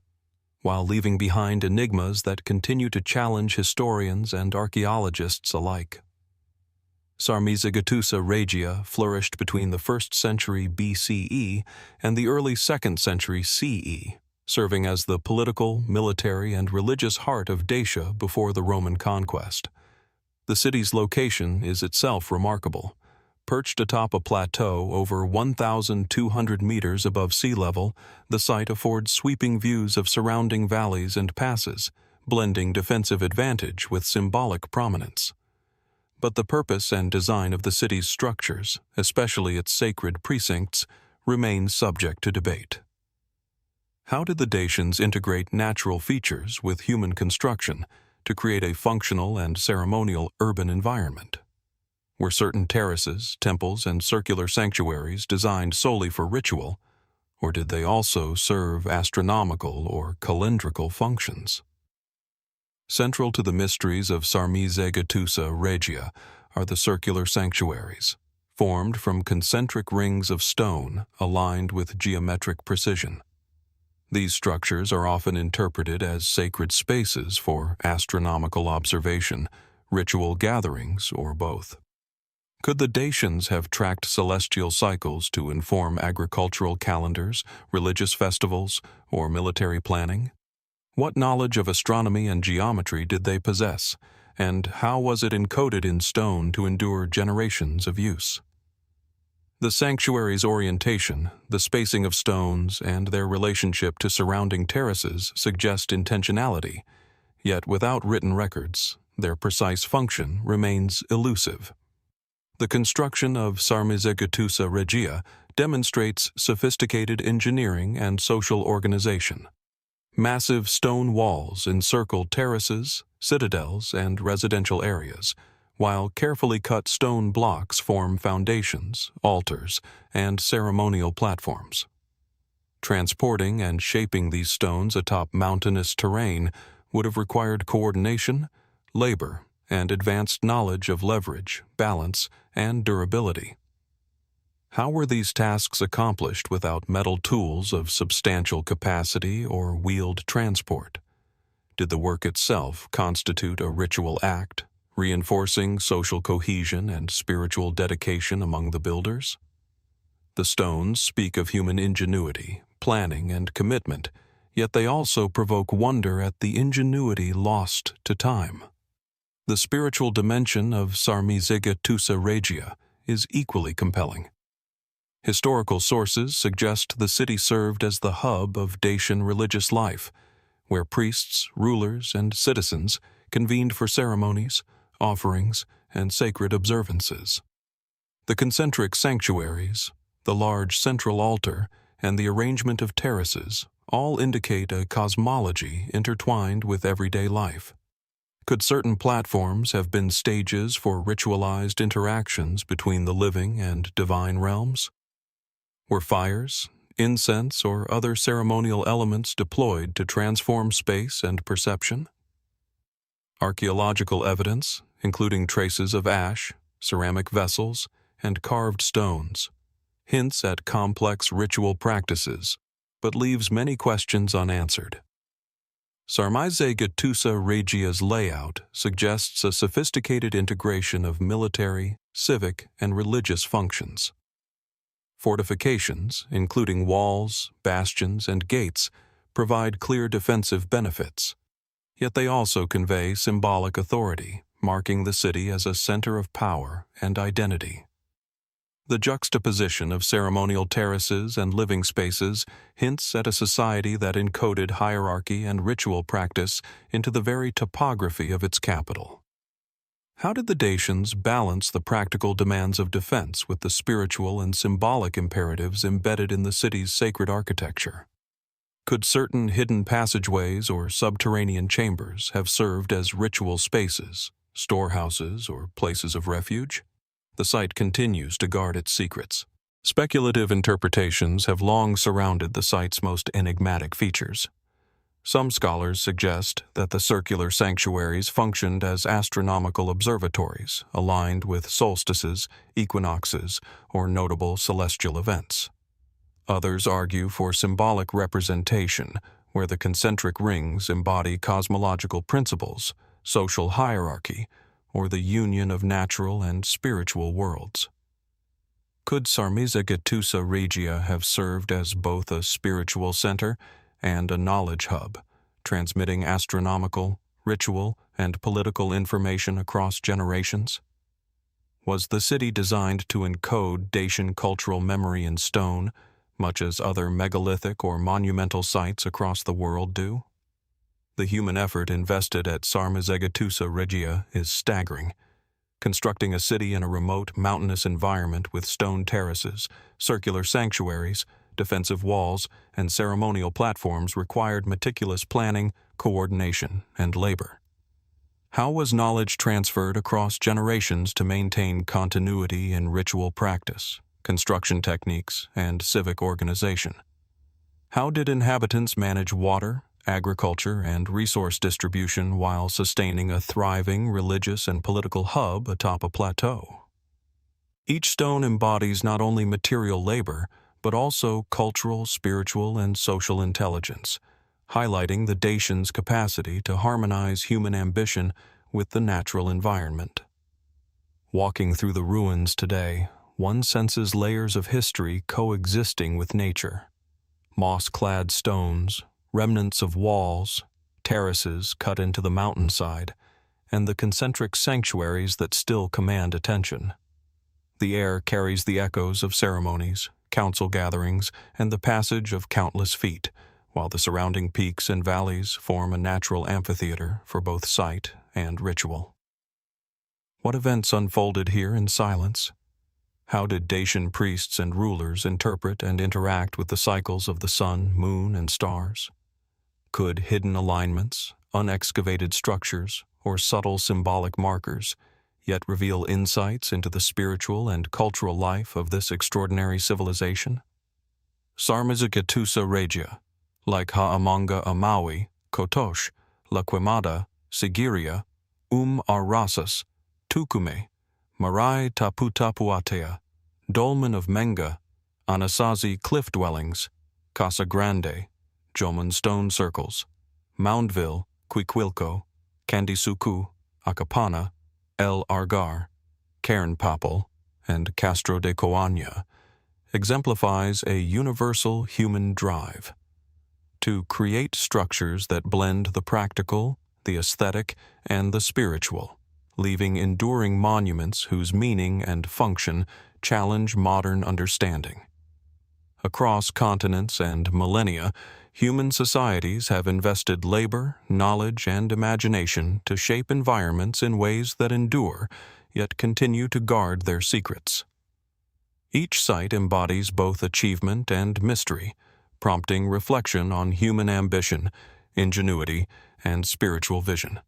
while leaving behind enigmas that continue to challenge historians and archaeologists alike. Sarmizegetusa Regia flourished between the 1st century BCE and the early 2nd century CE, serving as the political, military, and religious heart of Dacia before the Roman conquest. The city's location is itself remarkable. Perched atop a plateau over 1,200 meters above sea level, the site affords sweeping views of surrounding valleys and passes, blending defensive advantage with symbolic prominence. But the purpose and design of the city's structures, especially its sacred precincts, remain subject to debate. How did the Dacians integrate natural features with human construction to create a functional and ceremonial urban environment? Were certain terraces, temples, and circular sanctuaries designed solely for ritual, or did they also serve astronomical or calendrical functions? Central to the mysteries of Sarmizegetusa Regia are the circular sanctuaries, formed from concentric rings of stone aligned with geometric precision. These structures are often interpreted as sacred spaces for astronomical observation, ritual gatherings, or both? Could the Dacians have tracked celestial cycles to inform agricultural calendars, religious festivals, or military planning? What knowledge of astronomy and geometry did they possess, and how was it encoded in stone to endure generations of use? The sanctuary's orientation, the spacing of stones, and their relationship to surrounding terraces suggest intentionality, yet without written records, their precise function remains elusive. The construction of Sarmizegetusa Regia demonstrates sophisticated engineering and social organization. Massive stone walls encircle terraces, citadels, and residential areas, while carefully cut stone blocks form foundations, altars, and ceremonial platforms. Transporting and shaping these stones atop mountainous terrain would have required coordination, labor, and advanced knowledge of leverage, balance, and durability. How were these tasks accomplished without metal tools of substantial capacity or wheeled transport? Did the work itself constitute a ritual act, reinforcing social cohesion and spiritual dedication among the builders? The stones speak of human ingenuity, planning, and commitment, yet they also provoke wonder at the ingenuity lost to time. The spiritual dimension of Sarmizegetusa Regia is equally compelling. Historical sources suggest the city served as the hub of Dacian religious life, where priests, rulers, and citizens convened for ceremonies, offerings, and sacred observances. The concentric sanctuaries, the large central altar, and the arrangement of terraces all indicate a cosmology intertwined with everyday life. Could certain platforms have been stages for ritualized interactions between the living and divine realms? Were fires, incense, or other ceremonial elements deployed to transform space and perception? Archaeological evidence, including traces of ash, ceramic vessels, and carved stones, hints at complex ritual practices, but leaves many questions unanswered. Sarmizegetusa Regia's layout suggests a sophisticated integration of military, civic, and religious functions. Fortifications, including walls, bastions, and gates, provide clear defensive benefits, yet they also convey symbolic authority, marking the city as a center of power and identity. The juxtaposition of ceremonial terraces and living spaces hints at a society that encoded hierarchy and ritual practice into the very topography of its capital. How did the Dacians balance the practical demands of defense with the spiritual and symbolic imperatives embedded in the city's sacred architecture? Could certain hidden passageways or subterranean chambers have served as ritual spaces, storehouses, or places of refuge? The site continues to guard its secrets. Speculative interpretations have long surrounded the site's most enigmatic features. Some scholars suggest that the circular sanctuaries functioned as astronomical observatories, aligned with solstices, equinoxes, or notable celestial events. Others argue for symbolic representation, where the concentric rings embody cosmological principles, social hierarchy, or the union of natural and spiritual worlds. Could Sarmizegetusa Regia have served as both a spiritual center and a knowledge hub, transmitting astronomical, ritual, and political information across generations? Was the city designed to encode Dacian cultural memory in stone, much as other megalithic or monumental sites across the world do? The human effort invested at Sarmizegetusa Regia is staggering. Constructing a city in a remote, mountainous environment with stone terraces, circular sanctuaries, defensive walls, and ceremonial platforms required meticulous planning, coordination, and labor. How was knowledge transferred across generations to maintain continuity in ritual practice, construction techniques, and civic organization? How did inhabitants manage water, agriculture, and resource distribution while sustaining a thriving religious and political hub atop a plateau? Each stone embodies not only material labor, but also cultural, spiritual, and social intelligence, highlighting the Dacians' capacity to harmonize human ambition with the natural environment. Walking through the ruins today, one senses layers of history coexisting with nature. Moss-clad stones, remnants of walls, terraces cut into the mountainside, and the concentric sanctuaries that still command attention. The air carries the echoes of ceremonies, council gatherings, and the passage of countless feet, while the surrounding peaks and valleys form a natural amphitheater for both sight and ritual. What events unfolded here in silence? How did Dacian priests and rulers interpret and interact with the cycles of the sun, moon, and stars? Could hidden alignments, unexcavated structures, or subtle symbolic markers yet reveal insights into the spiritual and cultural life of this extraordinary civilization? Sarmizegetusa Regia, like Ha'amanga a Maui, Kotosh, La Quemada, Sigiriya, ar-Rasas, Túcume, Marae Taputapuatea, Dolmen of Menga, Anasazi cliff dwellings, Casa Grande, Jomon stone circles, Moundville, Cuicuilco, Candi Sukuh, Akapana, Argar, Cairnpapple, and Castro de Coaña exemplifies a universal human drive to create structures that blend the practical, the aesthetic, and the spiritual, leaving enduring monuments whose meaning and function challenge modern understanding. Across continents and millennia, human societies have invested labor, knowledge, and imagination to shape environments in ways that endure, yet continue to guard their secrets. Each site embodies both achievement and mystery, prompting reflection on human ambition, ingenuity, and spiritual vision.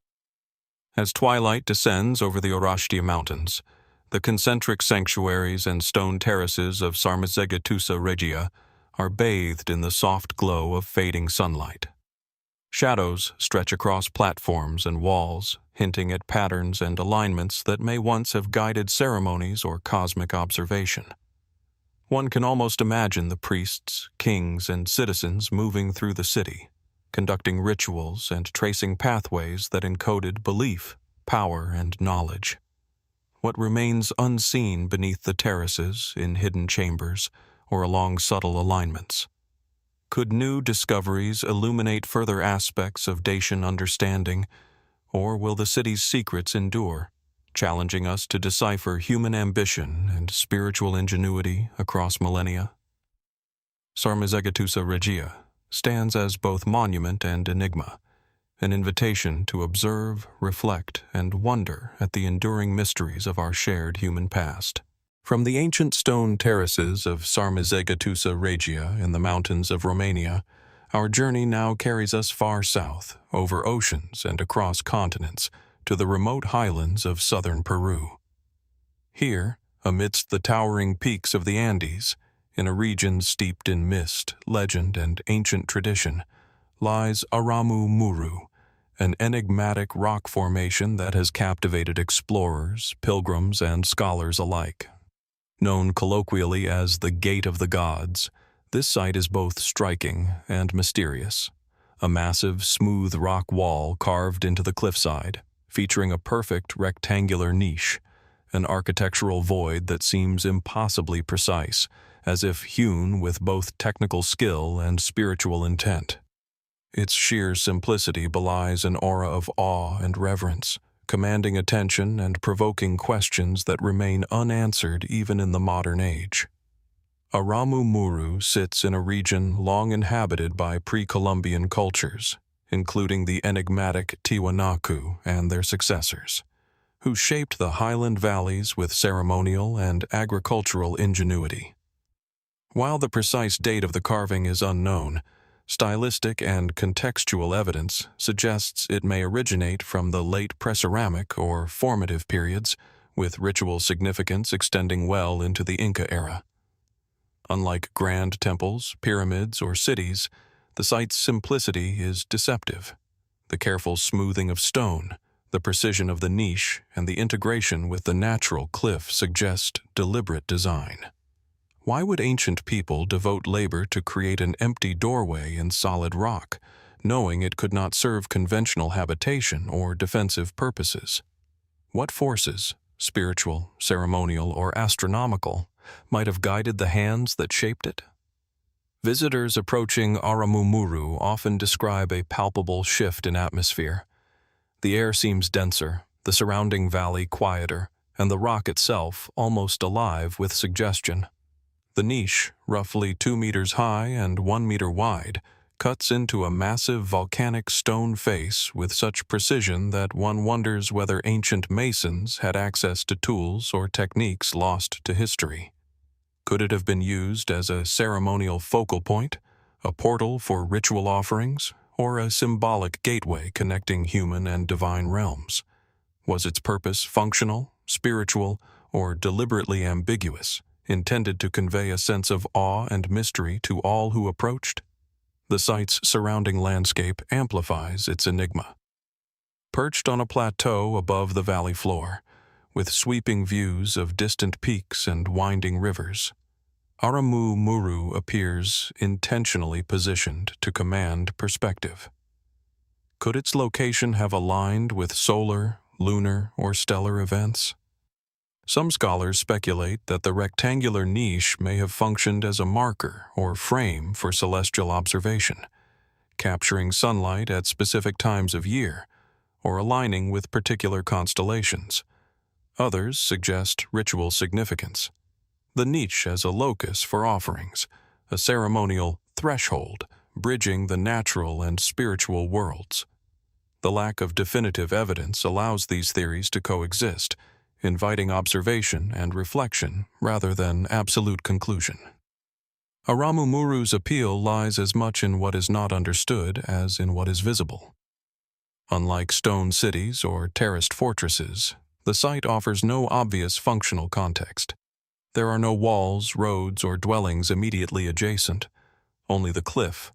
As twilight descends over the Arashtia Mountains, the concentric sanctuaries and stone terraces of Sarmizegetusa Regia are bathed in the soft glow of fading sunlight. Shadows stretch across platforms and walls, hinting at patterns and alignments that may once have guided ceremonies or cosmic observation. One can almost imagine the priests, kings, and citizens moving through the city, conducting rituals and tracing pathways that encoded belief, power, and knowledge. What remains unseen beneath the terraces, in hidden chambers, or along subtle alignments? Could new discoveries illuminate further aspects of Dacian understanding, or will the city's secrets endure, challenging us to decipher human ambition and spiritual ingenuity across millennia? Sarmizegetusa Regia stands as both monument and enigma, an invitation to observe, reflect, and wonder at the enduring mysteries of our shared human past. From the ancient stone terraces of Sarmizegetusa Regia in the mountains of Romania, our journey now carries us far south, over oceans and across continents, to the remote highlands of southern Peru. Here, amidst the towering peaks of the Andes, in a region steeped in mist, legend, and ancient tradition, lies Aramu Muru, an enigmatic rock formation that has captivated explorers, pilgrims, and scholars alike. Known colloquially as the Gate of the Gods, this site is both striking and mysterious. A massive, smooth rock wall carved into the cliffside, featuring a perfect rectangular niche, an architectural void that seems impossibly precise, as if hewn with both technical skill and spiritual intent. Its sheer simplicity belies an aura of awe and reverence, commanding attention and provoking questions that remain unanswered even in the modern age. Aramu Muru sits in a region long inhabited by pre-Columbian cultures, including the enigmatic Tiahuanaco and their successors, who shaped the highland valleys with ceremonial and agricultural ingenuity. While the precise date of the carving is unknown, stylistic and contextual evidence suggests it may originate from the late Preceramic or formative periods, with ritual significance extending well into the Inca era. Unlike grand temples, pyramids, or cities, the site's simplicity is deceptive. The careful smoothing of stone, the precision of the niche, and the integration with the natural cliff suggest deliberate design. Why would ancient people devote labor to create an empty doorway in solid rock, knowing it could not serve conventional habitation or defensive purposes. What forces, spiritual, ceremonial, or astronomical, might have guided the hands that shaped it? Visitors approaching Aramu Muru often describe a palpable shift in atmosphere. The air seems denser, the surrounding valley quieter, and the rock itself almost alive with suggestion. The niche, roughly 2 meters high and 1 meter wide, cuts into a massive volcanic stone face with such precision that one wonders whether ancient masons had access to tools or techniques lost to history. Could it have been used as a ceremonial focal point, a portal for ritual offerings, or a symbolic gateway connecting human and divine realms? Was its purpose functional, spiritual, or deliberately ambiguous, intended to convey a sense of awe and mystery to all who approached? The site's surrounding landscape amplifies its enigma. Perched on a plateau above the valley floor, with sweeping views of distant peaks and winding rivers, Aramu Muru appears intentionally positioned to command perspective. Could its location have aligned with solar, lunar, or stellar events? Some scholars speculate that the rectangular niche may have functioned as a marker or frame for celestial observation, capturing sunlight at specific times of year, or aligning with particular constellations. Others suggest ritual significance. The niche as a locus for offerings, a ceremonial threshold bridging the natural and spiritual worlds. The lack of definitive evidence allows these theories to coexist, inviting observation and reflection rather than absolute conclusion. Aramu Muru's appeal lies as much in what is not understood as in what is visible. Unlike stone cities or terraced fortresses, the site offers no obvious functional context. There are no walls, roads, or dwellings immediately adjacent, only the cliff,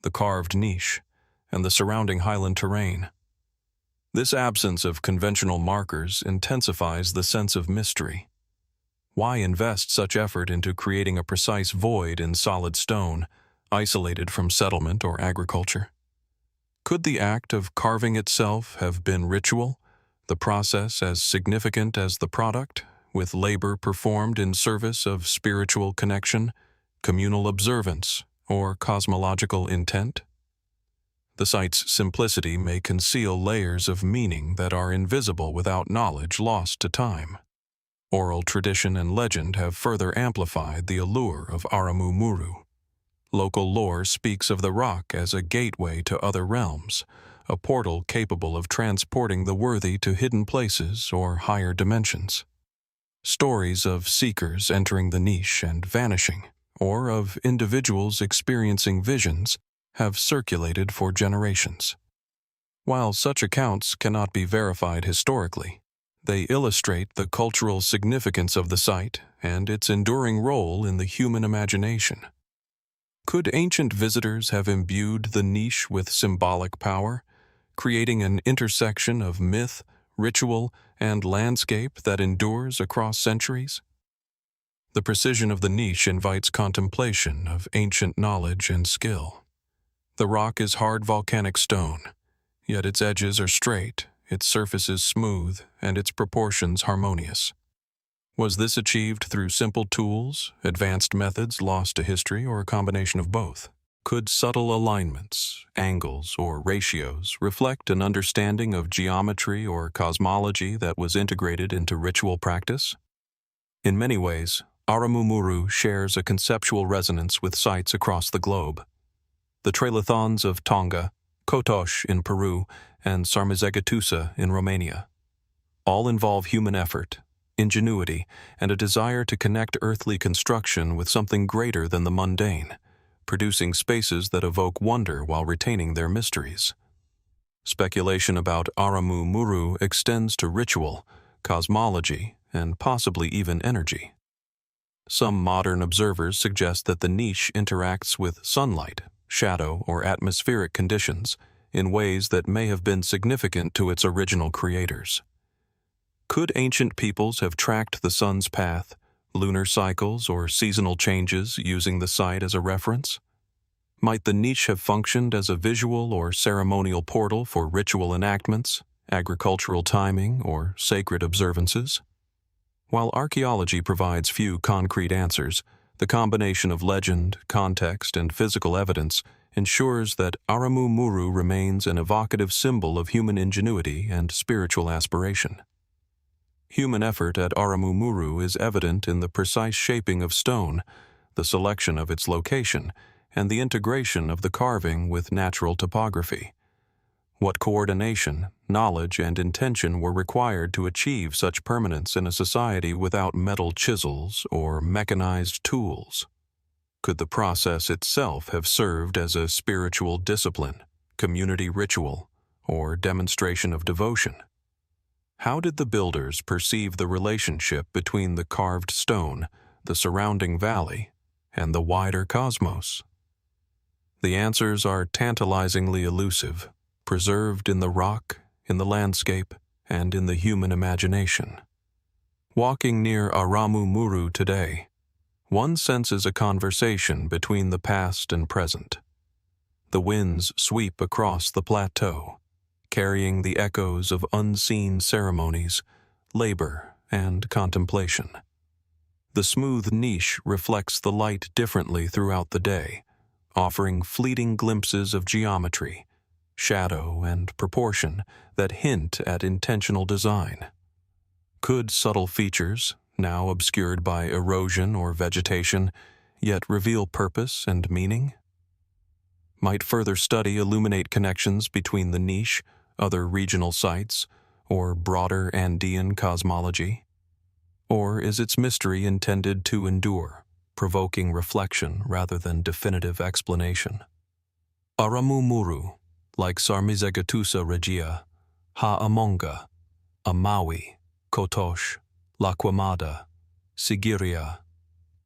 the carved niche, and the surrounding highland terrain. This absence of conventional markers intensifies the sense of mystery. Why invest such effort into creating a precise void in solid stone, isolated from settlement or agriculture? Could the act of carving itself have been ritual, the process as significant as the product, with labor performed in service of spiritual connection, communal observance, or cosmological intent? The site's simplicity may conceal layers of meaning that are invisible without knowledge lost to time. Oral tradition and legend have further amplified the allure of Aramu Muru. Local lore speaks of the rock as a gateway to other realms, a portal capable of transporting the worthy to hidden places or higher dimensions. Stories of seekers entering the niche and vanishing, or of individuals experiencing visions, have circulated for generations. While such accounts cannot be verified historically, they illustrate the cultural significance of the site and its enduring role in the human imagination. Could ancient visitors have imbued the niche with symbolic power, creating an intersection of myth, ritual, and landscape that endures across centuries? The precision of the niche invites contemplation of ancient knowledge and skill. The rock is hard volcanic stone, yet its edges are straight, its surfaces smooth, and its proportions harmonious. Was this achieved through simple tools, advanced methods lost to history, or a combination of both? Could subtle alignments, angles, or ratios reflect an understanding of geometry or cosmology that was integrated into ritual practice? In many ways, Aramu Muru shares a conceptual resonance with sites across the globe. The Trilithons of Tonga, Kotosh in Peru, and Sarmizegetusa in Romania all involve human effort, ingenuity, and a desire to connect earthly construction with something greater than the mundane, producing spaces that evoke wonder while retaining their mysteries. Speculation about Aramu Muru extends to ritual, cosmology, and possibly even energy. Some modern observers suggest that the niche interacts with sunlight, shadow, or atmospheric conditions in ways that may have been significant to its original creators. Could ancient peoples have tracked the sun's path, lunar cycles, or seasonal changes using the site as a reference? Might the niche have functioned as a visual or ceremonial portal for ritual enactments, agricultural timing, or sacred observances? While archaeology provides few concrete answers, the combination of legend, context, and physical evidence ensures that Aramu Muru remains an evocative symbol of human ingenuity and spiritual aspiration. Human effort at Aramu Muru is evident in the precise shaping of stone, the selection of its location, and the integration of the carving with natural topography. What coordination, knowledge, and intention were required to achieve such permanence in a society without metal chisels or mechanized tools? Could the process itself have served as a spiritual discipline, community ritual, or demonstration of devotion? How did the builders perceive the relationship between the carved stone, the surrounding valley, and the wider cosmos? The answers are tantalizingly elusive, preserved in the rock, in the landscape, and in the human imagination. Walking near Aramu Muru today, one senses a conversation between the past and present. The winds sweep across the plateau, carrying the echoes of unseen ceremonies, labor, and contemplation. The smooth niche reflects the light differently throughout the day, offering fleeting glimpses of geometry, shadow, and proportion that hint at intentional design. Could subtle features, now obscured by erosion or vegetation, yet reveal purpose and meaning? Might further study illuminate connections between the niche, other regional sites, or broader Andean cosmology? Or is its mystery intended to endure, provoking reflection rather than definitive explanation? Aramu Muru, like Sarmizegetusa Regia, Ha'amonga, a Maui, Kotosh, La Quemada, Sigiriya,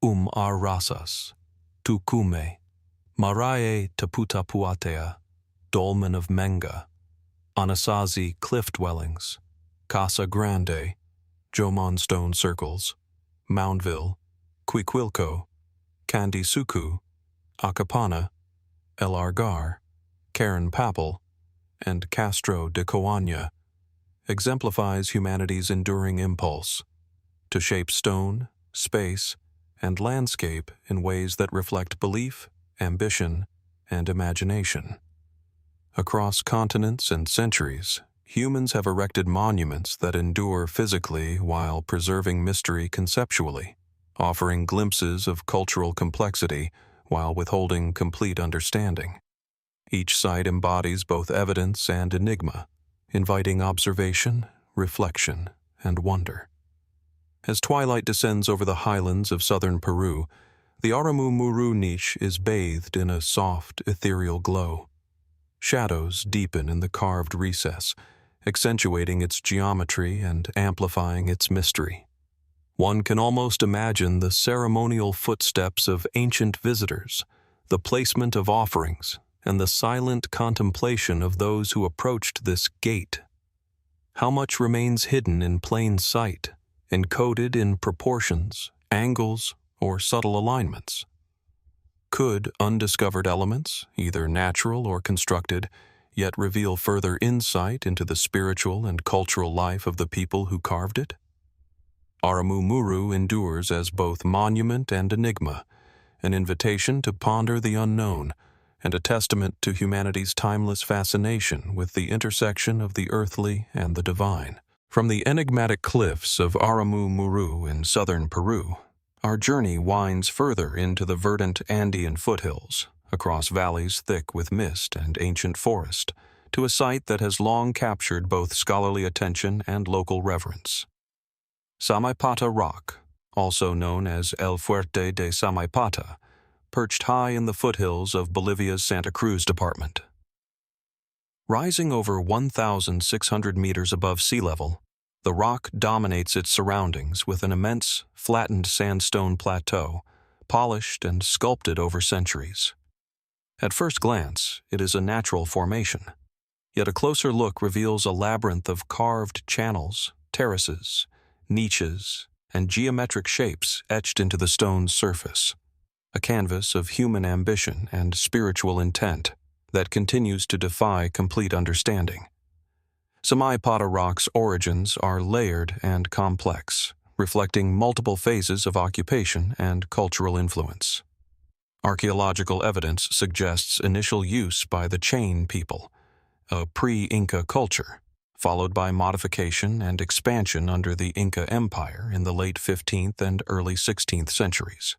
ar-Rasas, Túcume, Marae Taputapuatea, Dolmen of Menga, Anasazi cliff dwellings, Casa Grande, Jomon stone circles, Moundville, Cuicuilco, Candi Sukuh, Akapana, Argar, Cairnpapple, and Castro de Coaña, exemplifies humanity's enduring impulse to shape stone, space, and landscape in ways that reflect belief, ambition, and imagination. Across continents and centuries, humans have erected monuments that endure physically while preserving mystery conceptually, offering glimpses of cultural complexity while withholding complete understanding. Each site embodies both evidence and enigma, inviting observation, reflection, and wonder. As twilight descends over the highlands of southern Peru, the Aramu Muru niche is bathed in a soft, ethereal glow. Shadows deepen in the carved recess, accentuating its geometry and amplifying its mystery. One can almost imagine the ceremonial footsteps of ancient visitors, the placement of offerings, and the silent contemplation of those who approached this gate. How much remains hidden in plain sight, encoded in proportions, angles, or subtle alignments? Could undiscovered elements, either natural or constructed, yet reveal further insight into the spiritual and cultural life of the people who carved it? Aramu Muru endures as both monument and enigma, an invitation to ponder the unknown, and a testament to humanity's timeless fascination with the intersection of the earthly and the divine. From the enigmatic cliffs of Aramu Muru in southern Peru, our journey winds further into the verdant Andean foothills, across valleys thick with mist and ancient forest, to a site that has long captured both scholarly attention and local reverence. Samaipata Rock, also known as El Fuerte de Samaipata, perched high in the foothills of Bolivia's Santa Cruz department. Rising over 1,600 meters above sea level, the rock dominates its surroundings with an immense, flattened sandstone plateau, polished and sculpted over centuries. At first glance, it is a natural formation, yet a closer look reveals a labyrinth of carved channels, terraces, niches, and geometric shapes etched into the stone's surface. a canvas of human ambition and spiritual intent that continues to defy complete understanding. Samaipata Rock's origins are layered and complex, reflecting multiple phases of occupation and cultural influence. Archaeological evidence suggests initial use by the Chain people, a pre-Inca culture, followed by modification and expansion under the Inca Empire in the late 15th and early 16th centuries.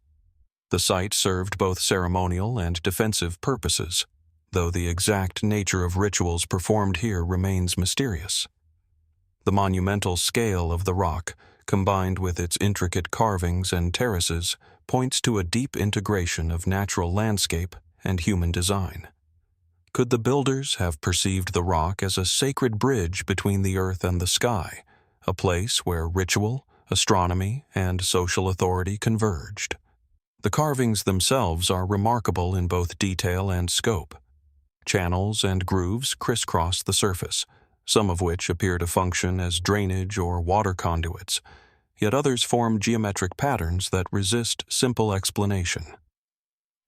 The site served both ceremonial and defensive purposes, though the exact nature of rituals performed here remains mysterious. The monumental scale of the rock, combined with its intricate carvings and terraces, points to a deep integration of natural landscape and human design. Could the builders have perceived the rock as a sacred bridge between the earth and the sky, a place where ritual, astronomy, and social authority converged? The carvings themselves are remarkable in both detail and scope. Channels and grooves crisscross the surface, some of which appear to function as drainage or water conduits, yet others form geometric patterns that resist simple explanation.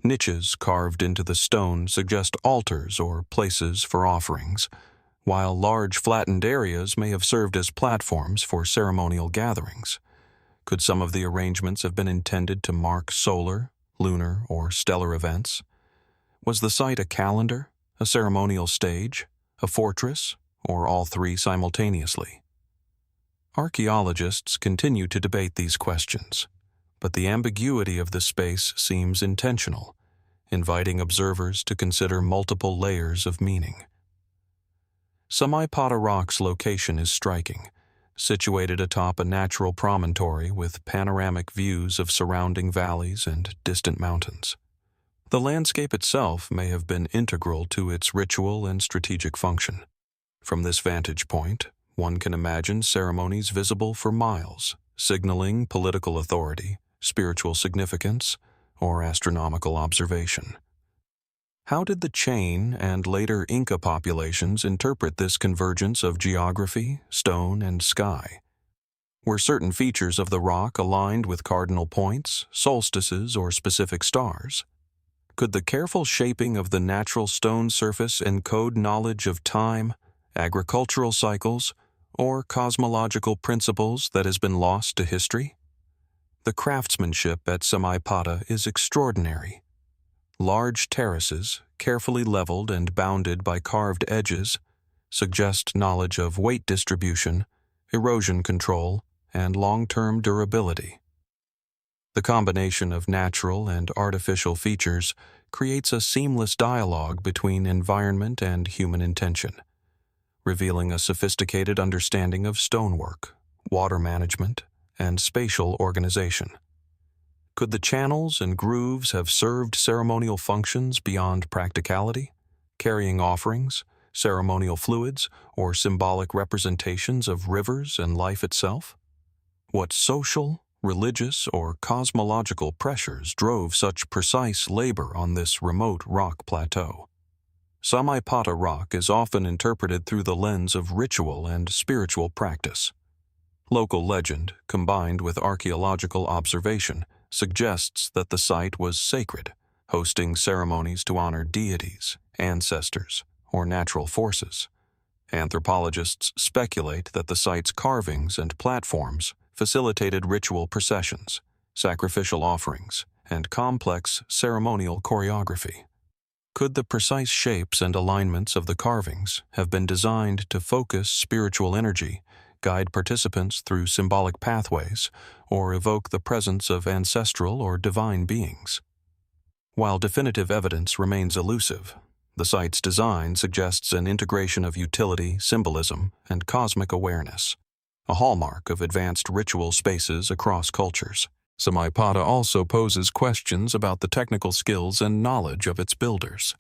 Niches carved into the stone suggest altars or places for offerings, while large flattened areas may have served as platforms for ceremonial gatherings. Could some of the arrangements have been intended to mark solar, lunar, or stellar events? Was the site a calendar, a ceremonial stage, a fortress, or all three simultaneously? Archaeologists continue to debate these questions, but the ambiguity of the space seems intentional, inviting observers to consider multiple layers of meaning. Samaipata Rock's location is striking, situated atop a natural promontory with panoramic views of surrounding valleys and distant mountains. The landscape itself may have been integral to its ritual and strategic function. From this vantage point, one can imagine ceremonies visible for miles, signaling political authority, spiritual significance, or astronomical observation. How did the Chain and later Inca populations interpret this convergence of geography, stone, and sky? Were certain features of the rock aligned with cardinal points, solstices, or specific stars? Could the careful shaping of the natural stone surface encode knowledge of time, agricultural cycles, or cosmological principles that has been lost to history? The craftsmanship at Samaipata is extraordinary. Large terraces, carefully leveled and bounded by carved edges, suggest knowledge of weight distribution, erosion control, and long-term durability. The combination of natural and artificial features creates a seamless dialogue between environment and human intention, revealing a sophisticated understanding of stonework, water management, and spatial organization. Could the channels and grooves have served ceremonial functions beyond practicality, carrying offerings, ceremonial fluids, or symbolic representations of rivers and life itself? What social, religious, or cosmological pressures drove such precise labor on this remote rock plateau? Samaipata Rock is often interpreted through the lens of ritual and spiritual practice. Local legend, combined with archaeological observation, suggests that the site was sacred, hosting ceremonies to honor deities, ancestors, or natural forces. Anthropologists speculate that the site's carvings and platforms facilitated ritual processions, sacrificial offerings, and complex ceremonial choreography. Could the precise shapes and alignments of the carvings have been designed to focus spiritual energy, guide participants through symbolic pathways, or evoke the presence of ancestral or divine beings? While definitive evidence remains elusive, the site's design suggests an integration of utility, symbolism, and cosmic awareness, a hallmark of advanced ritual spaces across cultures. Samaipata also poses questions about the technical skills and knowledge of its builders.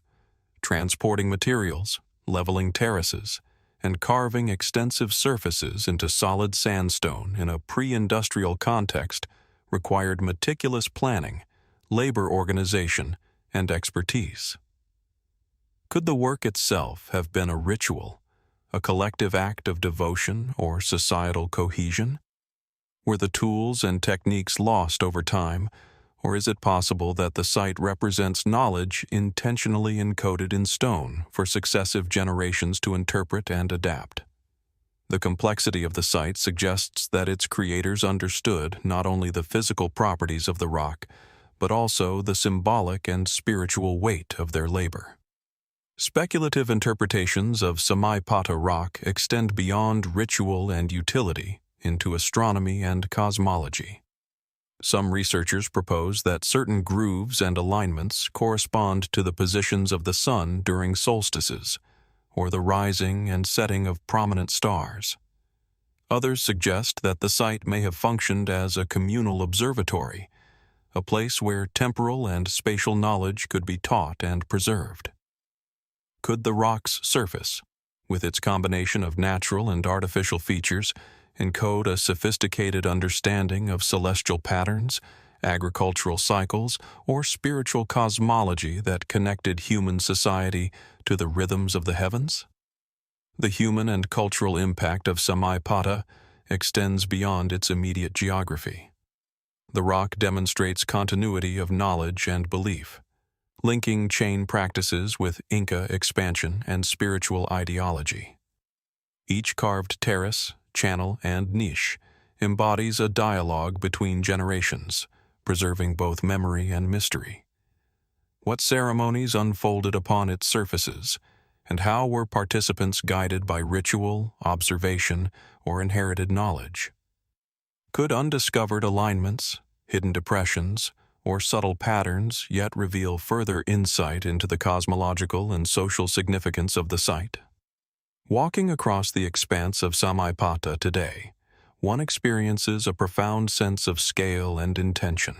Transporting materials, leveling terraces, and carving extensive surfaces into solid sandstone in a pre-industrial context required meticulous planning, labor organization, and expertise. Could the work itself have been a ritual, a collective act of devotion or societal cohesion? Were the tools and techniques lost over time, Or is it possible that the site represents knowledge intentionally encoded in stone for successive generations to interpret and adapt? The complexity of the site suggests that its creators understood not only the physical properties of the rock, but also the symbolic and spiritual weight of their labor. Speculative interpretations of Samaipata Rock extend beyond ritual and utility into astronomy and cosmology. Some researchers propose that certain grooves and alignments correspond to the positions of the sun during solstices, or the rising and setting of prominent stars. Others suggest that the site may have functioned as a communal observatory, a place where temporal and spatial knowledge could be taught and preserved. Could the rock's surface, with its combination of natural and artificial features, encode a sophisticated understanding of celestial patterns, agricultural cycles, or spiritual cosmology that connected human society to the rhythms of the heavens? The human and cultural impact of Samaipata extends beyond its immediate geography. The rock demonstrates continuity of knowledge and belief, linking chain practices with Inca expansion and spiritual ideology. Each carved terrace, channel, and niche embodies a dialogue between generations, preserving both memory and mystery. What ceremonies unfolded upon its surfaces, and how were participants guided by ritual, observation, or inherited knowledge? Could undiscovered alignments, hidden depressions, or subtle patterns yet reveal further insight into the cosmological and social significance of the site? Walking across the expanse of Samaipata today, one experiences a profound sense of scale and intention.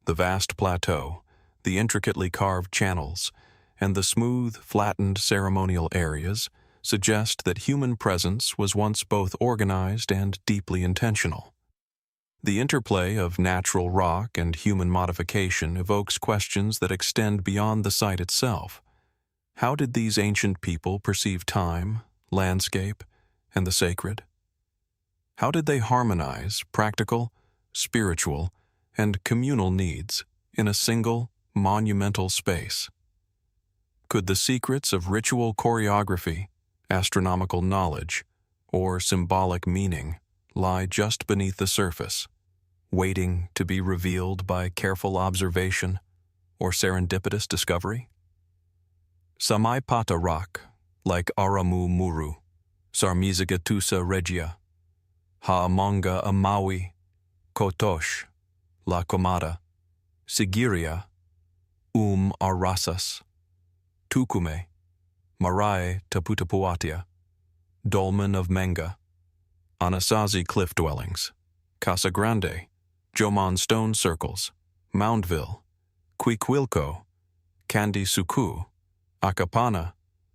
The vast plateau, the intricately carved channels, and the smooth, flattened ceremonial areas suggest that human presence was once both organized and deeply intentional. The interplay of natural rock and human modification evokes questions that extend beyond the site itself. How did these ancient people perceive time, landscape, and the sacred? How did they harmonize practical, spiritual, and communal needs in a single, monumental space? Could the secrets of ritual choreography, astronomical knowledge, or symbolic meaning lie just beneath the surface, waiting to be revealed by careful observation or serendipitous discovery? Samaipata Rock, like Aramu Muru, Sarmizegetusa Regia, Ha'amanga a Maui, Kotosh, La Quemada, Sigiriya, ar-Rasas, Túcume, Marae Taputapuatea, Dolmen of Menga, Anasazi cliff dwellings, Casa Grande, Jomon stone circles, Moundville, Cuicuilco, Candi Sukuh, Akapana,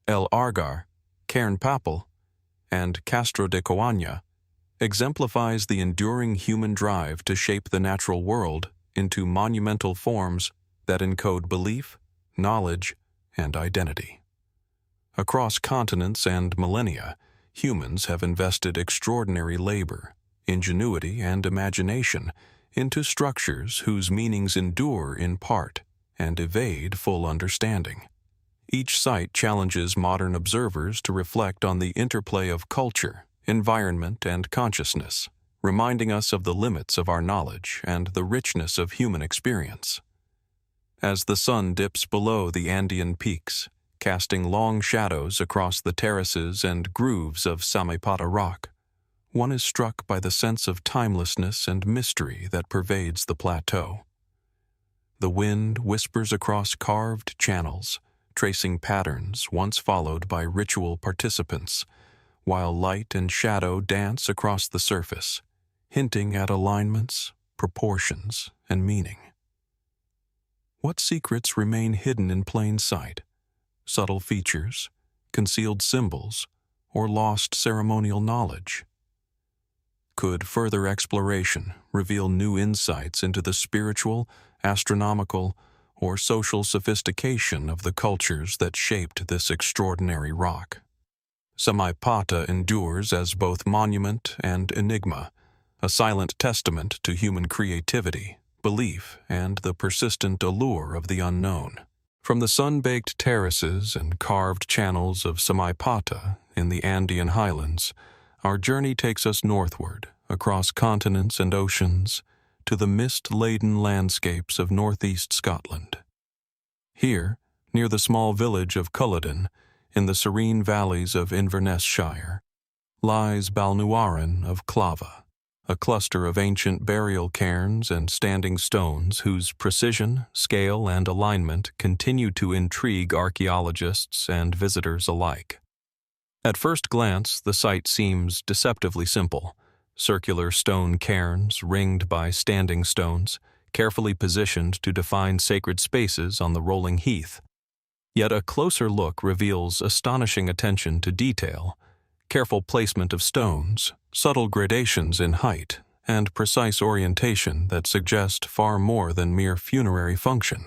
Argar, Cairnpapple, and Castro de Coaña exemplifies the enduring human drive to shape the natural world into monumental forms that encode belief, knowledge, and identity. Across continents and millennia, humans have invested extraordinary labor, ingenuity, and imagination into structures whose meanings endure in part and evade full understanding. Each site challenges modern observers to reflect on the interplay of culture, environment, and consciousness, reminding us of the limits of our knowledge and the richness of human experience. As the sun dips below the Andean peaks, casting long shadows across the terraces and grooves of Samaipata Rock, one is struck by the sense of timelessness and mystery that pervades the plateau. The wind whispers across carved channels, tracing patterns once followed by ritual participants, while light and shadow dance across the surface, hinting at alignments, proportions, and meaning. What secrets remain hidden in plain sight? Subtle features, concealed symbols, or lost ceremonial knowledge? Could further exploration reveal new insights into the spiritual, astronomical, or social sophistication of the cultures that shaped this extraordinary rock? Samaipata endures as both monument and enigma, a silent testament to human creativity, belief, and the persistent allure of the unknown. From the sun-baked terraces and carved channels of Samaipata in the Andean highlands, our journey takes us northward, across continents and oceans, to the mist-laden landscapes of northeast Scotland. Here, near the small village of Culloden, in the serene valleys of Inverness Shire, lies Balnuaran of Clava, a cluster of ancient burial cairns and standing stones whose precision, scale, and alignment continue to intrigue archaeologists and visitors alike. At first glance, the site seems deceptively simple: circular stone cairns ringed by standing stones, carefully positioned to define sacred spaces on the rolling heath. Yet a closer look reveals astonishing attention to detail, careful placement of stones, subtle gradations in height, and precise orientation that suggest far more than mere funerary function.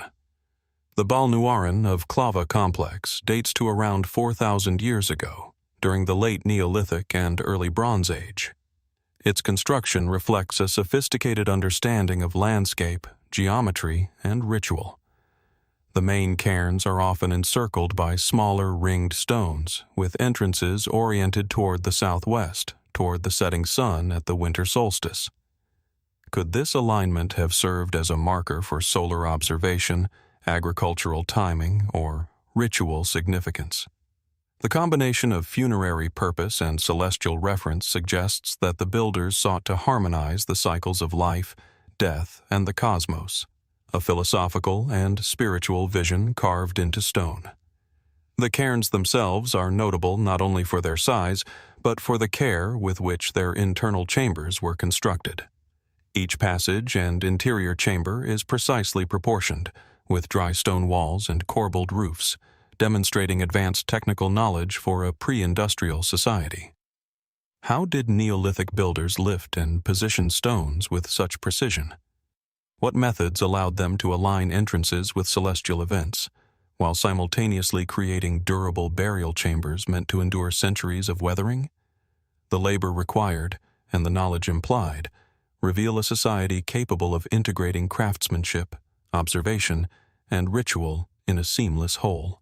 The Balnuaran of Clava complex dates to around 4,000 years ago, during the late Neolithic and early Bronze Age. Its construction reflects a sophisticated understanding of landscape, geometry, and ritual. The main cairns are often encircled by smaller ringed stones, with entrances oriented toward the southwest, toward the setting sun at the winter solstice. Could this alignment have served as a marker for solar observation, agricultural timing, or ritual significance? The combination of funerary purpose and celestial reference suggests that the builders sought to harmonize the cycles of life, death, and the cosmos, a philosophical and spiritual vision carved into stone. The cairns themselves are notable not only for their size, but for the care with which their internal chambers were constructed. Each passage and interior chamber is precisely proportioned, with dry stone walls and corbelled roofs, demonstrating advanced technical knowledge for a pre-industrial society. How did Neolithic builders lift and position stones with such precision? What methods allowed them to align entrances with celestial events, while simultaneously creating durable burial chambers meant to endure centuries of weathering? The labor required, and the knowledge implied, reveal a society capable of integrating craftsmanship, observation, and ritual in a seamless whole.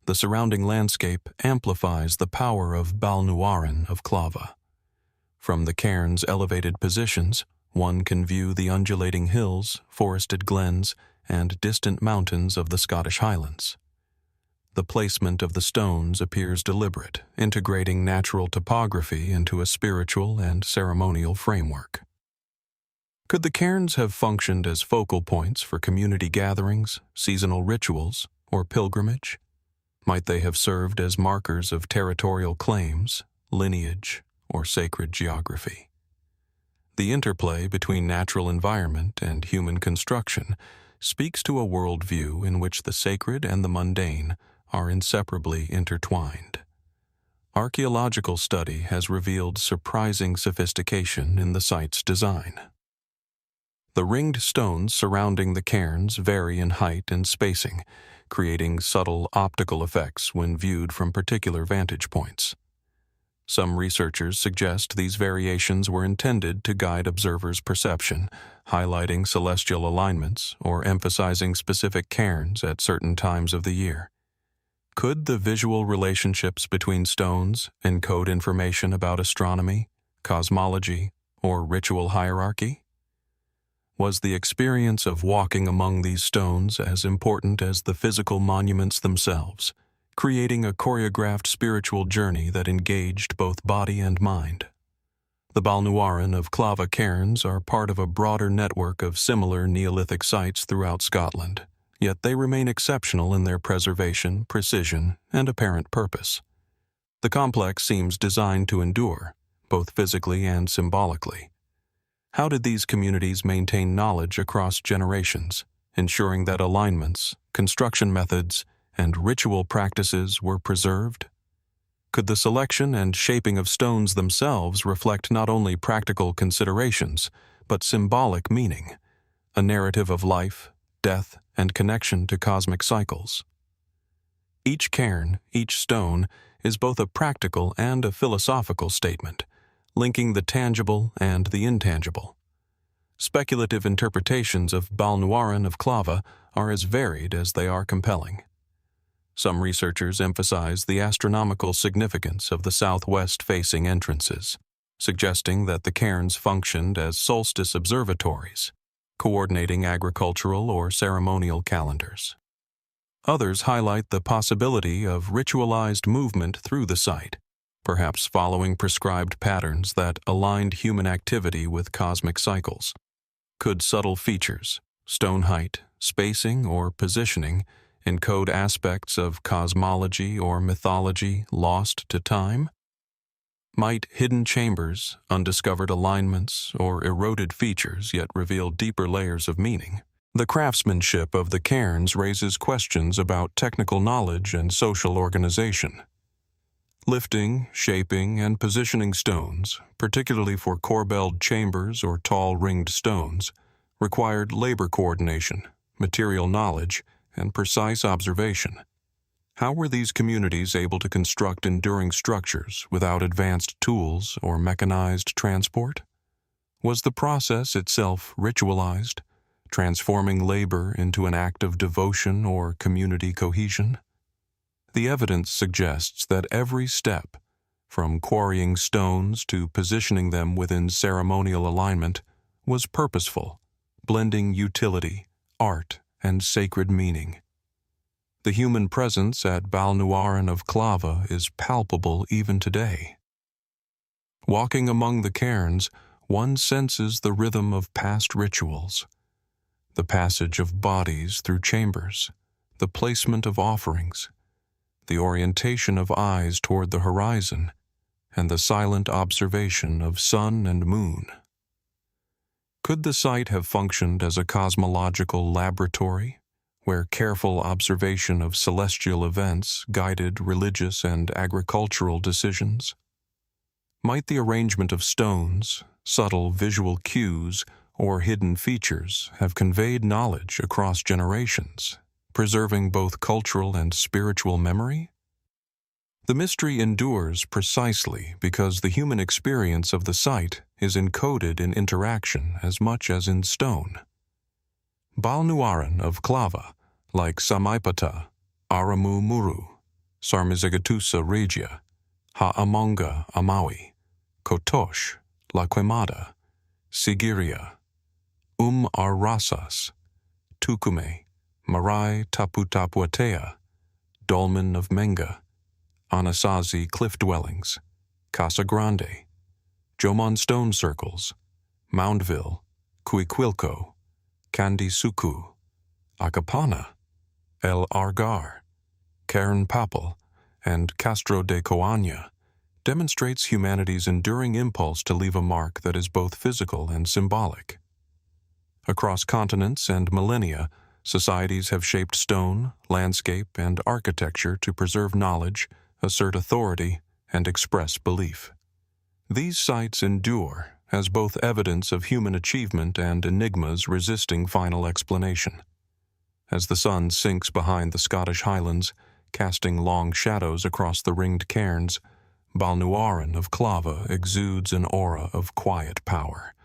The surrounding landscape amplifies the power of Balnuaran of Clava. From the cairn's elevated positions, one can view the undulating hills, forested glens, and distant mountains of the Scottish Highlands. The placement of the stones appears deliberate, integrating natural topography into a spiritual and ceremonial framework. Could the cairns have functioned as focal points for community gatherings, seasonal rituals, or pilgrimage? Might they have served as markers of territorial claims, lineage, or sacred geography? The interplay between natural environment and human construction speaks to a worldview in which the sacred and the mundane are inseparably intertwined. Archaeological study has revealed surprising sophistication in the site's design. The ringed stones surrounding the cairns vary in height and spacing, creating subtle optical effects when viewed from particular vantage points. Some researchers suggest these variations were intended to guide observers' perception, highlighting celestial alignments or emphasizing specific cairns at certain times of the year. Could the visual relationships between stones encode information about astronomy, cosmology, or ritual hierarchy? Was the experience of walking among these stones as important as the physical monuments themselves, creating a choreographed spiritual journey that engaged both body and mind? The Balnuaran of Clava cairns are part of a broader network of similar Neolithic sites throughout Scotland, yet they remain exceptional in their preservation, precision, and apparent purpose. The complex seems designed to endure, both physically and symbolically. How did these communities maintain knowledge across generations, ensuring that alignments, construction methods, and ritual practices were preserved? Could the selection and shaping of stones themselves reflect not only practical considerations, but symbolic meaning, a narrative of life, death, and connection to cosmic cycles? Each cairn, each stone, is both a practical and a philosophical statement, linking the tangible and the intangible. Speculative interpretations of Balnuaran of Clava are as varied as they are compelling. Some researchers emphasize the astronomical significance of the southwest-facing entrances, suggesting that the cairns functioned as solstice observatories, coordinating agricultural or ceremonial calendars. Others highlight the possibility of ritualized movement through the site, perhaps following prescribed patterns that aligned human activity with cosmic cycles. Could subtle features, stone height, spacing, or positioning encode aspects of cosmology or mythology lost to time? Might hidden chambers, undiscovered alignments, or eroded features yet reveal deeper layers of meaning? The craftsmanship of the cairns raises questions about technical knowledge and social organization. Lifting, shaping, and positioning stones, particularly for corbelled chambers or tall ringed stones, required labor coordination, material knowledge, and precise observation. How were these communities able to construct enduring structures without advanced tools or mechanized transport? Was the process itself ritualized, transforming labor into an act of devotion or community cohesion? The evidence suggests that every step, from quarrying stones to positioning them within ceremonial alignment, was purposeful, blending utility, art, and sacred meaning. The human presence at Balnuaran of Clava is palpable even today. Walking among the cairns, one senses the rhythm of past rituals, the passage of bodies through chambers, the placement of offerings, the orientation of eyes toward the horizon, and the silent observation of sun and moon. Could the site have functioned as a cosmological laboratory, where careful observation of celestial events guided religious and agricultural decisions? Might the arrangement of stones, subtle visual cues, or hidden features have conveyed knowledge across generations, preserving both cultural and spiritual memory? The mystery endures precisely because the human experience of the site is encoded in interaction as much as in stone. Balnuaran of Clava, like Samaipata, Aramu Muru, Sarmizegetusa Regia, Ha'amonga Maui, Kotosh, La Quemada, Sigiriya, ar-Rasas, Túcume, Marae Taputapuatea, Dolmen of Menga, Anasazi cliff dwellings, Casa Grande, Jomon stone circles, Moundville, Cuicuilco, Candi Sukuh, Akapana, Argar, Cairnpapple, and Castro de Coaña demonstrates humanity's enduring impulse to leave a mark that is both physical and symbolic. Across continents and millennia, societies have shaped stone, landscape, and architecture to preserve knowledge, assert authority, and express belief. These sites endure as both evidence of human achievement and enigmas resisting final explanation. As the sun sinks behind the Scottish Highlands, casting long shadows across the ringed cairns, Balnuaran of Clava exudes an aura of quiet power.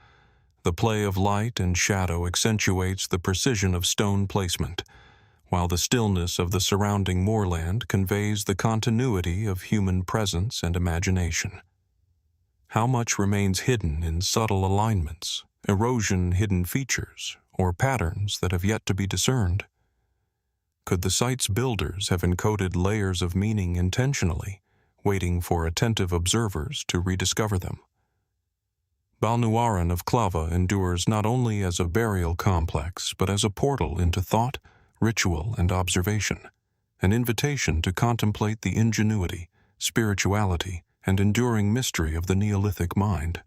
The play of light and shadow accentuates the precision of stone placement, while the stillness of the surrounding moorland conveys the continuity of human presence and imagination. How much remains hidden in subtle alignments, erosion-hidden features, or patterns that have yet to be discerned? Could the site's builders have encoded layers of meaning intentionally, waiting for attentive observers to rediscover them? Balnuaran of Clava endures not only as a burial complex, but as a portal into thought, ritual, and observation, an invitation to contemplate the ingenuity, spirituality, and enduring mystery of the Neolithic mind.